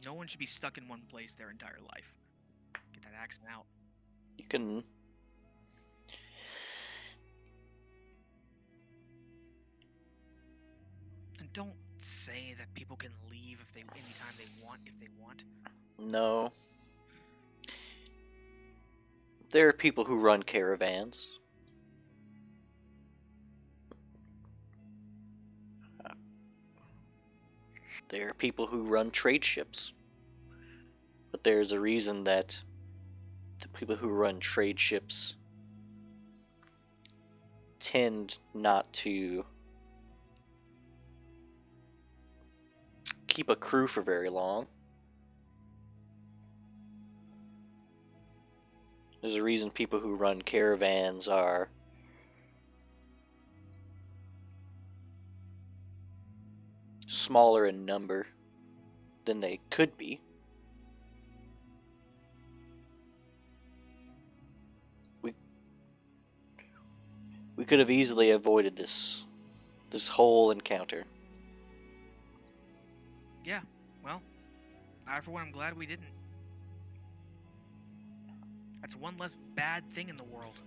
No one should be stuck in one place their entire life. Get that accent out. You can... And don't say that people can leave if they anytime they want, if they want. No. There are people who run caravans. There are people who run trade ships. But there's a reason that the people who run trade ships tend not to keep a crew for very long. There's a reason people who run caravans are smaller in number than they could be. We could have easily avoided this whole encounter. Yeah, well, I for one am glad we didn't. That's one less bad thing in the world.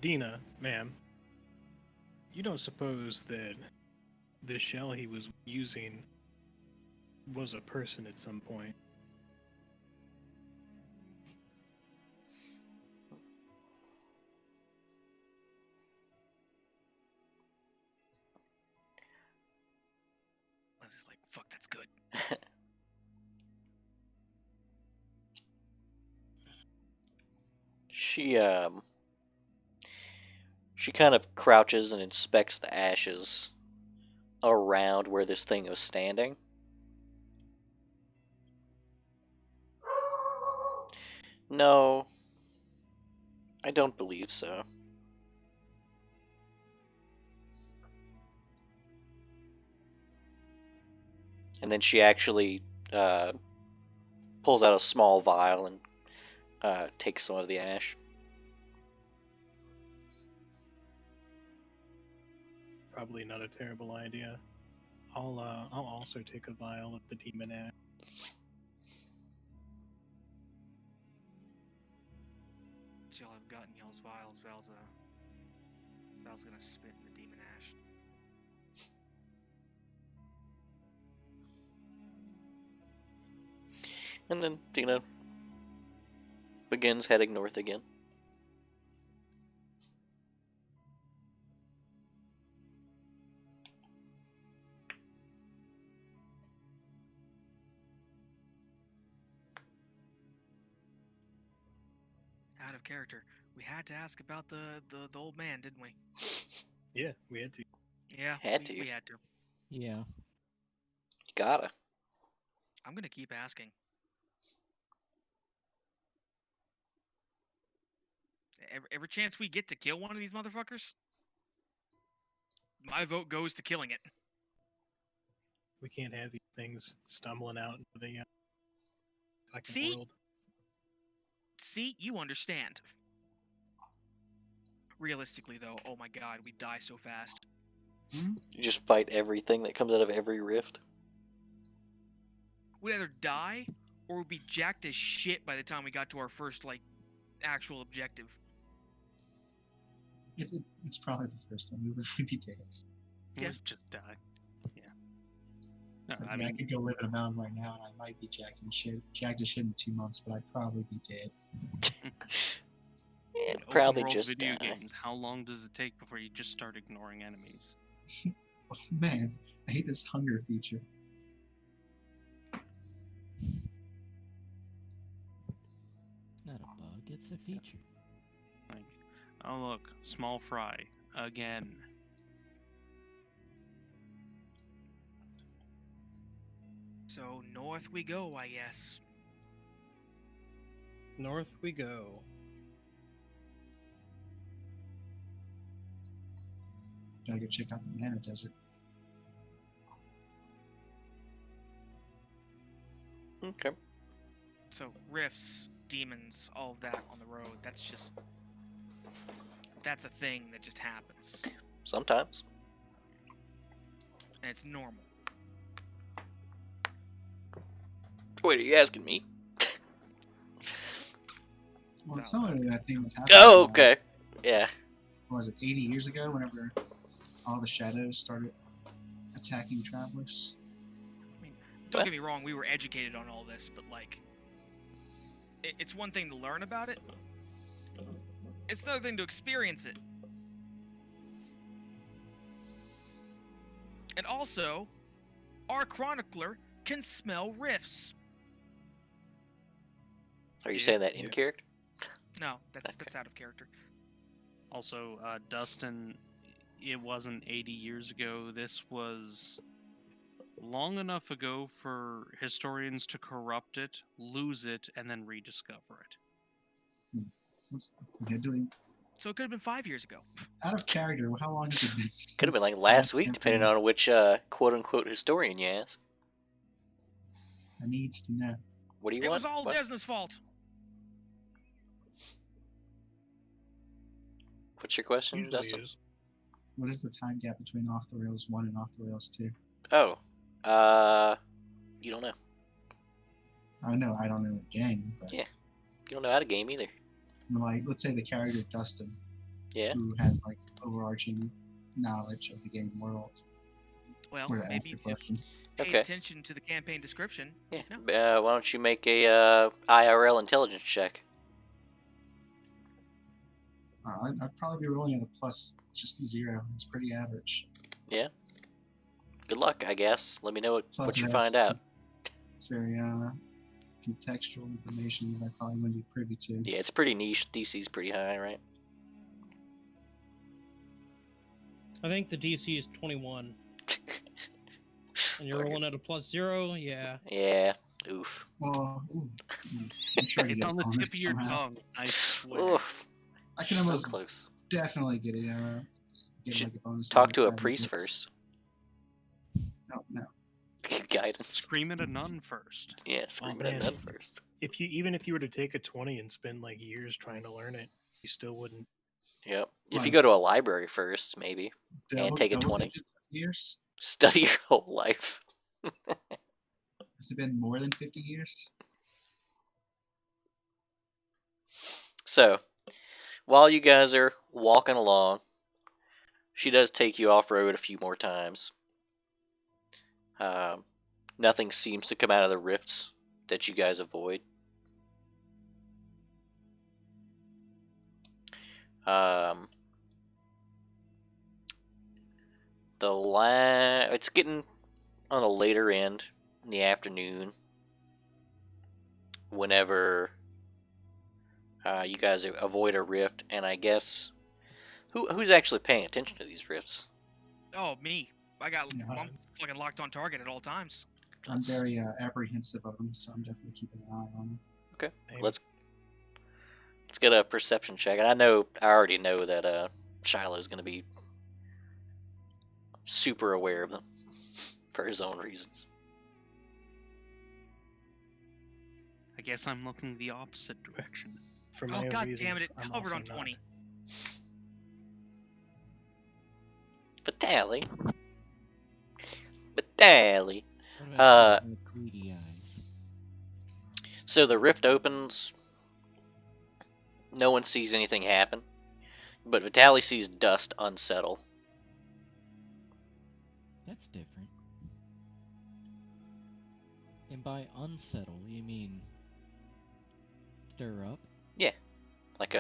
Dina, ma'am, you don't suppose that the shell he was using was a person at some point? Leslie's like, fuck, that's good. She kind of crouches and inspects the ashes around where this thing was standing. No, I don't believe so. And then she actually pulls out a small vial and takes some of the ash. Probably not a terrible idea. I'll also take a vial of the demon ash. See, all I've got in y'all's vials. Val's gonna spit in the demon ash. And then Dina begins heading north again. Out of character. We had to ask about the old man, didn't we? Yeah, we had to. Yeah, we had to. Yeah. You gotta. I'm gonna keep asking. Every chance we get to kill one of these motherfuckers, my vote goes to killing it. We can't have these things stumbling out into the fucking See? world. See, you understand. Realistically, though, oh my god, we die so fast. You just fight everything that comes out of every rift. We'd either die or we'd be jacked as shit by the time we got to our first, like, actual objective. It's probably the first one. We would be dead. Yeah. Let's just die. Yeah. No, It's like, I yeah, I mean, could go live in a mountain right now, and I might be jacked as shit in 2 months, but I'd probably be dead. Yeah, open probably world just video die. games. How long does it take before you just start ignoring enemies? Oh, man, I hate this hunger feature. It's not a bug, it's a feature. Like, oh look, small fry again. So, north we go, I guess. North we go. Gotta go check out the Mana Desert. Okay. So rifts, demons, all of that on the road. That's a thing that just happens, Sometimes. and it's normal. Wait, are you asking me? Well, it's Sounds similar to that thing that happened. Oh, okay. Yeah. What was it, 80 years ago, whenever all the shadows started attacking travelers? Don't get me wrong, we were educated on all this, but like, it's one thing to learn about it. It's another thing to experience it. And also, our chronicler can smell rifts. Are you saying that in character? No, that's out of character. Also, Dustin, it wasn't 80 years ago. This was long enough ago for historians to corrupt it, lose it, and then rediscover it. What's doing? So it could have been 5 years ago. Out of character, how long has it been? Could have been like since last that week, depending campaign? on which quote-unquote historian you ask. I needs to know. What do you It want? was all What? Desna's fault. What's your question, Usually Dustin? is. What is the time gap between Off the Rails 1 and Off the Rails 2? Oh, you don't know. I know I don't know the game, but Yeah. You don't know how to game either. like, let's say the character Dustin, Yeah. who has like overarching knowledge of the game world, Well, were to ask maybe the if you question. pay Okay. attention to the campaign description. Yeah. No. Why don't you make a IRL intelligence check? I'd probably be rolling at a plus just 0. It's pretty average. Yeah. Good luck, I guess. Let me know what Plus, you it find has out. It's very contextual information that I probably wouldn't be privy to. Yeah, it's pretty niche. DC's pretty high, right? I think the DC is 21. And you're Fucker. rolling at a plus 0? Yeah. Yeah. Oof. Well, I'm sure you It's get on the a bonus tip of your somehow. tongue, I swear. Oof. I can So almost close. definitely get it. Get Should like a bonus. Talk on to a five priest hits. first. No. Get guidance. Scream at a nun first. Yeah, scream at man. none first. Even if you were to take a 20 and spend like years trying to learn it, you still wouldn't. Yep. If you Right. go to a library first, maybe. And take a Double 20. digits of years? Study your whole life. Has it been more than 50 years? So, while you guys are walking along, she does take you off-road a few more times. Nothing seems to come out of the rifts that you guys avoid. It's getting on the later end in the afternoon. Whenever you guys avoid a rift, and I guess who's actually paying attention to these rifts? Oh, me. Yeah. I'm fucking locked on target at all times. I'm very apprehensive of them, so I'm definitely keeping an eye on them. Okay, Same. let's get a perception check. And I already know that Shiloh's going to be super aware of them for his own reasons. I guess I'm looking the opposite direction. For my Oh, own god reasons, damn it. I'm Hovered also on 20. not. Fatally. Fatally. What about your greedy eyes? So the rift opens. No one sees anything happen. But Vitali sees dust unsettle. That's different. And by unsettle, you mean stir up? Like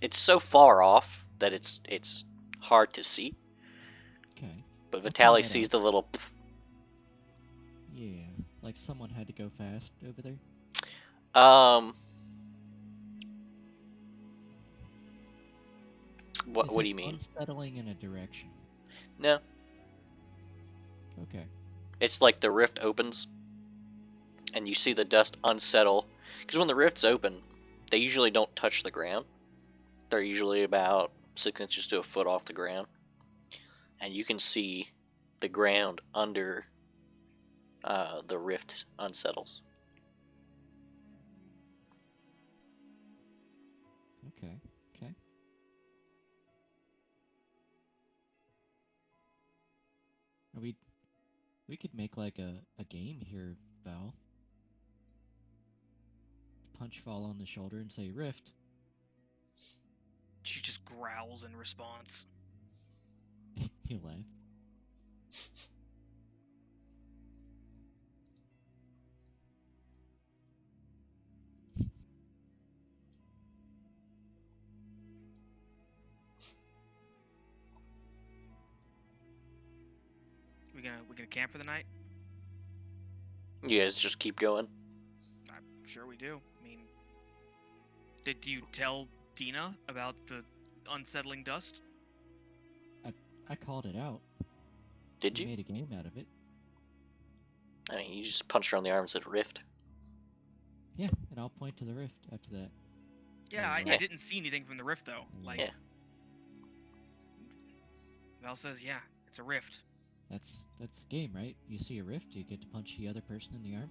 it's so far off that it's hard to see. Okay. But I'll find Vitali that sees out. the little. Yeah, like someone had to go fast over there. What Is do it you mean? Unsettling in a direction. No, Okay. it's like the rift opens, and you see the dust unsettle. Because when the rifts open, they usually don't touch the ground. They're usually about 6 inches to a foot off the ground. and you can see the ground under the rift unsettles. Okay. Okay. We could make like a game here, Val. Punch Val on the shoulder and say Rift. She just growls in response. He'll laugh. We gonna camp for the night? You guys just keep going. I'm sure we do. I mean, did you tell Dina about the unsettling dust? I called it out. Did We you? made a game out of it. I mean, you just punched her on the arm and said rift. Yeah, and I'll point to the rift after that. Yeah, I Yeah. didn't see anything from the rift though. Like, Yeah. Val says, yeah, it's a rift. That's the game, right? You see a rift, you get to punch the other person in the arm.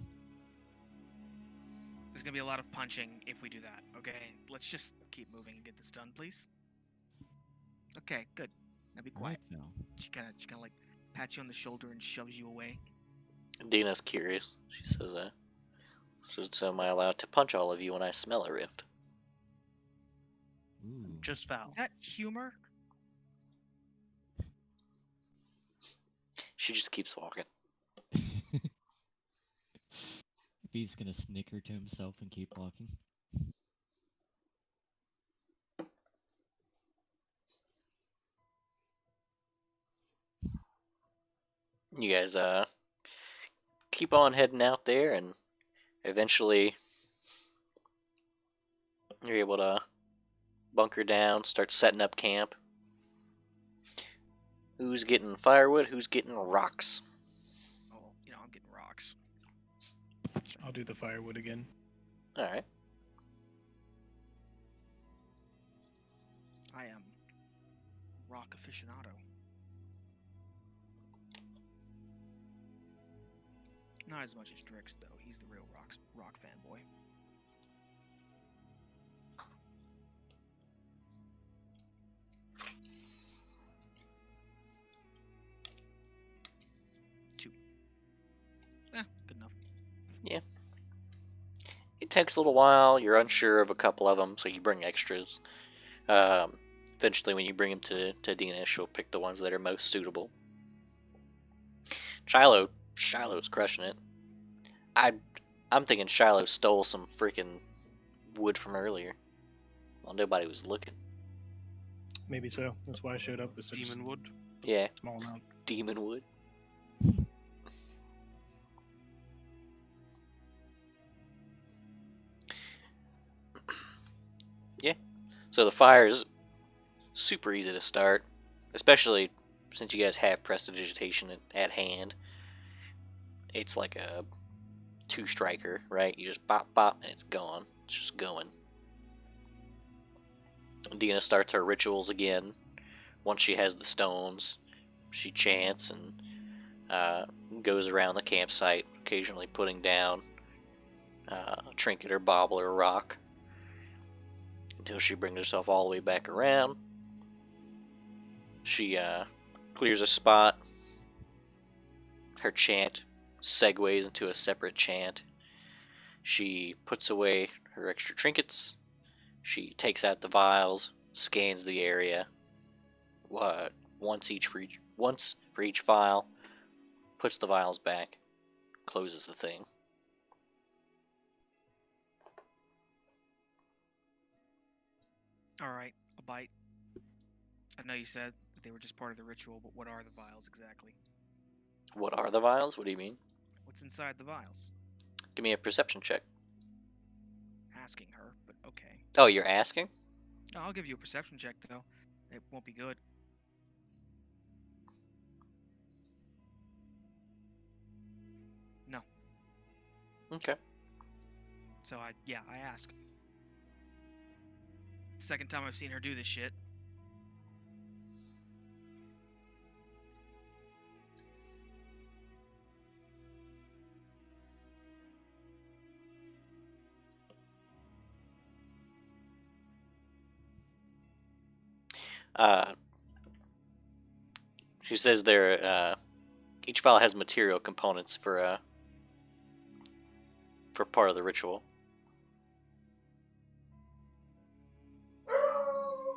There's gonna be a lot of punching if we do that. Okay, let's just keep moving and get this done, please. Okay, good. Now be quiet. Right, Val. She kind of like pats you on the shoulder and shoves you away. Dina's curious. She says, so am I allowed to punch all of you when I smell a rift? Ooh. Just Val. Is that humor? She just keeps walking. He's gonna snicker to himself and keep walking. You guys keep on heading out there, and eventually you're able to bunker down, start setting up camp. Who's getting firewood? Who's getting rocks? Oh, I'm getting rocks. I'll do the firewood again. All right. I am rock aficionado. Not as much as Drix though. He's the real rock fanboy. Two. Good enough. It takes a little while. You're unsure of a couple of them, so you bring extras. Eventually, when you bring them to Dina, she'll pick the ones that are most suitable. Shiloh's crushing it. I'm thinking Shiloh stole some freaking wood from earlier. Well, nobody was looking. Maybe so. That's why I showed up with such Demon wood. Yeah, a small amount. demon wood. Yeah. So the fire's super easy to start, especially since you guys have prestidigitation at hand. It's like a two-striker, right? You just bop bop and it's gone. It's just going. Dina starts her rituals again. Once she has the stones, she chants and goes around the campsite, occasionally putting down a trinket or bauble or rock until she brings herself all the way back around. She clears a spot. Her chant segues into a separate chant. She puts away her extra trinkets. She takes out the vials, scans the area, once for each vial, puts the vials back, closes the thing. Alright, a bite. I know you said that they were just part of the ritual, but what are the vials exactly? What are the vials? What do you mean? What's inside the vials? Give me a perception check. Asking her, but okay. Oh, you're asking? No, I'll give you a perception check though. It won't be good. No. Okay. So I ask. Second time I've seen her do this shit. Uh, she says there. Each file has material components for part of the ritual.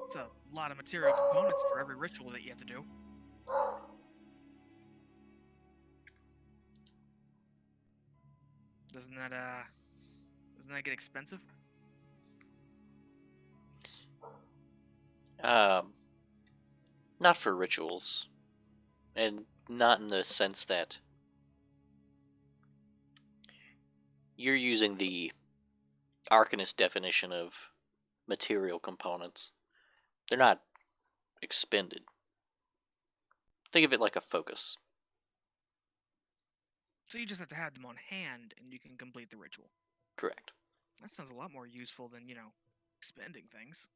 It's a lot of material components for every ritual that you have to do. Doesn't that get expensive? Not for rituals, and not in the sense that you're using the Arcanist definition of material components. They're not expended. Think of it like a focus. So you just have to have them on hand and you can complete the ritual. Correct. That sounds a lot more useful than, expending things.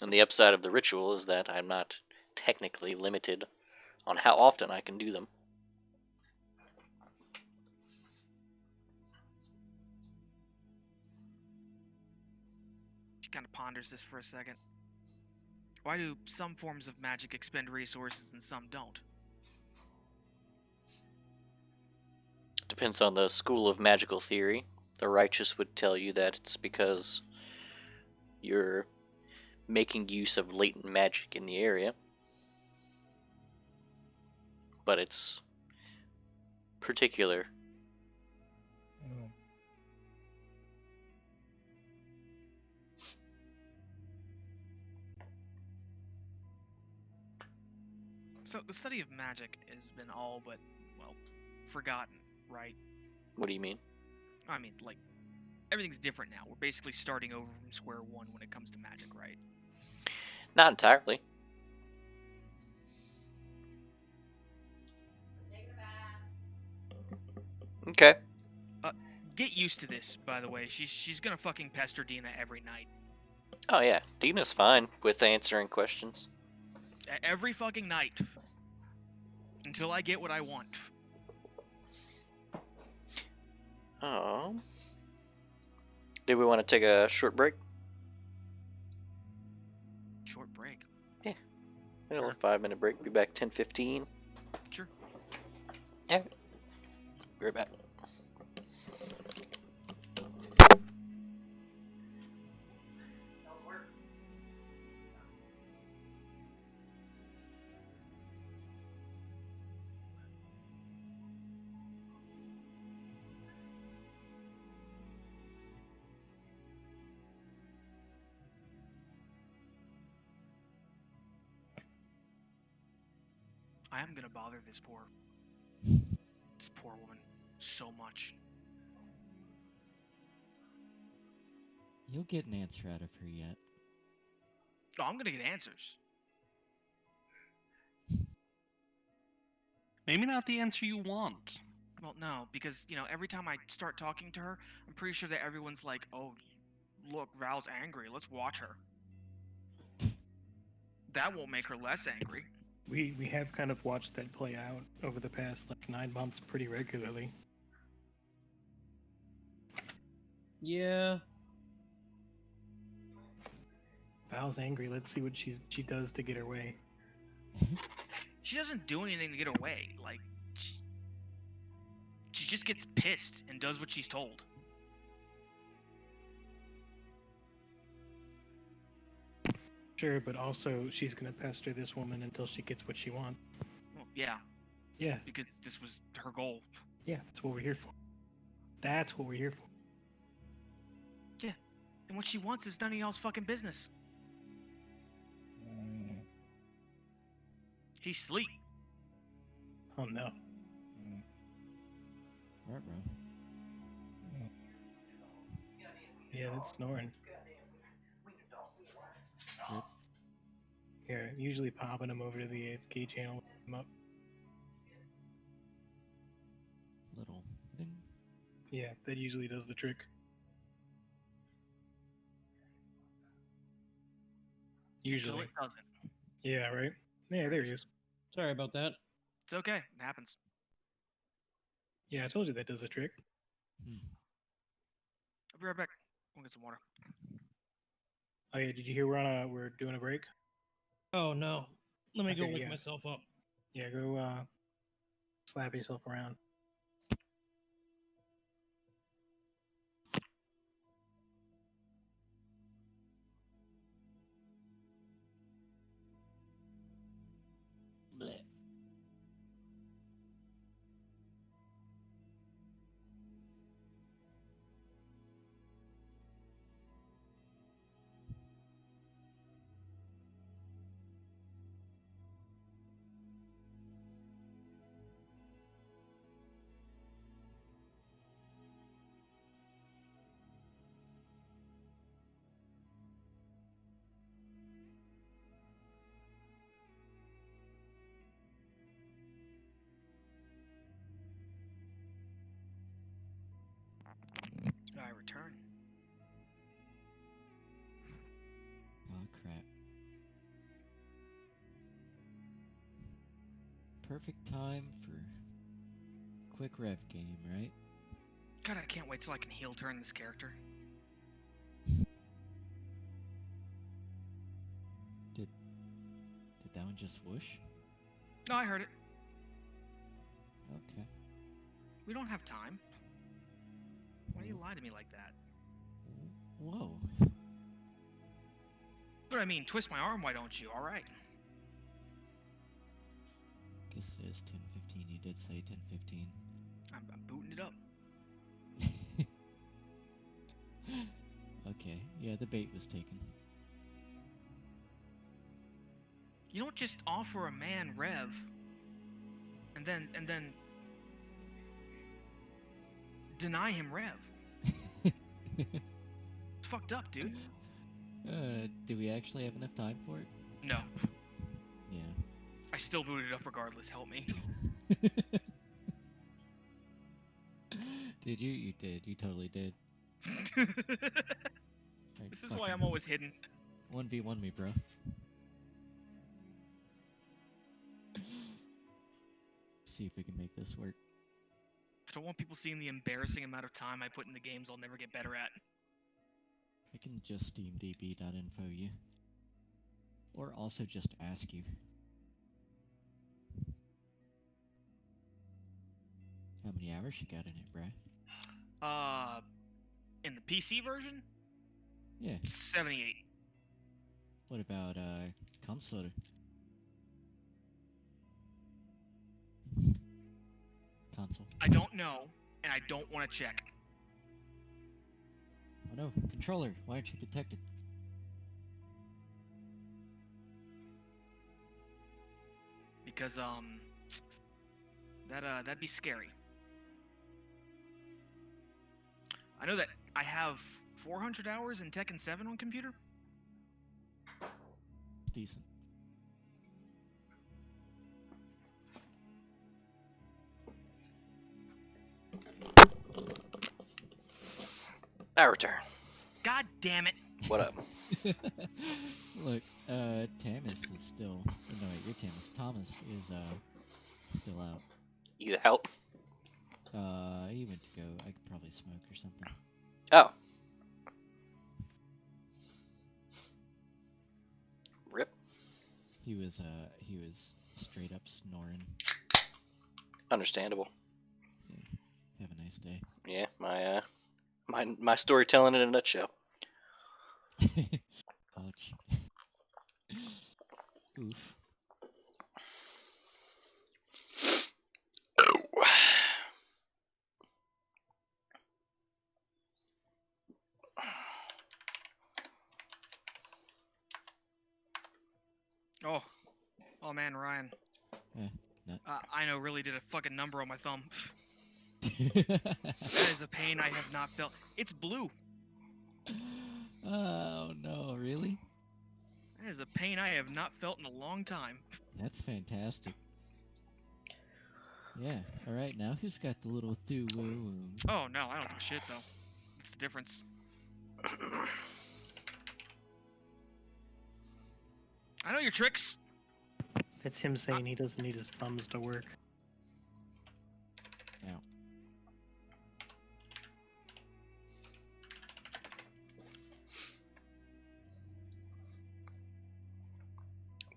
And the upside of the ritual is that I'm not technically limited on how often I can do them. She kind of ponders this for a second. Why do some forms of magic expend resources and some don't? Depends on the school of magical theory. The righteous would tell you that it's because you're making use of latent magic in the area. But it's particular. So the study of magic has been all but, forgotten, right? What do you mean? I mean, like, everything's different now. We're basically starting over from square one when it comes to magic, right? Not entirely. Okay. Get used to this, by the way. She's gonna fucking pester Dina every night. Oh yeah, Dina's fine with answering questions. Every fucking night. Until I get what I want. Oh. Do we want to take a short break? Short break. Yeah. A little Sure. 5-minute break. Be back 10:15. Sure. Yeah. Be right back. I am gonna bother this poor woman so much. You'll get an answer out of her yet. Oh, I'm gonna get answers. Maybe not the answer you want. Well, no, because, every time I start talking to her, I'm pretty sure that everyone's like, oh, look, Val's angry. Let's watch her. That won't make her less angry. We have kind of watched that play out over the past 9 months pretty regularly. Yeah. Val's angry. Let's see what she does to get her way. She doesn't do anything to get her way. Like, she just gets pissed and does what she's told. Sure, but also she's gonna pester this woman until she gets what she wants. Well, yeah, Yeah, because this was her goal. yeah, that's what we're here for. That's what we're here for. Yeah, and what she wants is none of y'all's fucking business. He's asleep. Oh no. Ruh-roh. Yeah, that's snoring. Rip. Here, usually popping him over to the AFK channel. Him up. Little ding. Yeah, that usually does the trick. Until Usually. it doesn't. Yeah, right? Yeah, there he is. Sorry about that. It's okay. It happens. Yeah, I told you that does the trick. Hmm. I'll be right back. We'll get some water. Oh yeah, did you hear we're doing a break? Oh no. Let me go Okay, wake yeah. myself up. Yeah, go slap yourself around. Bleh. I return. Oh crap. Perfect time for quick rev game, right? God, I can't wait till I can heel turn this character. Did that one just whoosh? No, I heard it. Okay. We don't have time. Why do you lie to me like that? Whoa. But I mean, twist my arm, why don't you? All right. Guess it is 10:15. You did say 10:15. I'm booting it up. Okay. Yeah, the bait was taken. You don't just offer a man rev and then deny him rev. It's fucked up, dude. Do we actually have enough time for it? No. Yeah. I still booted it up regardless. Help me. Did you? You did. You totally did. Right, This is fuck why it. I'm always hidden. 1v1 me, bro. See if we can make this work. I don't want people seeing the embarrassing amount of time I put in the games I'll never get better at. I can just steamdb.info you. Or also just ask you. How many hours you got in it, bruh? In the PC version, Yeah. 78. What about, console? Console. I don't know, and I don't want to check. Oh no, controller, why aren't you detected? Because, that'd be scary. I know that I have 400 hours in Tekken 7 on computer. It's decent. I return. God damn it. What up? Look, Tamis is still. No, wait, you're Tamis. Thomas is, still out. He's out. He went to go. I could probably smoke or something. Oh. Rip. He was straight up snoring. Understandable. Have a nice day. Yeah, my storytelling in a nutshell. Ouch. Oof. Oh man, Ryan. Nut. I know really did a fucking number on my thumb. That is a pain I have not felt. It's blue. Oh no, really? That is a pain I have not felt in a long time. That's fantastic. Yeah, alright, now who's got the little wound? Oh no, I don't give a shit though. What's the difference? I know your tricks. That's him saying he doesn't need his thumbs to work. Ow.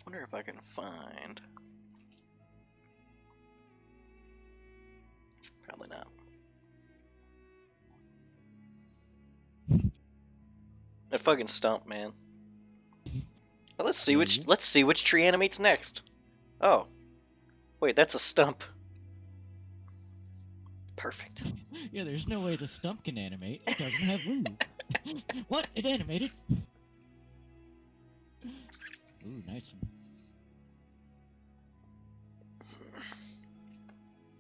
wonder if I can find. Probably not. That fucking stump, man. Well, let's see which tree animates next. Oh, wait, that's a stump. Perfect. Yeah, there's no way the stump can animate. It doesn't have moves. What? It animated? Ooh, nice one.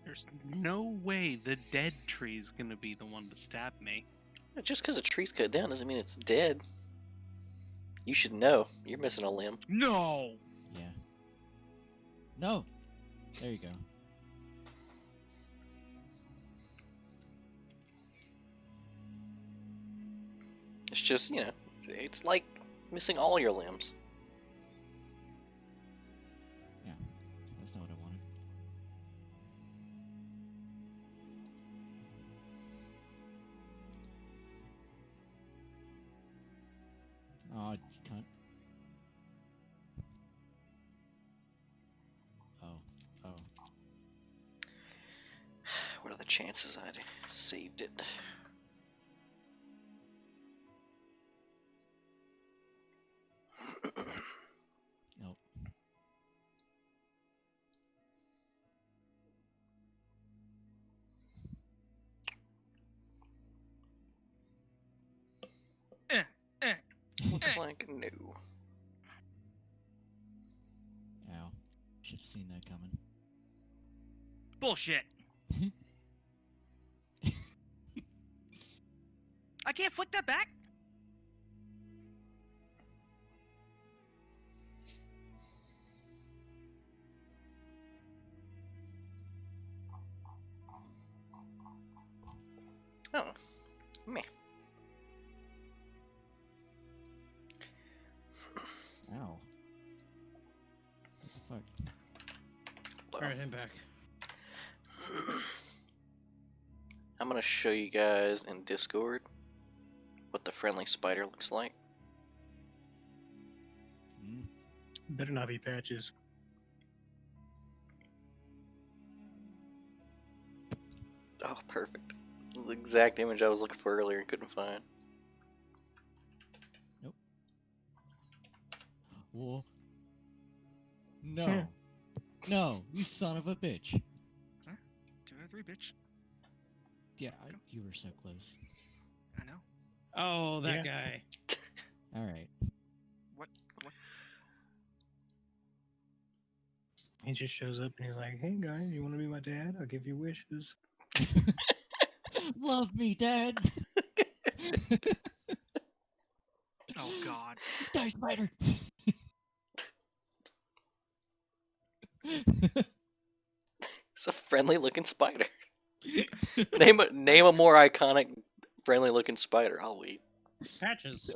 There's no way the dead tree's gonna be the one to stab me. Just because a tree's cut down doesn't mean it's dead. You should know. You're missing a limb. No. Yeah. No. There you go. It's just, you know, it's like missing all your limbs. Yeah. That's not what I wanted. Oh, you can't. Oh. What are the chances I'd saved it? Nope. Looks like no. Ow. Should have seen that coming. Bullshit. I can't flick that back. Oh, meh. Ow. What the fuck? Alright, head back. I'm gonna show you guys in Discord what the friendly spider looks like. Hmm? Better not be patches. Oh, perfect. This is the exact image I was looking for earlier and couldn't find. Whoa. No. No, you son of a bitch. 2 out of 3, bitch. Yeah, you were so close. I know. Oh, that Yeah. guy. Alright. What? He just shows up and he's like, "Hey guys, you want to be my dad? I'll give you wishes." Love me, Dad! Oh God. Die, spider! It's a friendly looking spider. Name a more iconic friendly looking spider. I'll wait. Patches.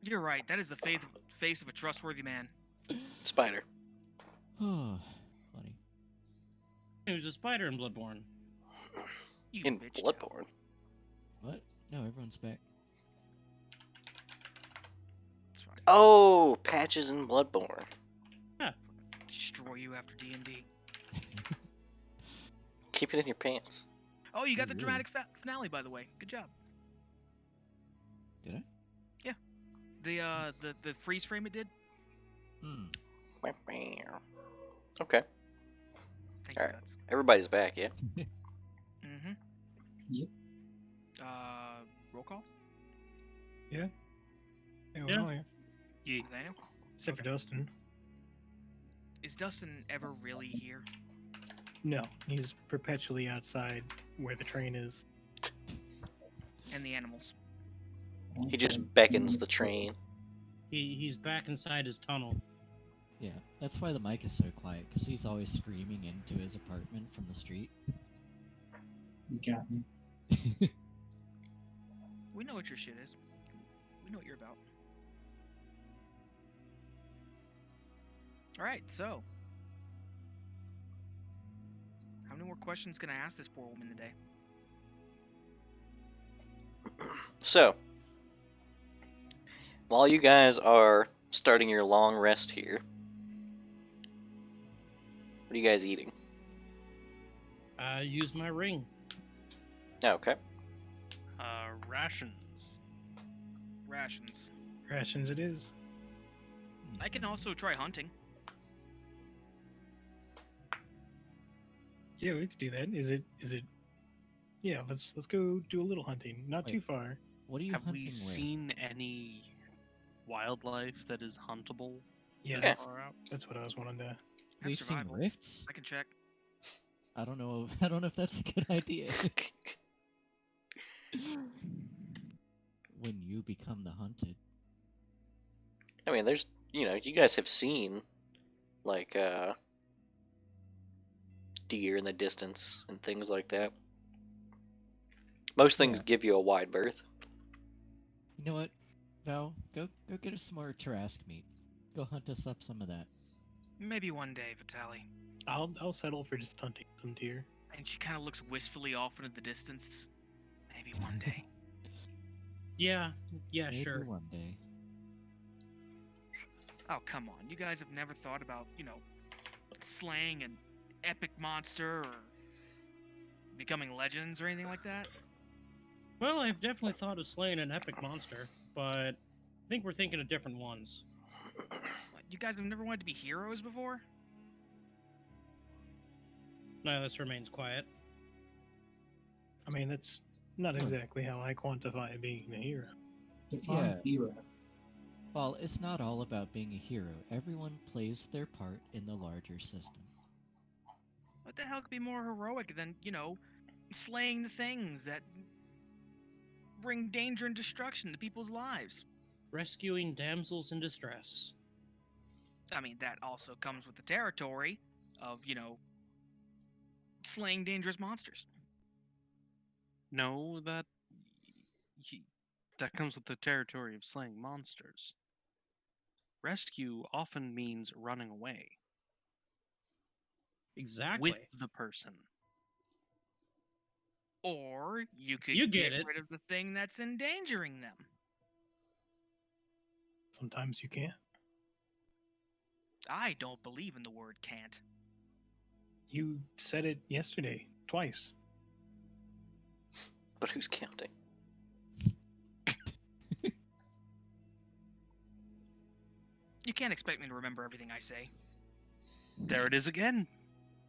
You're right. That is the face of a trustworthy man. Spider. Oh, funny. He was a spider in Bloodborne. You In bitch. Bloodborne. What? No, everyone's back. That's right. Oh, Patches in Bloodborne. Destroy you after D&D. Keep it in your pants. Oh, you got Oh, the really? dramatic finale, by the way. Good job. Did I? The freeze frame it did. Hmm. Okay. Thanks, Alright. Guts. Everybody's back, yeah? Mm-hmm. Yep. Roll call. Yeah, Yeah. well, yeah. Yeah. Nathaniel? Except for Dustin. Is Dustin ever really here? No, he's perpetually outside where the train is. And the animals. He just beckons the train. He's back inside his tunnel. Yeah, that's why the mic is so quiet, because he's always screaming into his apartment from the street. You got me. We know what your shit is. We know what you're about. Alright, so. How many more questions can I ask this poor woman today? So, while you guys are starting your long rest here. What are you guys eating? I use my ring. Okay. Rations. Rations. Rations it is. I can also try hunting. Yeah, we could do that. Is it? Yeah, let's go do a little hunting. Not Wait. too far. What are you Have hunting we with? seen any wildlife that is huntable? Yeah, Yeah. that's, Far out? that's what I was wanting to. Have We've seen survival. rifts. I can check. I don't know. I don't know if that's a good idea. When you become the hunted. I mean, there's, you guys have seen, like, deer in the distance and things like that. Most things Yeah. give you a wide berth. You know what, Val? Go get us some more Tarask meat. Go hunt us up some of that. Maybe one day, Vitali. I'll settle for just hunting some deer. And she kind of looks wistfully off into the distance. Maybe one day. Yeah, Maybe sure. one day. Oh, come on. You guys have never thought about, slaying an epic monster or becoming legends or anything like that? Well, I've definitely thought of slaying an epic monster, but I think we're thinking of different ones. What, you guys have never wanted to be heroes before? Nihilus remains quiet. I mean, that's not exactly how I quantify being a hero. Define Yeah. hero. Well, it's not all about being a hero. Everyone plays their part in the larger system. What the hell could be more heroic than, slaying the things that bring danger and destruction to people's lives? Rescuing damsels in distress. I mean, that also comes with the territory of, slaying dangerous monsters. No, that comes with the territory of slaying monsters. Rescue often means running away Exactly. with the person. Or you could You get it. rid of the thing that's endangering them. Sometimes you can't. I don't believe in the word can't. You said it yesterday, twice. But who's counting? You can't expect me to remember everything I say. There it is again.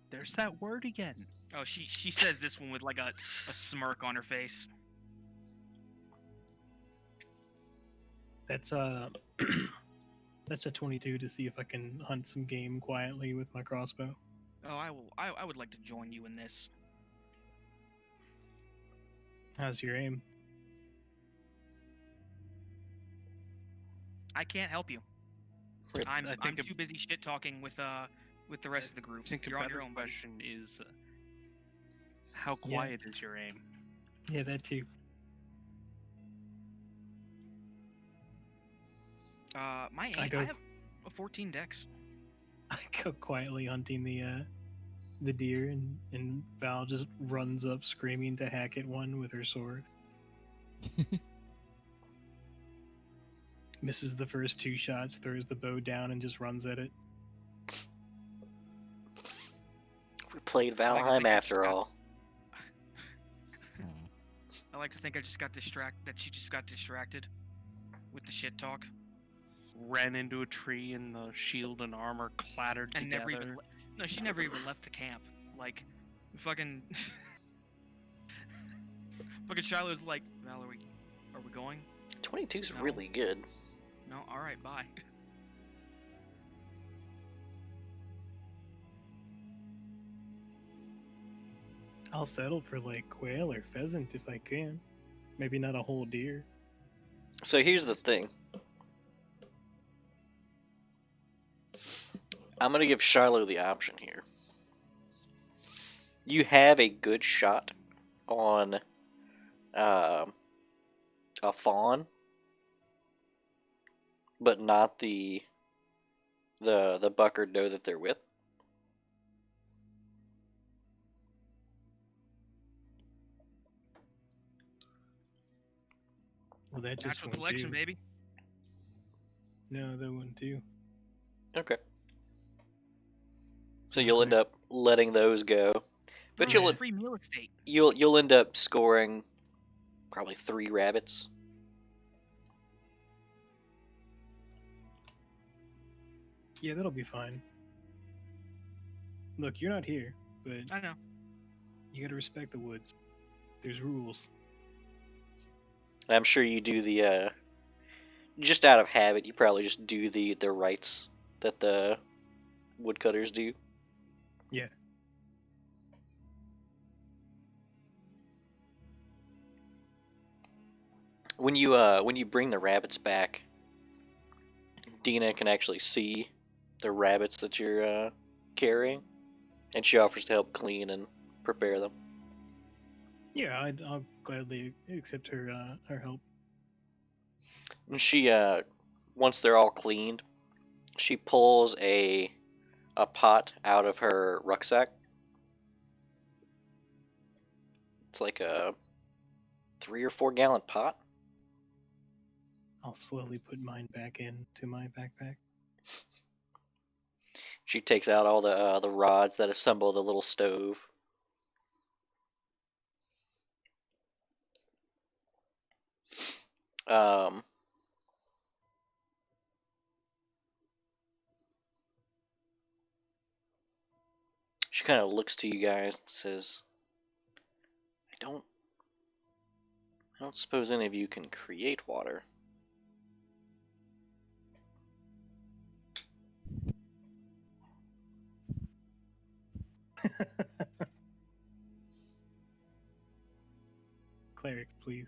There's that word again. Oh, she says this one with like a smirk on her face. That's that's a 22 to see if I can hunt some game quietly with my crossbow. Oh, I would like to join you in this. How's your aim? I can't help you. I'm too busy shit talking with the rest of the group. I think You're a on your better own, buddy. question is, how quiet is your aim? Yeah, that too. My I aim, go- I have a 14 dex. I go quietly hunting the deer, and Val just runs up screaming to hack at one with her sword. Misses the first 2 shots, throws the bow down, and just runs at it. We played I like to Valheim think I just after got- all. I like to think I just got that she just got distracted with the shit talk Ran into a tree and the shield and armor clattered and together. never even no, she never even left the camp. Like, fucking fucking Shiloh's like, Valerie, are we going? 22's No. really good. No, all right, bye. I'll settle for like quail or pheasant if I can. Maybe not a whole deer. So here's the thing. I'm going to give Shiloh the option here. You have a good shot on a fawn, but not the buck or doe that they're with. Well, that just Natural won't selection, do. baby. No, they wouldn't do. Okay. So you'll end up letting those go, but Bro, you'll it's free meal estate. you'll end up scoring probably 3 rabbits. Yeah, that'll be fine. Look, you're not here, but I know. you gotta respect the woods. There's rules. And I'm sure you do the just out of habit. You probably just do the rites that the woodcutters do. Yeah. When you bring the rabbits back, Dina can actually see the rabbits that you're carrying, and she offers to help clean and prepare them. Yeah, I'll gladly accept her help. And she once they're all cleaned, she pulls a pot out of her rucksack. It's like a 3 or 4 gallon pot. I'll slowly put mine back into my backpack. She takes out all the rods that assemble the little stove. Um, she kind of looks to you guys and says, I don't suppose any of you can create water. Clerics, please.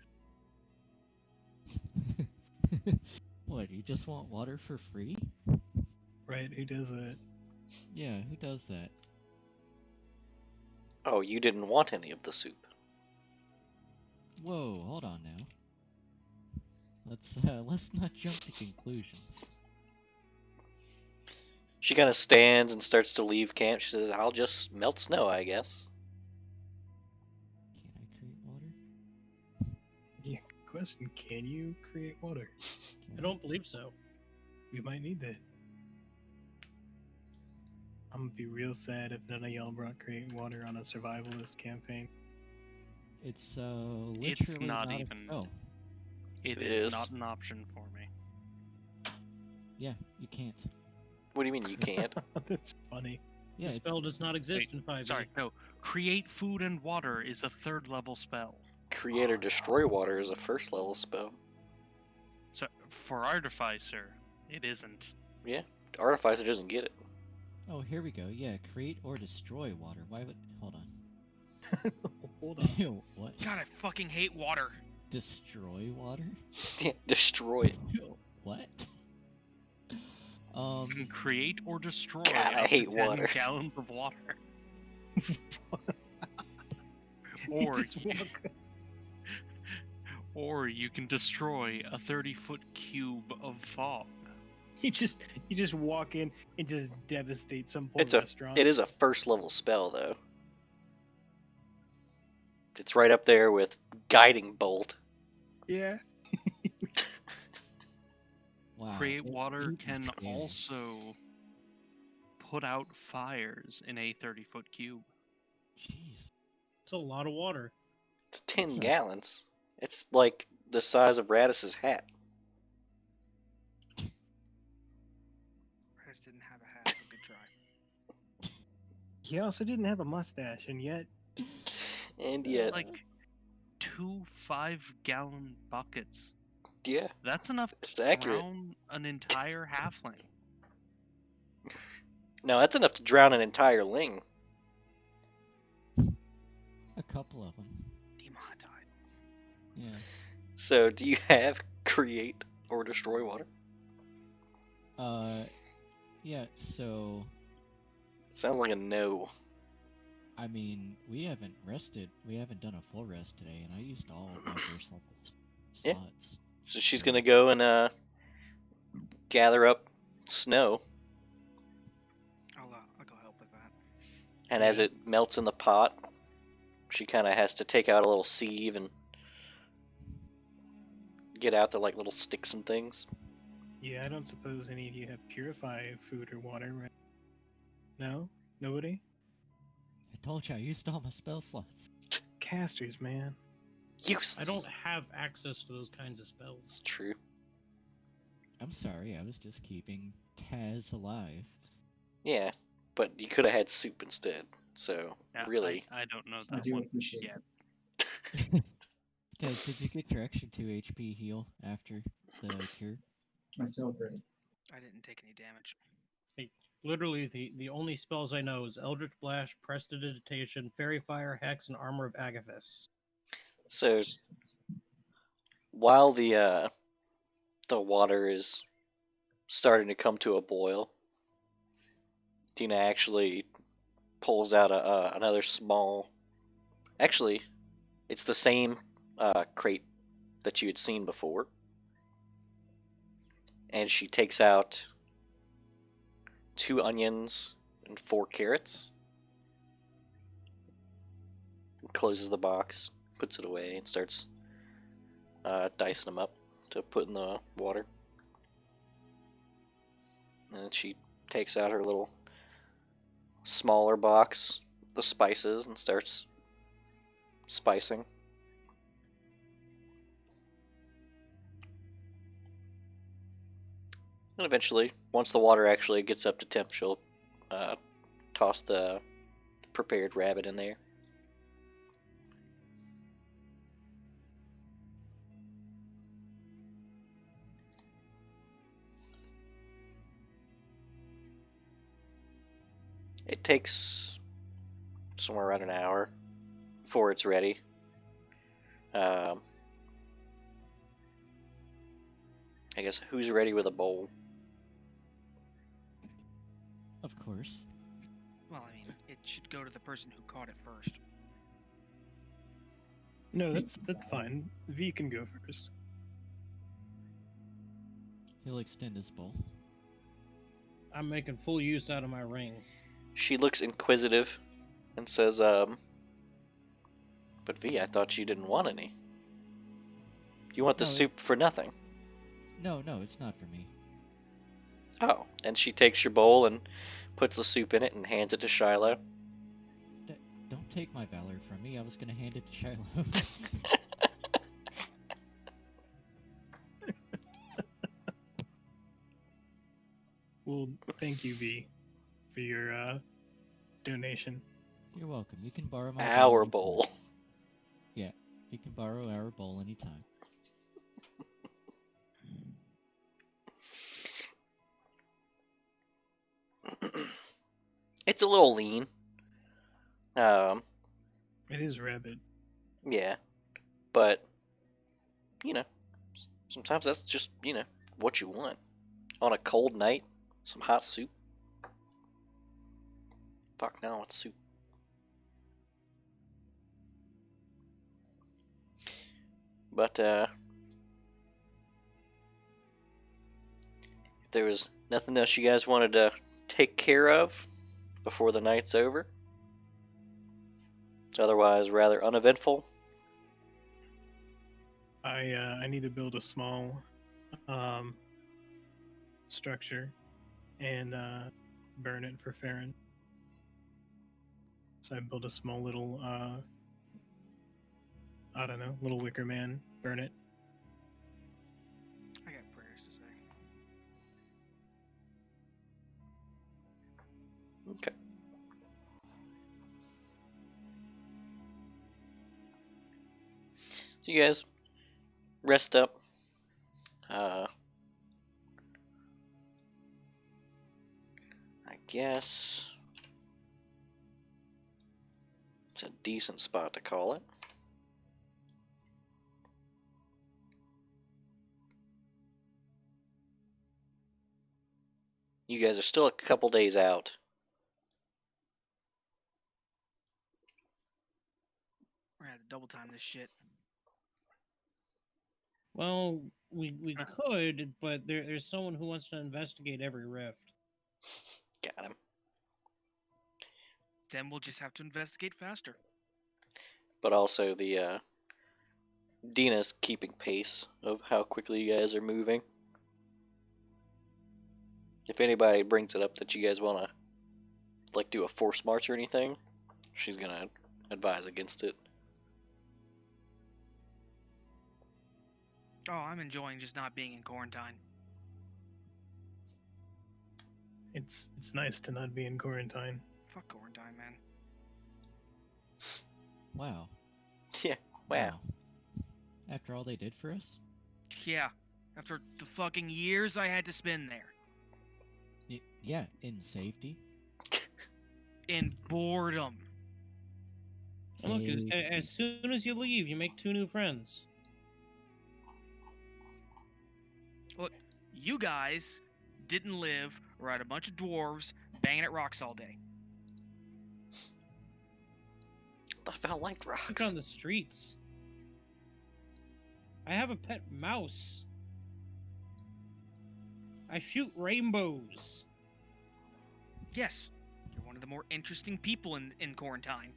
What, you just want water for free? Right? Who does that? Yeah, who does that? Oh, you didn't want any of the soup. Whoa, hold on now. Let's not jump to conclusions. She kind of stands and starts to leave camp. She says, I'll just melt snow, I guess. Can I create water? Yeah. Question: can you create water? I don't believe so. We might need that. I'm gonna be real sad if none of y'all brought creating water on a survivalist campaign. It's literally It's not a even. spell. It It is is. not an option for me. Yeah, you can't. What do you mean you can't? That's funny. Yeah, The it's spell does not exist in 5e. Sorry, no. Create food and water is a 3rd level spell. Create or destroy water is a 1st level spell. So for Artificer, it isn't. Yeah, Artificer doesn't get it. Oh, here we go. Yeah, create or destroy water. Why would... Hold on. Hold on. Ew, what? God, I fucking hate water. Destroy water? Yeah, destroy. What? You can create or destroy God, I up to hate 10 water. gallons of water. You Or just you, walk- or you can destroy a 30-foot cube of fog. you just walk in and just devastate some poor It restaurant. is a 1st level spell though. It's right up there with Guiding Bolt. Yeah. Wow. Create it- water it can is scary. also put out fires in a 30-foot cube. Jeez. It's a lot of water. It's 10 Sure. gallons. It's like the size of Radis's hat. I just didn't have a hat. But good try. He also didn't have a mustache, and yet And It's yet, like 2 5-gallon buckets. yeah, That's enough It's to accurate. drown an entire halfling. no, that's enough to drown an entire ling. A couple of them. Demonetized. Yeah. So, do you have create or destroy water? Yeah, so... Sounds like a no. I mean, we haven't rested. We haven't done a full rest today, and I used all of my first level Yeah. slots. So she's gonna go and gather up snow, I'll go help with that. and as it melts in the pot, she kind of has to take out a little sieve and get out the like little sticks and things. Yeah, I don't suppose any of you have purified food or water, right? No? Nobody? I told you I used all my spell slots. Casters, man. Useless. I don't have access to those kinds of It's spells. true. I'm sorry, I was just keeping Taz alive. Yeah, but you could have had soup instead. So Yeah, really, I don't know I that do one appreciate yet. it. Taz, did you get your extra 2 HP heal after the cure? I feel great. I didn't take any damage. Literally, the only spells I know is Eldritch Blast, Prestidigitation, Fairy Fire, Hex, and Armor of Agathis. so while the water is starting to come to a boil, Tina actually pulls out another small. Actually, it's the same crate that you had seen before, and she takes out 2 onions and 4 carrots, closes the box, puts it away, and starts dicing them up to put in the water. And then she takes out her little smaller box, the spices, and starts spicing. And eventually, once the water actually gets up to temp, she'll toss the prepared rabbit in there. It takes somewhere around an hour before it's ready. Um, I guess who's ready with a bowl? Of course. Well, I mean, it should go to the person who caught it first. No, that's fine. V can go first. He'll extend his bowl. I'm making full use out of my ring. She looks inquisitive and says, but V, I thought you didn't want any. You want the No, soup for nothing. No, it's not for me. Oh, and she takes your bowl and puts the soup in it and hands it to Shiloh. Don't take my valor from me. I was gonna hand it to Shiloh. Well, thank you, V, for your donation. You're welcome. You can borrow my Our anytime. bowl. Yeah, you can borrow our bowl anytime. It's a little lean. It is rabbit. Yeah, but you know, sometimes that's just what you want on a cold night. Some hot soup. Fuck no, it's soup. But if there was nothing else you guys wanted to take care of before the night's over, it's otherwise rather uneventful. I need to build a small structure and burn it for Farron. So I built a small little I don't know, little wicker man, burn it. I got prayers to say. Okay. So you guys rest up. I guess it's a decent spot to call it. You guys are still a couple days out. We're gonna have to double time this shit. Well, we could, but there's someone who wants to investigate every rift. Got him. Then we'll just have to investigate faster. But also the Dina's keeping pace of how quickly you guys are moving. If anybody brings it up that you guys want to like do a force march or anything, she's gonna advise against it. Oh, I'm enjoying just not being in quarantine. It's nice to not be in quarantine. Fuck quarantine, man. Wow. Yeah. Wow. After all they did for us? Yeah, after the fucking years I had to spend there. Yeah, in safety. In boredom. Look, Safety. as soon as you leave, you make 2 new friends. Look, you guys didn't live around a bunch of dwarves banging at rocks all day. I felt like Look rocks. on the streets. I have a pet mouse. I shoot rainbows. Yes, you're one of the more interesting people in quarantine.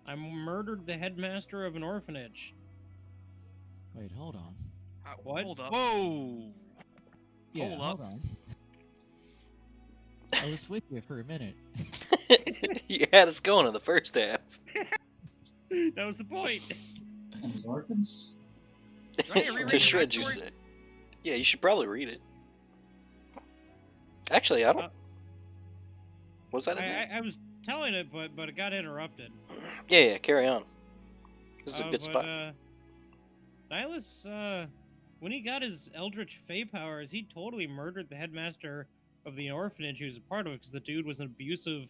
I murdered the headmaster of an orphanage. Wait, hold on. What? Hold up. Whoa! Yeah, Hold hold up. on. I was with you for a minute. You had us going in the first half. That was the point. And the orphans? Right, reread To the shred you backstory. said. Yeah, you should probably read it. Actually, I don't. Uh, Was that in there? I was telling it, but it got interrupted. Yeah, carry on. This is a good But, spot. Nihilus, when he got his Eldritch Fey powers, he totally murdered the headmaster of the orphanage he was a part of because the dude was an abusive,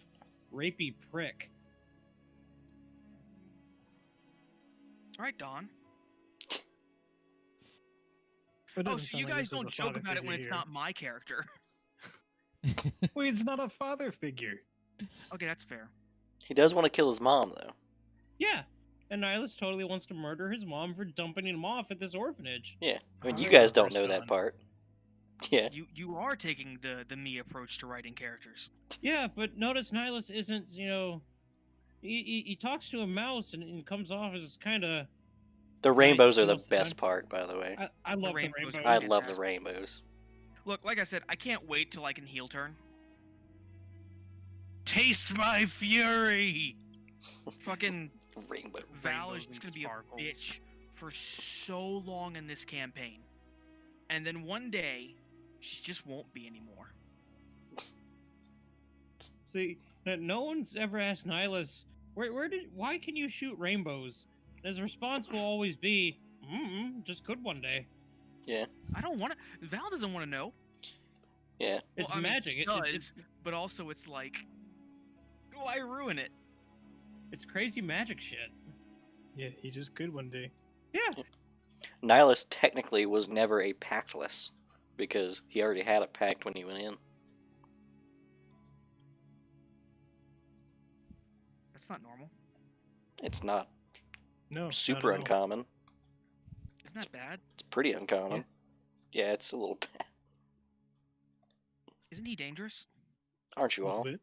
rapey prick. All right, Don. But it Oh, doesn't so sound you like guys this was don't a joke father about it when figure it's here. not my character. Wait, it's not a father figure. Okay, that's fair. He does want to kill his mom, though. Yeah, and Nihilus totally wants to murder his mom for dumping him off at this orphanage. Yeah, I mean, you Alright, guys don't reverse know Don. that part. Yeah. You are taking the me approach to writing characters. Yeah, but notice Nihilus isn't, he talks to a mouse and comes off as kind of. The rainbows are the most of the best time. part, by the way. I love the rainbows rainbows. are I fantastic. love the rainbows. Look, like I said, I can't wait till I can heel turn. Taste my fury! Fucking Rainbow. Val is Rainbows just and gonna be sparkles. a bitch for so long in this campaign. And then one day, she just won't be anymore. See, no one's ever asked Nihilus, why can you shoot rainbows? And his response will always be, just could one day. Yeah. I don't want to. Val doesn't want to know. Yeah. It's Well, I mean, magic. she does, but also it's like, why ruin it? It's crazy magic shit. Yeah, he just could one day. Yeah. Nihilus technically was never a pactless, because he already had a pact when he went in. That's not normal. It's not No, super not at all. uncommon. Isn't that bad? It's pretty uncommon. Yeah, it's a little bad. Isn't he dangerous? Aren't you all? But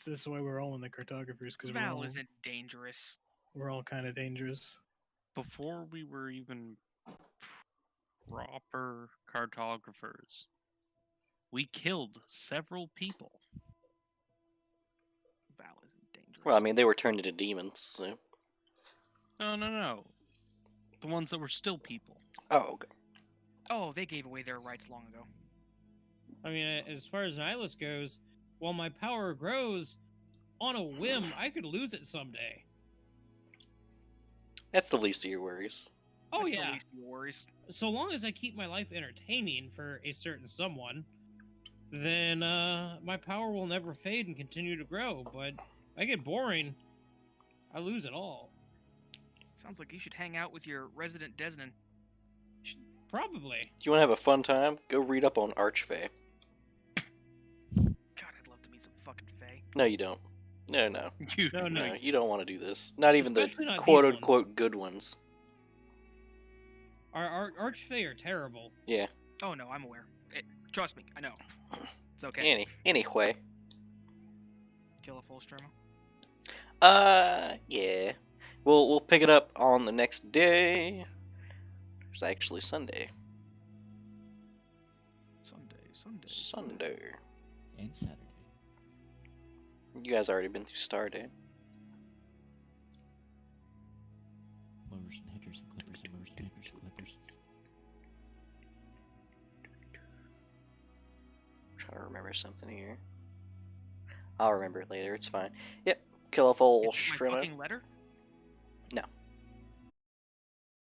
this is why we're all in the cartographers, because Val isn't dangerous. we're all kind of dangerous. Before we were even proper cartographers, we killed several people. Val isn't dangerous. Well, I mean, they were turned into demons, so. No. The ones that were still people. Oh, okay. Oh, they gave away their rights long ago. I mean, as far as Nihilus goes, while my power grows, on a whim, I could lose it someday. That's the least of your worries. Oh, That's the yeah. least of your worries. So long as I keep my life entertaining for a certain someone, then my power will never fade and continue to grow. But if I get boring, I lose it all. Sounds like you should hang out with your resident Desnan. Probably. Do you want to have a fun time? Go read up on Archfey. God, I'd love to meet some fucking Fae. No, you don't. No. No, No, you don't want to do this. Not even Especially the not these quote-unquote good ones. Our Archfey are terrible. Yeah. Oh no, I'm aware. Trust me, I know. It's okay. Anyway. Kill a full streamer. Yeah. We'll pick it up on the next day. It's actually Sunday. Sunday. And Saturday. You guys already been through Star Day. Mowers and headers and clippers and mowers and headers and clippers. Trying to remember something here. I'll remember it later. It's fine. Yep. Kill off old It's my Strimma. fucking letter?